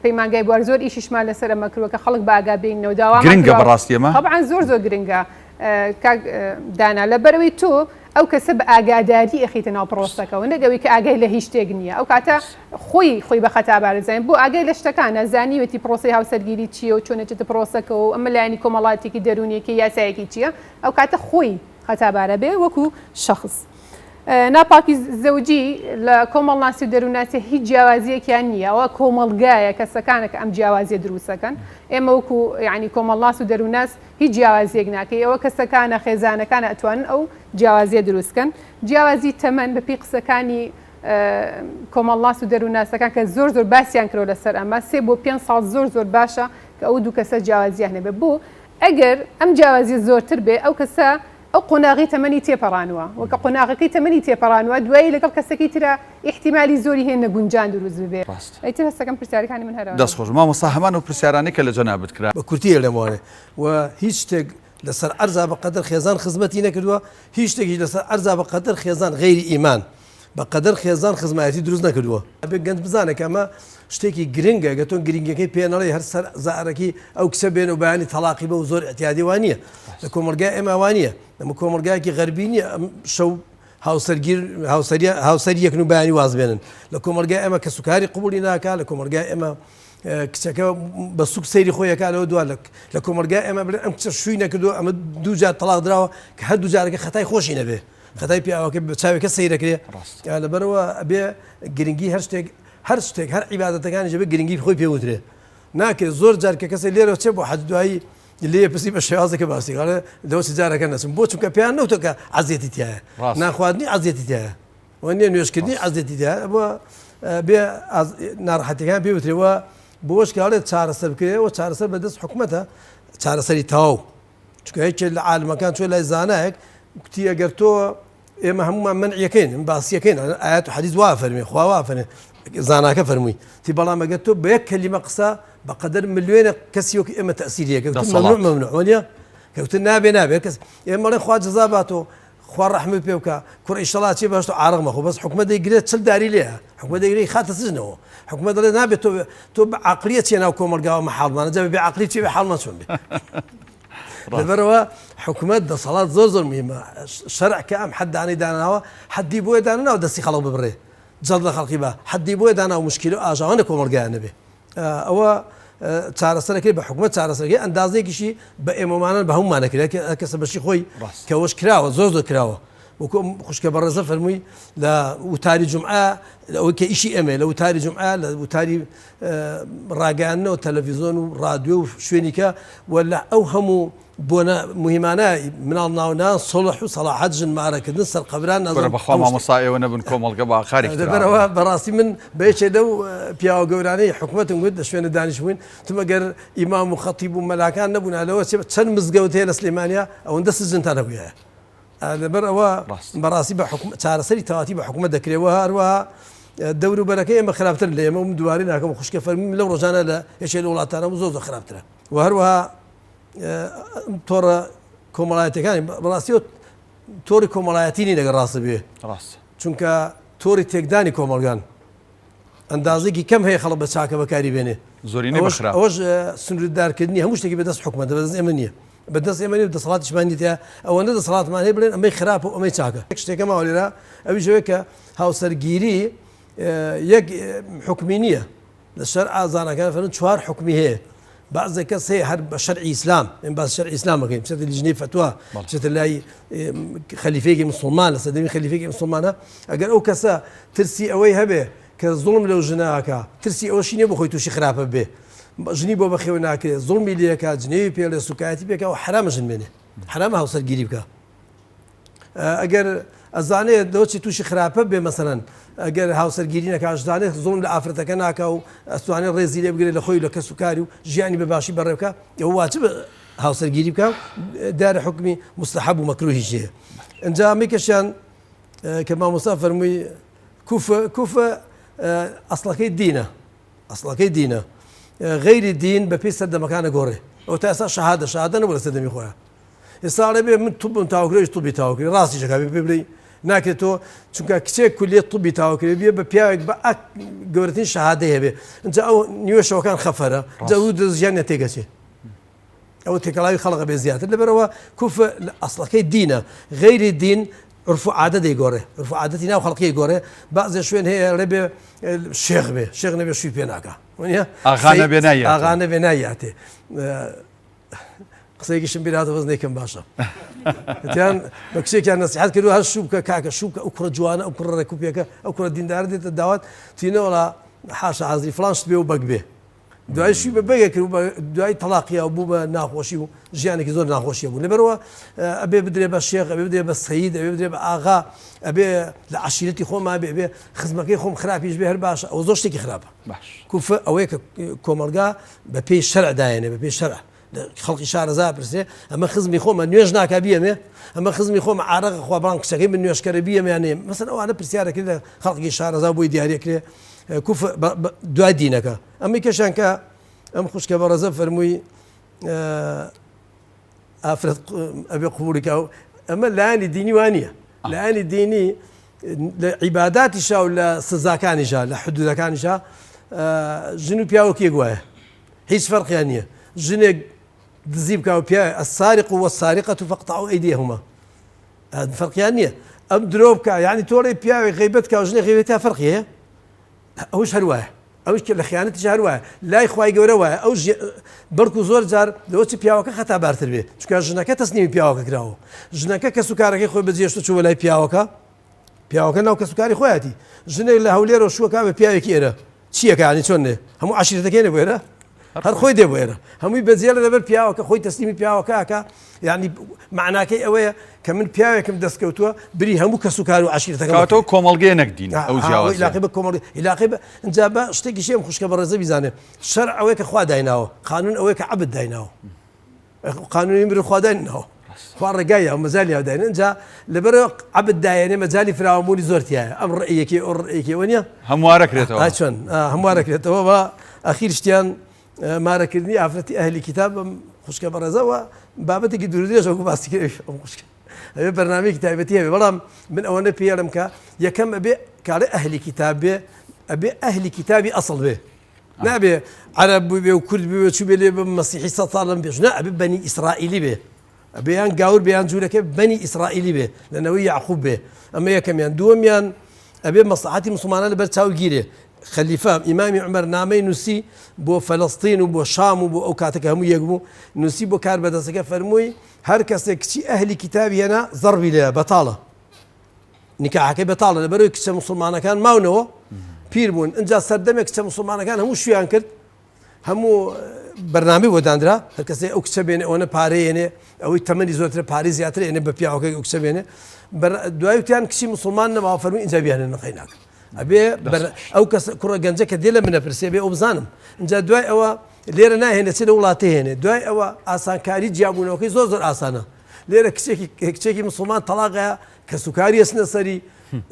پەیمانگای بوار زۆر ئیشیشمان لەسەر ئەمە کردووە کە خەڵک باگا بینەوە داوا گرنگە بەڕاستی ئەمە طبعا زۆر گرنگە دانا لەبەرەوەی تۆ ئەو کەسە بە ئاگاداری ئەخیتە ناو پرۆسەکەەوە نەگەوی کە ئاگای لە هیچ شتێک نییە ئەو کاتە خۆی بە خەتابارەزانین بۆ ئاگای لە شتەکانە زانیوەتی پرۆسی هاوسەرگیری چییە و چۆنێتە پرۆسەکە و ئەمە لایانی کۆمەڵاتێکی دەرونیەکە یاسایەکی چییە ئەو کاتە خۆی خەتابارە بێ وەکو شخص ناپاکی زەوجی لە کۆمەڵناسی و دەروناسی هیچ جیاوازیەکیان نییە ئەوە کۆمەڵگایە کەسەکانێک ئەم جیاوازیە دروستەکەن ئێمە وەکو یعنی کۆمەڵناس و دەروناس هیچ جیاوازیەک ناکەی ئەوە کەسەکانە خێزانەکان ئەتوانن ئەو جیاوازیە دروستکەن جیاوازی تەمەن بەپی قسەکانی کۆمەڵناس و دەروناسەکان کە زۆر باسییان کرۆ لەسەر ئەمە 3 بۆ 5 ساڵ زۆر باشە کە ئەو دوو کەسە جیاوازیان هەبێ بوو ئەگەر ئەم جیاوازی زۆرتر بێ ئەو کەسە ئەو قۆناغی تەمەنی تێپەڕانوە وەکە قۆناغەکەی تەمەنی تێپەڕانوە دوایی لەگەڵ کەسێکی ترە احتیمالی زۆری هێن نەگونجان دروست ببێ ئەیتر هەستەکەم پرسیارەکانی من هەرەوە دەستخۆش مامۆستا هەمان و پرسیارانەی کە لە جەنابەت کرا بە کورتیە لەمانێ و هیچ شتێک لەسەر ئەرزا بەقەدر خێزان خزمەتی نەکردووە هیچ شتێکی لەسەر ئەرزا بەقەدر خێزان غەیری ئیمان بەقەدر خێزان خزمەتی دروست نەکردووە ئەبێ گەنج بزانێت کە ئەمە شتێکی گرنگە گە تۆ گرنگەکەی پێنەڵی هەر سەر زارەکی ئەو کسە بێن و بەیانی تەلاقی بە و زۆر ئەتیادی وانە لە کۆمەلگای ئێمە وانە ئەمە کۆمەلگایەکی غەربی نیە شەو هاوسەریەک و بەیانی واز بێنن لە کۆمەلگای ئێمە کە سوکاری قوبولی ناکات لە کۆمەلگای ئێمە کچەکە بە سوک سەیری خۆیەکانەوە دووە لە کۆمەلگای ئێمە بڵێ ئەم کچە شووی نەکردو ئەمە دوو جار تەلاق درراوە کە هەردوو جارەکە خەتای خۆشی نەبێ خەتای پیاوەکە بە چاوێکە سەیرەکرێ لەبەرەوە ئەبێ گرنگی هەر شتێک هەر عیبادەتەکانی جەبێ گرنگی خۆی پێوترێ ناکرێت زۆر جار کە کەسێک لێرە چێ بۆ حەج دوایی لێ پرسی بە شێوازێکە باسی قاڵێ لەوە جارەکە نەچم بۆ چونکە پێیان نەوتە کە عەزیەتی تایە ناخواردنی عەزیەتی تایە و نییە نوێشکردنی عەزیەتی تایە بۆ بێ ناڕەحەتیەکان پێ وترێەوە بۆش کاڵێت چارەسەر بکرێەوە چارەسەر بەدەست حکوومەتە چارەسەری تەواو چکە هیچ لە عالمەکان چۆ لای زانایەک کوتی ئەگەر تۆ ئێمە هەمومان منعیەکەین باسیەکەین ئاەت و حەدیث وا فەرمێ خوا وا فەرمێ زاناکە فەرمووی تی بەڵام ئەگەر تۆ بە یەک کەلیمە قسە بەقەدەر ملیۆنە کەسی وەکی ئێمە تەسیریەکە ممنوع وەنیە کەوتن نابێ کەس ئێمە بەڵێ خوا جەزا باتەوە خوا ڕەحمت پێ بکە کوڕ ئیشەڵا چێ باشتە عارق مەخۆ بەس حکومەت دەیگرێت چل داری لێە حکومەت دەیگرێت خاتە سژنەوە حکومەت دەڵێ نابێت تۆ بە عەقلیەت چێ ناو کۆمەلگاوە مەحاڵمانە جا بێ عەقلی چێ بێ حاڵمان چۆن بێ لەبەرەوە حکومەت دەسەڵات زۆر مهمە شەرع کە ئەم حەدانەی داناوە حەدی بۆیە داناوە دەستی خەڵک ببڕێ جەڵ لە خەڵکی بە حەدی بۆیە داناوە مشکل و ئاژاوانە کۆمەلگایانە بێ ئەوە چارەسەرەکەی بە حکومەت چارەسەرەکەی ئەندازێکیشی بە ئێمەمانان بە هەمومانەکرێت کەسە بەشی خۆی کەوەش کراوە زۆر کراوە وەکو خوشکە بەڕێزە فەرمووی لە وتاری جومعە ئەوەی کە ئیشی ئەمێ لە وتاری جومعە لە وتاری ڕاگەیاندنەوە تەلەڤیزۆن و رادیۆ و شوێنیکە ولا ئەو هەموو بۆنە مهمانە مناڵ ناونان سڵح و سەلاحەت ژنمارەکردن سەرقەبران بەخوا مامۆستا ئێوە نەبن کۆمەڵگە بە ئاخاری دەبەرەوە بەڕاستی من بەیەکێ لەو پیاوە گەورانەی حکوومەتم گوت لە شوێنە دانیشتبووین تمەگەر ئیمام و خەتیب و مەلاکان نەبوونالەوە چەند مزگەوت هەیە لە سلێمانیا ئەوەندە سزنتان نەبووە لەبەر ئەوە بەڕاستی بە چارەسەری تەواتی بە حکوومەت دەکرێەوە هەروەها دەوروبەرەکەی ئێمە خراپتر لە ئێمە دوواری ناکەم خوشکە فەرمی لەو ڕۆژانە لە هێچێ لە وڵاتانە زۆر خراپترە و هەروەها تۆڕە کۆمەڵایەتەکانی بەڕاستیەوە تۆری کۆمەڵایەتینی لەگە ڕاستە بێ چونکە تۆری تێکدانی کۆمەلگان ئەندازێکی کەم هەیە خەڵک بە چاکە بەکاری بێنێ زۆرینەی بەخرا ئەوەش سنووردارکردنی هەموو شتێکی بەدەست حکومەتە بەدەست ئێمە نییە بەدەست ئێمە دەسەڵاتیشمان دیتە ئەوەندە دەسەڵاتمان هەیە بڵێن ئەمەی خراپە و ئەمەی چاکە شتێکە ماوە لێرە ئەوی ژەوەیە کە هاوسەرگیری یەک حکمی نییە لە شەرع زانەکان فەرموون 4 حکمی هەیە بعض کەس هەیە هەر بە شەرعی ئیسلام ئێمە باس شەرعی ئیسلامەکەین بچێتە لیژنەی فتوا بچێتە لای خەلیفەیەکی مسلمان لە سەردەمی خەلیفەیەکی مسلمانە ئەگەر ئەو کەسە ترسی ئەوەی هەبێ کە زوڵم لەو ژناکە ترسی ئەوەشی نییە بۆ خۆی تووشی خراپە بێ ژنی بۆ بەخێو ناکرێت زوڵمی لێکات جنێوی پێ لێ سوکایەتی پێکە و حرامە ژن بێنێ حرامە هاوسەرگیری بکە ئەگەر ئەزانێت دەوچی تووشی خراپە بێ مەسەلەن ئەگەر هاوسەرگیری نەکاتدانێت زۆڵم لە ئافرەتەکە ناکە و ئەستوانێت ڕێزی لێ بگرێت لە خۆی لە کەس و کاری و ژیانی بەباشی بەڕێبکە ئەو واجب هاوسەرگیری بکە دارە حکمی مستحب و مەکروهی ژێ ئەنجا ئەمەکەشیان کە مامۆستا فەرمووی کوفە ئەسڵەکەی دینە ئەسڵەکەی دینە غەیری دین بە پێی سەردەمەکانە گۆڕێ ئەو تا ئێستا شەهادە نەبوو لە سەردەمی خۆیان ئێستا بێ من توبم تاوکرێش توبی تاوکری ڕاستی شەکە پێ بڵێ ناکرێتەوە چونکە کچێک کولیێت توبی تاوکرێ بێ بە پیاوێک بە گەورەترین شەهادەی هەبێ اینجا ئەو نیوێشەوەکان خەفەرە جا ژیان تێگەچێ ئەو تێکەڵاوی خەڵقە بێ زیاتر لەبەرەوە کوفە ئەسڵەکەی دینە غەیری دین عرف و عادە دەیگۆڕێ عرف و عادەتی ناو خەڵکی گۆڕێ بەعزێ شوێن هەیە ڕێ بێ شێخ بێ شێخ نەبێ شووی پێ ناکە ئاغا نەبێ نایاتێ قسەیەکیشم بیراتە بەس نەیکەم باشە تیان بە کچێکیان نەسیحەت کردو هەر شوو بکە کاکە شوو بکە ئەو کوڕە جوانە ئەو کوڕە ڕێکوپێکە ئەو کوڕە دیندار دێتە داوات تینەوەڵا حاشا حەزری فڵان شت بێ و بەک بێ دوای شووی بە بەگێک کرد دوای تەلاقیە و بوو بە ناخۆشی و ژیانێکی زۆر ناخۆشیە بوو لەبەرەوە ئەبێ بدرێ بە شێخ ئەبێ بدرێ بە سەید ئەبێ بدرێ بە ئاغا ئەبێ لە عەشیرەتی خۆما بێ خزمەکەی خۆم خراپیش بێ هەر باشە ئەو زۆر شتێکی خراپە کوفە ئەوەیە کە کۆمەلگا بە پێی شەرع دایێنێ بە پێی شەرع خەڵکی شارەزا پرسێ ئەمە خزمی خۆمە نوێژ ناکا بیەمێ ئەمە خزمی خۆمە عارەقە خوا بڵام کچەکەی من نوێشکەرە بیەمێنێ مەسەن ئەوانە پرسیارەکرد لە خەڵکی شارەزا بۆی دیارەکرێ کوفە دوای دینەکە ئەمەی کەشان کە ئەم خوشکە بەڕێزە فەرمووی ئافرەت ئەبێ قبوڵیکە و ئەمە لایانی دینی وانە لایانی دینی لە عیباداتیشا و لە سزاکانیشا لە حدودەکانیشا ژن و پیاوەکی گوایە هیچ فەرقیان نییە ژنێک دزی بکە و پیاوە السارق والسارقة فاقطعوا أيديهما فەرقیان نییە ئەم درۆ بکە یعنی تۆڕێ پیاوێک غیبەت کە و ژنێک غیبەتە فەرقی هەیە ئەوش هەروایە ئەوش لە خیانەتیش هەروایە لای خوای گەورە وایە ئەو بەڵکو زۆر جار لەوەچی پیاوەکە خەتا بارتر بێ چونکە ژنەکە تەسنیمی پیاوەکە کراوە ژنەکە کە سوکارەکەی خۆی بەجێشتە چووە لای پیاوەکە ناو کە سوکاری خۆیەتی ژنێک لە هەولێرە شووەکە بە پیاوێکی ئێرە چیەکانی چۆن نێ هەموو عەشیرەتەکەی نەبوو ئێرە هەر خۆی دێ بێرە هەمووی بەجێ لە لەبەر پیاوەکە خۆی تەسلیمی پیاوەکەکە یعنی معناکەی ئەوەیە کە من پیاوێکم دەستکەوتووە بری هەموو کە سوکار و عشیرەکەەوە کۆمەڵگەی نەکدین ئەو لاقی بە کۆمەڵی علاقی ئەجا بە شتێکی شێم خوشکە بە ڕێزە بیزانێ شەر ئەوەیە کە خوا دایناوە قانون ئەوەیە کە عەبد دایناوە قانونی مر خوا دایناوە خوا ڕێگای ئەو مەجالی ئەو داینن جا لەبەرەوە عەبد دایێنێ مەجالی فراوانبوونی زۆرتیایە ئەم ڕێیەکی ئەو ڕێیەکیەوە نییە هەموارەکرێتەوە چۆن هەموارەکرێتەوە بە ئەخیر شتیان مارەکردنی ئافرەتی ئەهلی کتاب خوشکە بە ڕێزەوە بابەتێکی دوورودێژەوە باسی کرد خوشکە ئەوێ بەرنامەیەکی تایبەتی هەبێ بەڵام من ئەوەنە پێڵم کە یەکەم ئەبێ کارە ئەهلی کتاب بێ ئەبێ ئەهلی کتابی ئەسڵ بێ نابێ عەرەب بێ و کورد بێ چوو بێ لێ بە مەسیحی 100 ساڵم بێژ نا ئەبێ بەنی ئیسرائیلی بێ ئەبێیان گاور بێیان جوورەکە بەنی ئیسرائیلی بێ لەنەوەی یعقوب بێ ئەمە یەکەمیان دووەمیان ئەبێ مەسلحەتی مسلمانە لەبەر چاوگیرێ خەلیفە ئیمامی عومەر نامەی نووسی بۆ فەلەستین و بۆ شام و بۆ ئەو کاتێک هەموو یەک بوو نووسی بۆ کار بەدەستەکە فەرمووی هەر کەسێک کچی ئەهلی کتابی هێنا زەڕبی لێ بەتاڵە نیکاحەکەی بەتاڵە لەبەرەوەی کچە مسلمانەکان ماونەوە پیر بوون اینجا سەردەمێک کچە مسلمانەکان هەموو شویان کرد هەموو بەرنامەی بۆ دانرا هەر کەسێ ئەو کچە بێنێ ئەوەنە پارەیێنێ ئەوەی تەمەنی زۆرتر پارەی زیاتر ئێنێ بە پیاوەکەی ئەو کچە بێنێ دوای وتیان کچی مسلمان نەماوە فەرمووی ئینجا بیانێ نەخەی ناکە ئەبێ ئەو کەس کوڕە گەنجە کە دێ لە منە پرسێ بێ ئەو بزانم اینجا دوای ئەوە لێرە ناهێنێت چ لە وڵاتە هێنێ دوای ئەوە ئاسانکاری جیابوونەوەکەی زۆر زۆر ئاسانە لێرە کچێکی مسلمان تەلاقەیە کە سوکاری ئەسنە سەری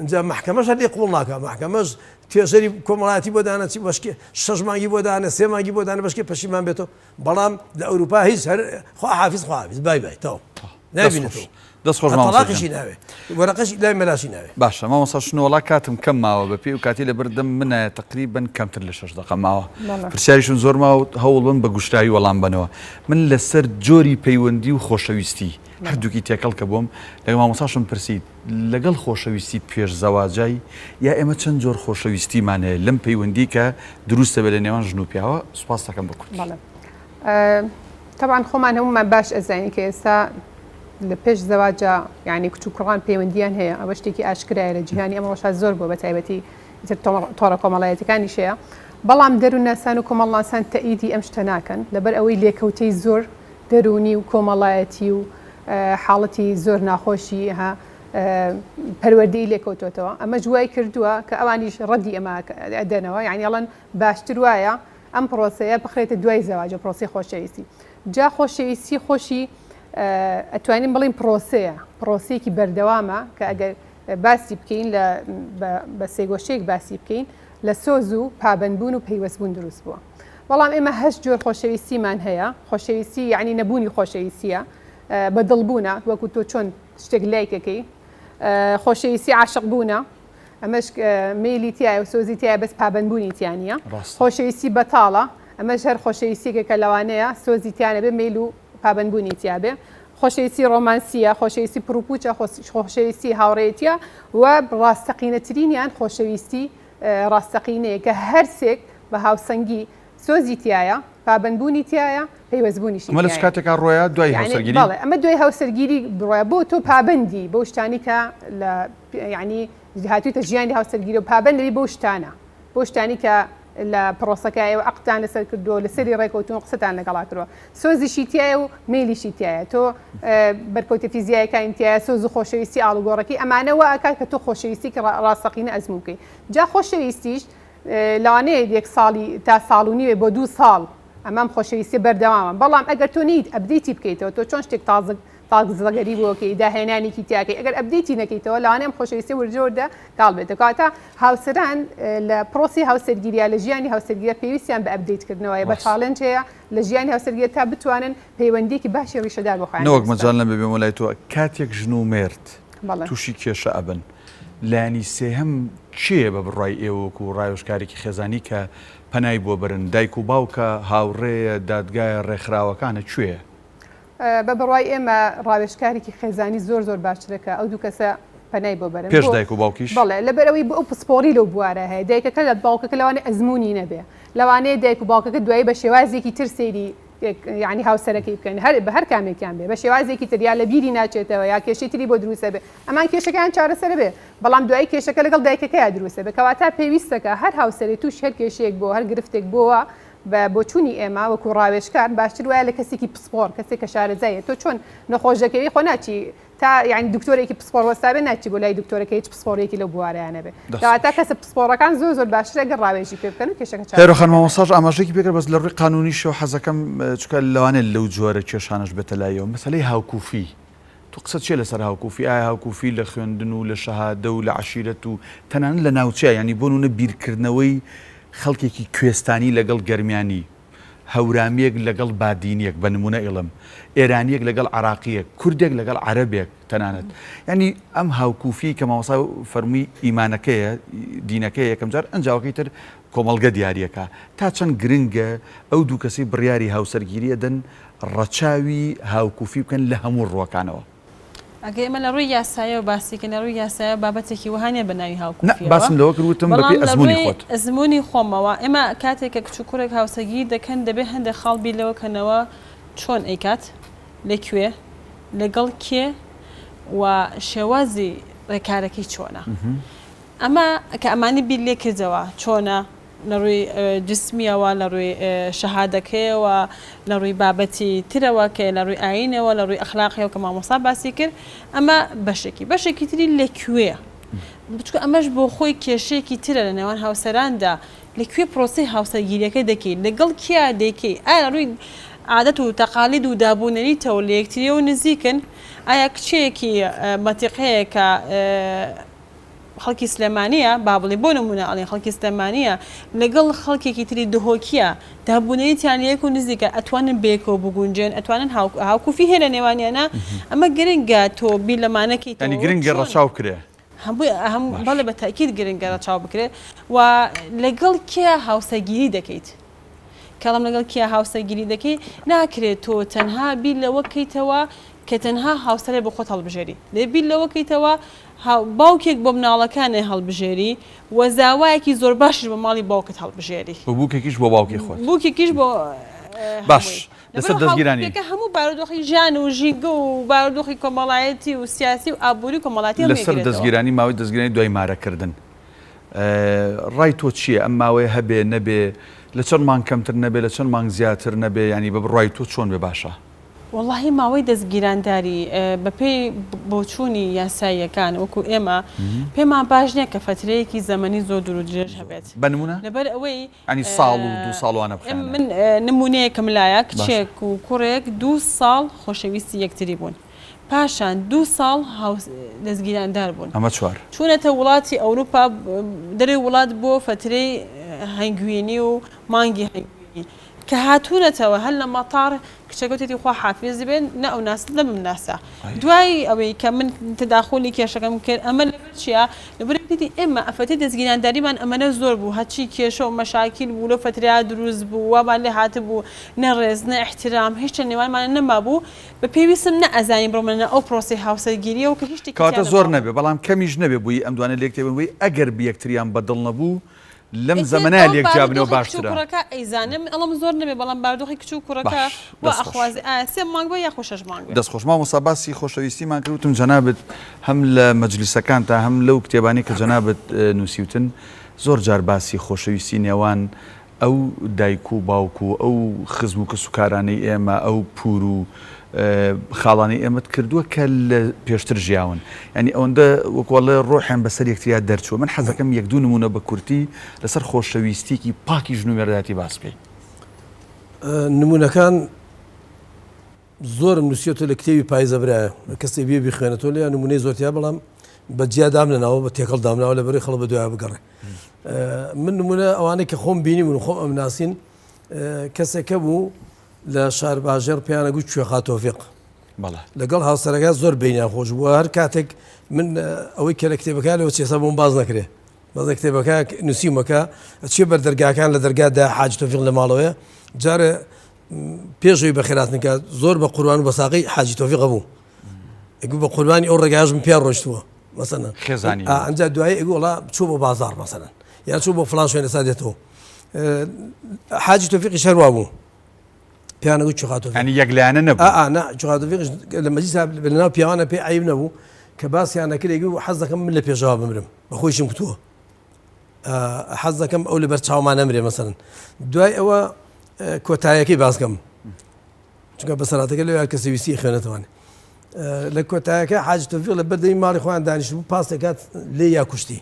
اینجا محکەمەش هەر لێ قوڵ ناکە محکەمەش توێژەری کۆمەڵایەتی بۆ دانە چی بەشکێ 6 مانگی بۆ دانە 3 مانگی بۆ دانە بەشکێ پەشیمان بێتەوە بەڵام لە ئەوروپا هیچ هەر خوا حافظ بای تەواو نابینێتەوە دەستخۆش تەلاقیشی ناوێ وەرەقەشی لای مەلاشی ناوێ باشە مامۆستا شنۆڵا کاتم کەم ماوە بە پێی و کاتی لە بەردەم منە تقریبن کەمتر لە 6 دقە ماوە پرسیاریشون زۆر ماوە هەوڵ بن بە گوشتایی وەڵام بنەوە من لەسەر جۆری پەیوەندی و خۆشەویستی هەردووکی تێکەڵ کە بووم لەگەڵ مامۆستاشم پرسید لەگەڵ خۆشەویستی پێش زەواجای یا ئێمە چەند جۆر خۆشەویستیمان هەیە لەم پەیوەندی کە دروستە بێ لە نێوان ژن و پیاوە سوپاس دەکەم بە کورد طبعا خۆمان هەمومان باش ئەزانین کە ئێستا لە پێش زەواجە یعنی کچ و کوڕان پەیوەندیان هەیە ئەوە شتێکی ئاشکرایە لە جیهانی ئەمەوەشا زۆر بووە بە تایبەتی تۆڕە کۆمەڵایەتەکانیشەیە بەڵام دەروونناسان و کۆمەڵناسان تەئیدی ئەم شتە ناکەن لەبەر ئەوەی لێکەوتەی زۆر دەرونی و کۆمەڵایەتی و حاڵەتی زۆر ناخۆشی ها پەروەردەی لێکەوتوتەوە ئەمە جوای کردووە کە ئەوانیش ڕەدی ئەمە ئەدەنەوە یعنی ئەڵەن باشتر وایە ئەم پرۆسەیە بخرێتە دوای زەواجە پرۆسی خۆشەویستی جا خۆشەویستی خۆشی ئەتوانین بڵین پرۆسەیەکی بەردەوامە کە ئەگەر باسی بکەین بە سێگۆشەیەک باسی بکەین لە سۆز و پابندبوون و پەیوەستبوون دروست بووە بەڵام ئێمە 8 جۆر خۆشەویستیمان هەیە خۆشەویستی یعنی نەبوونی خۆشەویستیە بە دڵبوونە وەکو تۆ چۆن شتێک لایکەکەی خۆشەویستی عاشق بوونە ئەمەش میلی تایە و سۆزی تایە بەس پابندبوونی تیانە خۆشەویستی بەتاڵە ئەمەش هەر خۆشەویستیەکە کە لەوانەیە سۆزی تیانە بێ میل و پابندبوونی تیابێ خۆشەویستی ڕۆمانسیە خۆشەویستی پرۆپوچە خۆشەویستی هاوڕێتیە و ڕاستەقینەترینیان خۆشەویستی ڕاستەقینەیە کە هەرسێک بە هاوسەنگی سۆزی تایە پابندبوونی تایە پەیوەستبوونیشی ئەمە لە کاتێکا ڕۆیە دوای هاوسەرگیری ئەمە دوای هاوسەرگیری بڕۆیە بۆ تۆ پابندی بۆ شتانی کە لە ینی هاتوویتە ژیانی هاوسەرگیری و پابندی بۆ شتانە بۆ شتانی کە لە پرۆسەکایەوە ئەقتان لەسەر کردووە لەسەری ڕێکەوتون قسەتان لەگەڵاتەوە سۆزیشی تایە و میلیشی تایە تۆ بەرکەوتە فیزیایەکانی تایە سۆز و خۆشەویستی ئاڵوگۆڕەکەی ئەمانەوە ئاکات کە تۆ خۆشەویستی کە ڕاستەقینە ئەزموو بکەیت جا خۆشەویستیش لەوانەیە یەک ساڵی تا ساڵ و نیوێ بۆ 2 ساڵ ئەمام خۆشەویستی بەردەوامە بەڵام ئەگەر تۆ نیت ئەبدیتی بکەیتەوە تۆ چۆن شتێک تازەگەری بۆکەی داهێنانێکی تیاکەی ئەگەر ئەبدیتی نەکەیتەوە لەوانەیە خۆشەویستی وەرجۆردا کاڵ بێتە کاتە هاوسەران لە پرۆسی هاوسەرگیریە لە ژیانی هاوسەرگیریە پێویستیان بە ئەبدیتکردنەوەیە بە چاڵنج هەیە لە ژیانی هاوسەرگیریە تا بتوانن پەیوەندیکی باشی ڕیشەدار بخوێنن نەوەک مەجال نەبێ بێمە لای تۆ کاتێک ژن و مێرد تووشی کێشە ئەبن لانی سێهەم چیە بە بڕای ئێوەکو و ڕایۆشکارێکی خێزانی کە پەنای بۆ برن دایک و باوکە هاوڕێیە دادگایە ڕێکخراوەکانە کوێیە بە بڕای ئێمە ڕاوێژکارێکی خێزانی زۆر باشترەکە ئەو دوو کەسە پەنای بۆ بەرن پێش دایک و باوکیش بەڵێ لەبەرەوەی بۆ ئەو پسپۆری لەو بوارە هەیە دایکەکە لە باوکەکە لەوانێ ئەزمموی نەبێ لەوانەیە دایک و باوکەکە دوایی بە شێوازێکی تر سێری یعنی هاوسەرەکەی بکەن بە هەر کامێکیان بێ بە شێوازێکی تریا لە بیری ناچێتەوە یا کێشەی تری بۆ دروستە بێ ئەمان کێشەکەیان چارەسەر بێ بەڵام دوایی کێشەکە لەگەڵ دایکەکەیان دروستە بێ کەواتە پێویستەکە هەر هاوسەری توش هەر کێشەیەک بۆ هەر گرفتێک بۆوە بە بۆچوونی ئێمە وەکو ڕاوێژکار باشتر وایە لە کەسێکی پسپۆر کەسێک کە شارەزایە تۆ چۆن نەخۆشەکەوی خۆ ناچی تا یعنی دکتۆرێکی پسپۆر وەستابێ ناچی بۆ لای دکتۆرەکە هیچ پسپۆرێکی لەو بوارەیانە بێ تا کەسە پسپۆرەکان زۆر باشترە گەر ڕاوێژی پێ بکەن و کێشەکە هێرۆخان مامۆستاژ ئاماژەیەکی پێکرد بەس لە ڕووی قانونیشەوە حەزەکەم چکە لەوانێت لەو جۆرە کێشانش بێتە لایەوە مەسەلەی هاوکوفی تو قسە چیە لەسەر هاوکوفی ئایا هاوکوفی لە خوێندن و لە شەهادە و لە عەشیرەت و تەنانەت لە ناوچەیە ینی بۆ نمونە بیرکردنەوەی خەڵکێکی کوێستانی لەگەڵ گەرمیانی هەورامێک لەگەڵ بادینیەک بە نمونە ئێڵم ئێرانیەک لەگەڵ عراقیەک کوردێک لەگەڵ عەرەبێک تەنانەت ینی ئەم هاوکوفی کە مامۆستا فەرمووی ئیمانەکەیە دینەکەی یەکەم جار ئەنجاوەکەی تر کۆمەڵگە دیارریەکە تا چەند گرنگە ئەو دوو کەسی بڕیاری هاوسەرگیریە دەن ڕەچاوی هاوکوفی بکەن لە هەموو ڕۆکانەوە ئەگە ئێمە لە ڕووی یاسایە و باسیکە لە ڕووی یاسایە بابەتێکی وهانێ بە ناوی هاوکوفیەوە باسم لەوە کردوتم بەپێی ئەزموونی خۆت ئەزموونی خۆمەوە ئێمە کاتێکە کچ و کوڕێک هاوسەرگیری دەکەن دەبێت هەندێک خاڵ بیرەوەکەنەوە چۆن ئەیکات لەکوێ لەگەڵ کێ و شێوازی ڕێکارەکەی چۆنە ئەمە کە ئەمانی بیر لێ کردەوە چۆنە لە ڕووی جسمیەوە لە ڕووی شەهادەکەیەوە لە ڕووی بابەتی ترەوە کە لە ڕووی ئاینەوە لە ڕووی ئەخلاقیەوە کە مامۆستا باسی کرد ئەمە بەشێکی تری لەکوێ بچکە ئەمەش بۆ خۆی کێشەیەکی ترە لە نێوان هاوسەراندا لەکوێ پرۆسی هاوسەرگیریەکە دەکەیت لەگەڵ کیا دەکەی ئایا ڕووی عادەت و تەقالید و دابوونەریتەوە لە یەکتریەوە نزیکن ئایا کچەیەکی مەتیقەیە کە خەڵکی سلێمانیە با بڵێ بۆ نمونە ئەڵێن خەڵکی سلێمانیە لەگەڵ خەڵکێکی تری دهۆکیە دابوونەریتیان یەک و نزیکە ئەتوانن بێکەوە بگونجێن ئەتوانن هاوکوفی هێنە نێوانیانە ئەمە گرنگە تۆ بیر لەمانەکەی ینی گرنگە ڕەچاو کرێ بەڵێ بە تاکید گرنگە ڕەچاو بکرێ و لەگەڵ کێ هاوسەرگیری دەکەیت کەڵام لەگەڵ کێ هاوسەرگیری دەکەی ناکرێت تۆ تەنها بیر لەوەکەیتەوە کە تەنها هاوسەرێ بە خۆت هەڵبژێری لێ بیر لەوەکەیتەوە باوکێک بۆ مناڵەکانێ هەڵبژێری و زاوایەکی زۆر باشش بە ماڵی باوکت هەڵبژێری بووکێکیش بۆ باوکی خۆت بووکێکیش بۆ باش لەسەر دەستگیرانی هەموو بارودۆخی ژیان و ژینگە و بارودۆخی کۆمەڵایەتی و سیاسی و ئابووری کۆمەڵاتی لەسەر دەستگیرانی ماوەی دەستگیرانی دوای مارەکردن ڕای تۆ چییە ئەم ماوەیە هەبێ نەبێ لە چەند مانگ کەمتر نەبێ لە چەند مانگ زیاتر نەبێ ینی بە ڕای تۆ چۆن بێ باشە واللهی ماوەی دەستگیرانداری بەپێی بۆچوونی یاساییەکان وەکو ئێمە پێمان باش نییە کە فترەیەکی زەمەنی زۆر دوور و درێژ هەبێت بنمونە لەبەر ئەوەی ئەنی ساڵ و دو ساڵوانە من نمونەیەکم لایە کچێک و کوڕێک 2 ساڵ خۆشەویستی یەکتری بوون پاشان 2 ساڵ دەستگیراندار بوون ئەمە چوار چوونەتە وڵاتی ئەوروپا دەرێ وڵات بۆ فترەی هەنگوینی و مانگی هەنگوینی کە هاتوونەتەوە هەل لە مەتار کچەکەوتێتی خوا حافظ بێن نە ئەو ناس لە من ناسە دوای ئەوەی کە من تداخلی کێشەکەم کرد ئەمە لەبەر چیە لەبەرێتی ئێمە ئەفەتی دەستگیرانداریمان ئەمەنە زۆر بوو هەچی کێشە و مەشاکیل بوو لە فتریا دروست بوو وابان لێ هاتە بوو نەڕێز نە احترام هیچ نێوانمانە نەما بوو بە پێویستم نە ئەزانین بڕۆمەنە ئەو پرۆسی هاوسەرگیریە و کە هیچ کاتە زۆر نەبێ بەڵام کەمیش نەبێ بووی ئەم دوانە لێکتێبووی ئەگەر بیەکتریان بەدڵ نەبوو لەم زەمەنە لێکجابنەوە باشترە کوڕەکە ئەیزانم ئەڵم زۆر نەبێ بەڵام باردۆخی کچ و کوڕەکە ئەخوازی سێ مانگ بە یا خۆشەش مانگ دەستخۆش مامۆستا باسی خۆشەویستیمان کردوتم جەنابەت هەم لە مەجلیسەکان تا هەم لەو کتێبانی کە جەنابەت نووسیوتن زۆر جار باسی خۆشەویستی نێوان ئەو دایک و باوک و ئەو خزم و کەسوکارانەی ئێمە ئەو پور و خاڵانی ئێمەت کردووە کە لە پێشتر ژیاون ینی ئەوەندە وەکوڵێ ڕۆحیان بەسەر یەکتریا دەرچووە من حەزەکەم یەک دوو نمونە بە کورتی لەسەر خۆشەویستیکی پاکی ژن و مێرداتی باس بکەین نمونونەکان زۆرم نووسێتۆ لە کتێوی پایزەبرایە کەسی بێ بخوێنێتۆ لێ نمونەی زۆرتیا بەڵام بە جیا دامنەوە بە تێکەڵ دامناوە لە بەری خەڵ بە دوای بگەڕێ من نمونە ئەوانەی کە خۆم بینی من خۆم ئەم ناسین کەسێکە بوو لە شار باژێر پیانە گوت کوێخا تۆفیق لەگەڵ هاوسەرەکە زۆر بینیان خۆش بووە هەر کاتێک من ئەوەی کە لە کتێبەکە لەوە چێسە بۆم باز نەکرێ بەڵێ کتێبەکە نووسیمەکە چێ بەر دەرگاکان لە دەرگادا حاج تۆفیق لە ماڵەوەیە جارە پێشەوەی بە خێراتنەکە زۆر بە قوربان و بە ساقی حاجی تۆفیق بوو ئەگو بە قوربانی ئەو ڕێگایژم پێ ڕۆشتووە مەسەنە خێزانی ئەنجا دوایی ئەگو وڵا چوو بۆ بازار مەسەنن یان چوو بۆ فڵان شوێنە سا دێتەوە حاجی تۆفیقی شەروا بوو پیانە گوت چخاتۆفیق ینی یەکلایانە نەبوو نا چخاتۆفیق لە مەجلیس لەناو پیاوانە پێ عیب نەبوو کە باسییان نەکرێ و حەز دەکەم من لە پێشەوە بمرم بە خۆشم کتووە حەز دەکەم ئەو لەبەر چاومان نەمرێ مەسەن دوای ئەوە کۆتاییەکەی باسکەم چونکە بەسەراتەکە لەوێ کەسەویستی خوێنێتوانێ لە کۆتاییەکە حاج تۆفیق لە بەردەمی ماڵی خۆیان دانیشتبوو پاس دەکات لێ یا کوشتی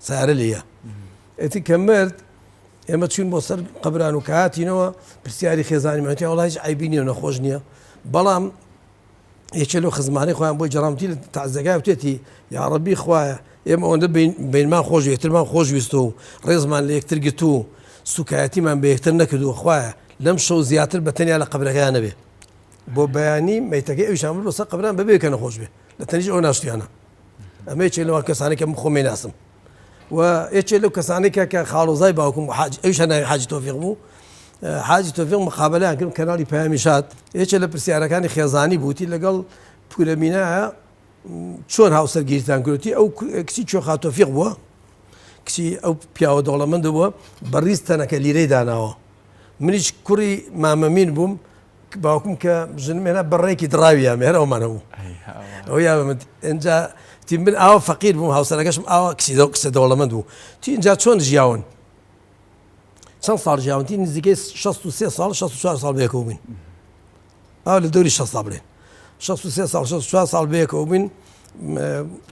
سارە لێیە ئەتی کە مرد ئێمە چوین بۆ سەر قەبران و کە هاتینەوە پرسیاری خێزانی مەوتی وڵای هیچ عیبی نییە و نەخۆش نییە بەڵام یەکێ لەو خزمانەی خۆیان بۆی جەڕامتی لە تەعزیەکەی وتێتی یا ڕەبی خوایە ئێمە ئەوەندە بینمان خۆش یەکترمان خۆشویستە و ڕێزمان لە یەکتر گرت و سوکایەتیمان بە یەکتر نەکردووە خوایە لەم شەو زیاتر بەتەنیا لە قەبرەکەیان نەبێ بۆ بەیانی مەیتەکەی ئەویشان بۆ سەر قەبران بەبێ کە نەخۆش بێ لە تەنیش ئەو ناشتیانە ئەمە یەکێ لەوە کەسانێک کە من خۆمی ناسم و یەکێ لەو کەسانێکە کە خاڵۆزای باوکم ئەویش ناوی حاجی تۆفیق بوو حاجی تۆفیق مقابلەیان کرد کەناڵی پەیامی شاد یەکێ لە پرسیارەکانی خێزانی بووتی لەگەڵ پورەمینایە چۆن هاوسەرگیریتان کردوتی ئەو کچی کوێخا تۆفیق بووە کچی ئەو پیاوە دەوڵەمەند بووە بەڕیز تەنەکە لیرەی داناوە منیش کوڕی مامەمین بووم باوکم کە ژنمێنە بەڕێکی دراویە مێرە ئەومانە بوو ئەو یا ئەجا تی من ئاوە فەقیر بووم هاوسەرەکەشم ئاوە کچە دەوڵەمەند بوو تی اینجا چۆن ژیاون چەند ساڵ ژیاون تی نزیکەی 63 ساڵ 64 ساڵ بەیەکەوە بووین ئاو لە دەوری 60 ساڵ بڵێن 63 ساڵ 64 ساڵ بەیەکەوە بووین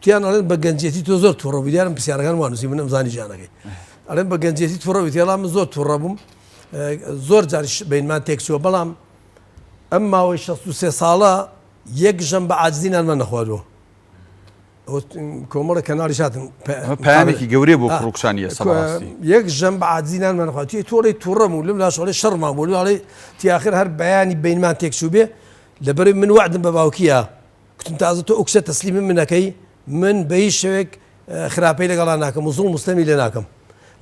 تیان ئەڵێن بە گەنجێتی تۆ زۆر تووڕە بوو دیارم پرسیارەکان وانووسی من ئەمزانی ژیانەکەی ئەڵێن بە گەنجێتی تووڕە بوویت هێڵا من زۆر تووڕە بووم زۆر جاریش بینمان تێکچووە بەڵام ئەم ماوەی 63 ساڵە یەک ژەم بە عاجزینانمان نەخواردووە کۆمەڵە کەناڵی شاتن پامێکی گەورەی بۆ کوڕکشانیە یەک ژەم بە عاجزینانمان نەخوات توی تۆڕی تووڕەم و لەم لاشڵی شەڕمان بۆ لەڵێ تیاخر هەر بەیانی بینمان تێکچوو بێ لەبەرەوەی من وعدم بە باوکیە کتم تازە تۆ ئەو کچە تەسلیمی من نەکەی من بە هیچ شەوێک خراپەی لەگەڵا ناکەم و زوڵ مستەمی لێ ناکەم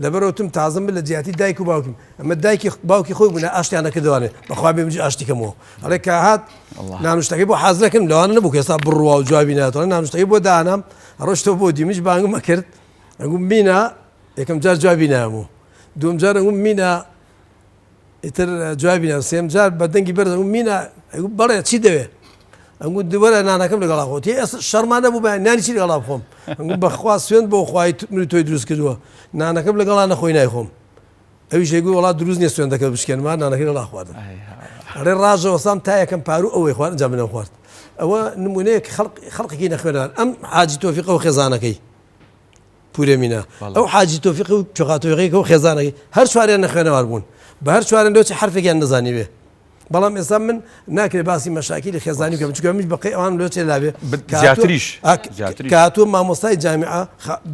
لەبەرەوەتم تازم بە لە جیاتی دایک و باوکیم ئەمە دایکی باوکی خۆی بوون ئاشتیان نەکردوانێ بەخوا بێ منجی ئاشتیکەمەوە ئەڵێ کە هات نانوشتەکەی بۆ حازرەکەم لەوانە نەبوو ئێستا بڕوا و جوابی ناتوانێت نانوشتەکەی بۆ دانام ڕۆشتەوە بۆ دیمیش بانگم ئەکرد ئەگوم مینە یەکەم جار جوابی ناموو دوم جار ئەگوم مینە ئیتر جوابی نام سێم جار بە دەنگی بەرز ئەگوم مینە ئەگوم بەڵێ چی دەوێت ئەنگوت دووەرە نانەکەم لەگەڵا خۆتی شەرمان نەبوو بە نانی چی لەگەڵا بخۆم ئەنگوم بەخوا سوێن بۆ خوای تۆی دروست کردووە نانەکەم لەگەڵا نەخۆی نایخۆم ئەویش ێگوی وڵات دروست نیە سوێندەکە بشکێنمان نانەکەی لەگەڵا خواردم ئەڕێ ڕاژەوە سام تا یەکەم پارو ئەوەی خوارد ئەنجام منەم خوارد ئەوە نمونەیەک خەڵقێکی نەخوێنان ئەم حاجی تۆفیقە و خێزانەکەی پورەمینە ئەو حاجی تۆفیقی و چۆخاتۆفیقەکە و خێزانەکەی هەر چواریان نەخوێنەوار بوون بە هەر چوارێن لەوچی حرفێکیان نەزانی بێ بەڵام ئێستا من ناکرێت باسی مەشاکیلی خێزانی بکەم چونکە من بەقی ئەوان لەوێ لابێ زیاتریش کاتۆ مامۆستای جامیعە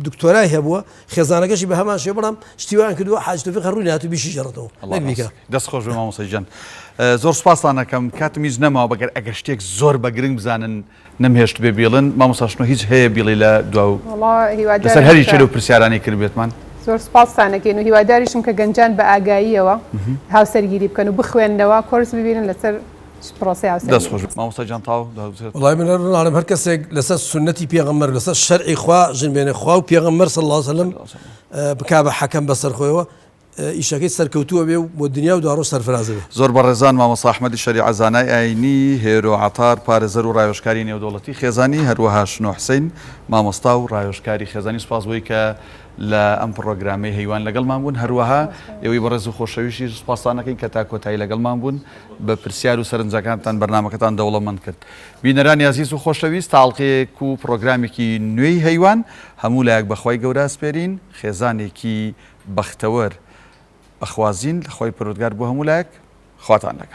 دکتۆرای هەبووە خێزانەکەشی بە هەمان شێ بەڵام شتیوان کردووە حاج تۆفیق ڕووی هاتوو بیشی ژەڕێتەوە نەکبیکە دەست خۆش بە مامۆستای جان زۆر سوپاسان دەکەم کاتمیز نەماوە بەگەر ئەگەر شتێک زۆر بە گرنگ بزانن نەمهێشت بێ بێڵن مامۆستاشنۆ هیچ هەیە بیڵی لە دواو لەسەر هەریچە لەو پرسیارانی کرد بێتمان زۆر سپاسانەکەین و هیواداریشم کە گەنجان بە ئاگاییەوە هاوسەرگیری بکەن و بخوێندەوە کۆرس ببینن لەسەر پرۆسی هاوسەرگیری دەست خۆش مامۆستا جان تاو وڵای من ئەڵێم هەر کەسێک لەسەر سنەتی پێغەمبەر لەسەر شەرعی خوا ژن بێنێ خوا و پێغەمبەر صلی الله علیه وسلم بکا بە حەکەم بەسەر خۆیەوە ئیشەکەی سەرکەوتووە بێ و بۆ دنیا و داڕۆژ سەرفرازە بێ زۆر بەڕێزان مامۆستا ئەحمەدی شەریع زانای ئاینی هێرۆ عەتار پارێزەر و ڕایۆژکاری نێودەوڵەتی خێزانی هەروەها شنۆ حوسێن مامۆستا و ڕایۆژکاری خێزانی سوپاس بۆی کە لە ئەم پڕۆگرامەی هەیوان لەگەڵمان بوون هەروەها ئێوەی بەڕێز و خۆشەویستی سوپاسانەکەین کە تا کۆتایی لەگەڵمان بوون بە پرسیار و سەرنجەکانتان بەرنامەکەتان دەوڵەمەند کرد بینەرانی عەزیز و خۆشەویست تاڵقەیەک و پرۆگرامێکی نوێی هەیوان هەموو لایەک بەخوای گەورە ئەسپێرین خێزانێکی بەختەوەر ئەخوازین لە خۆی پەروەردگار بۆ هەموو لایەک خواتان لەگەڵ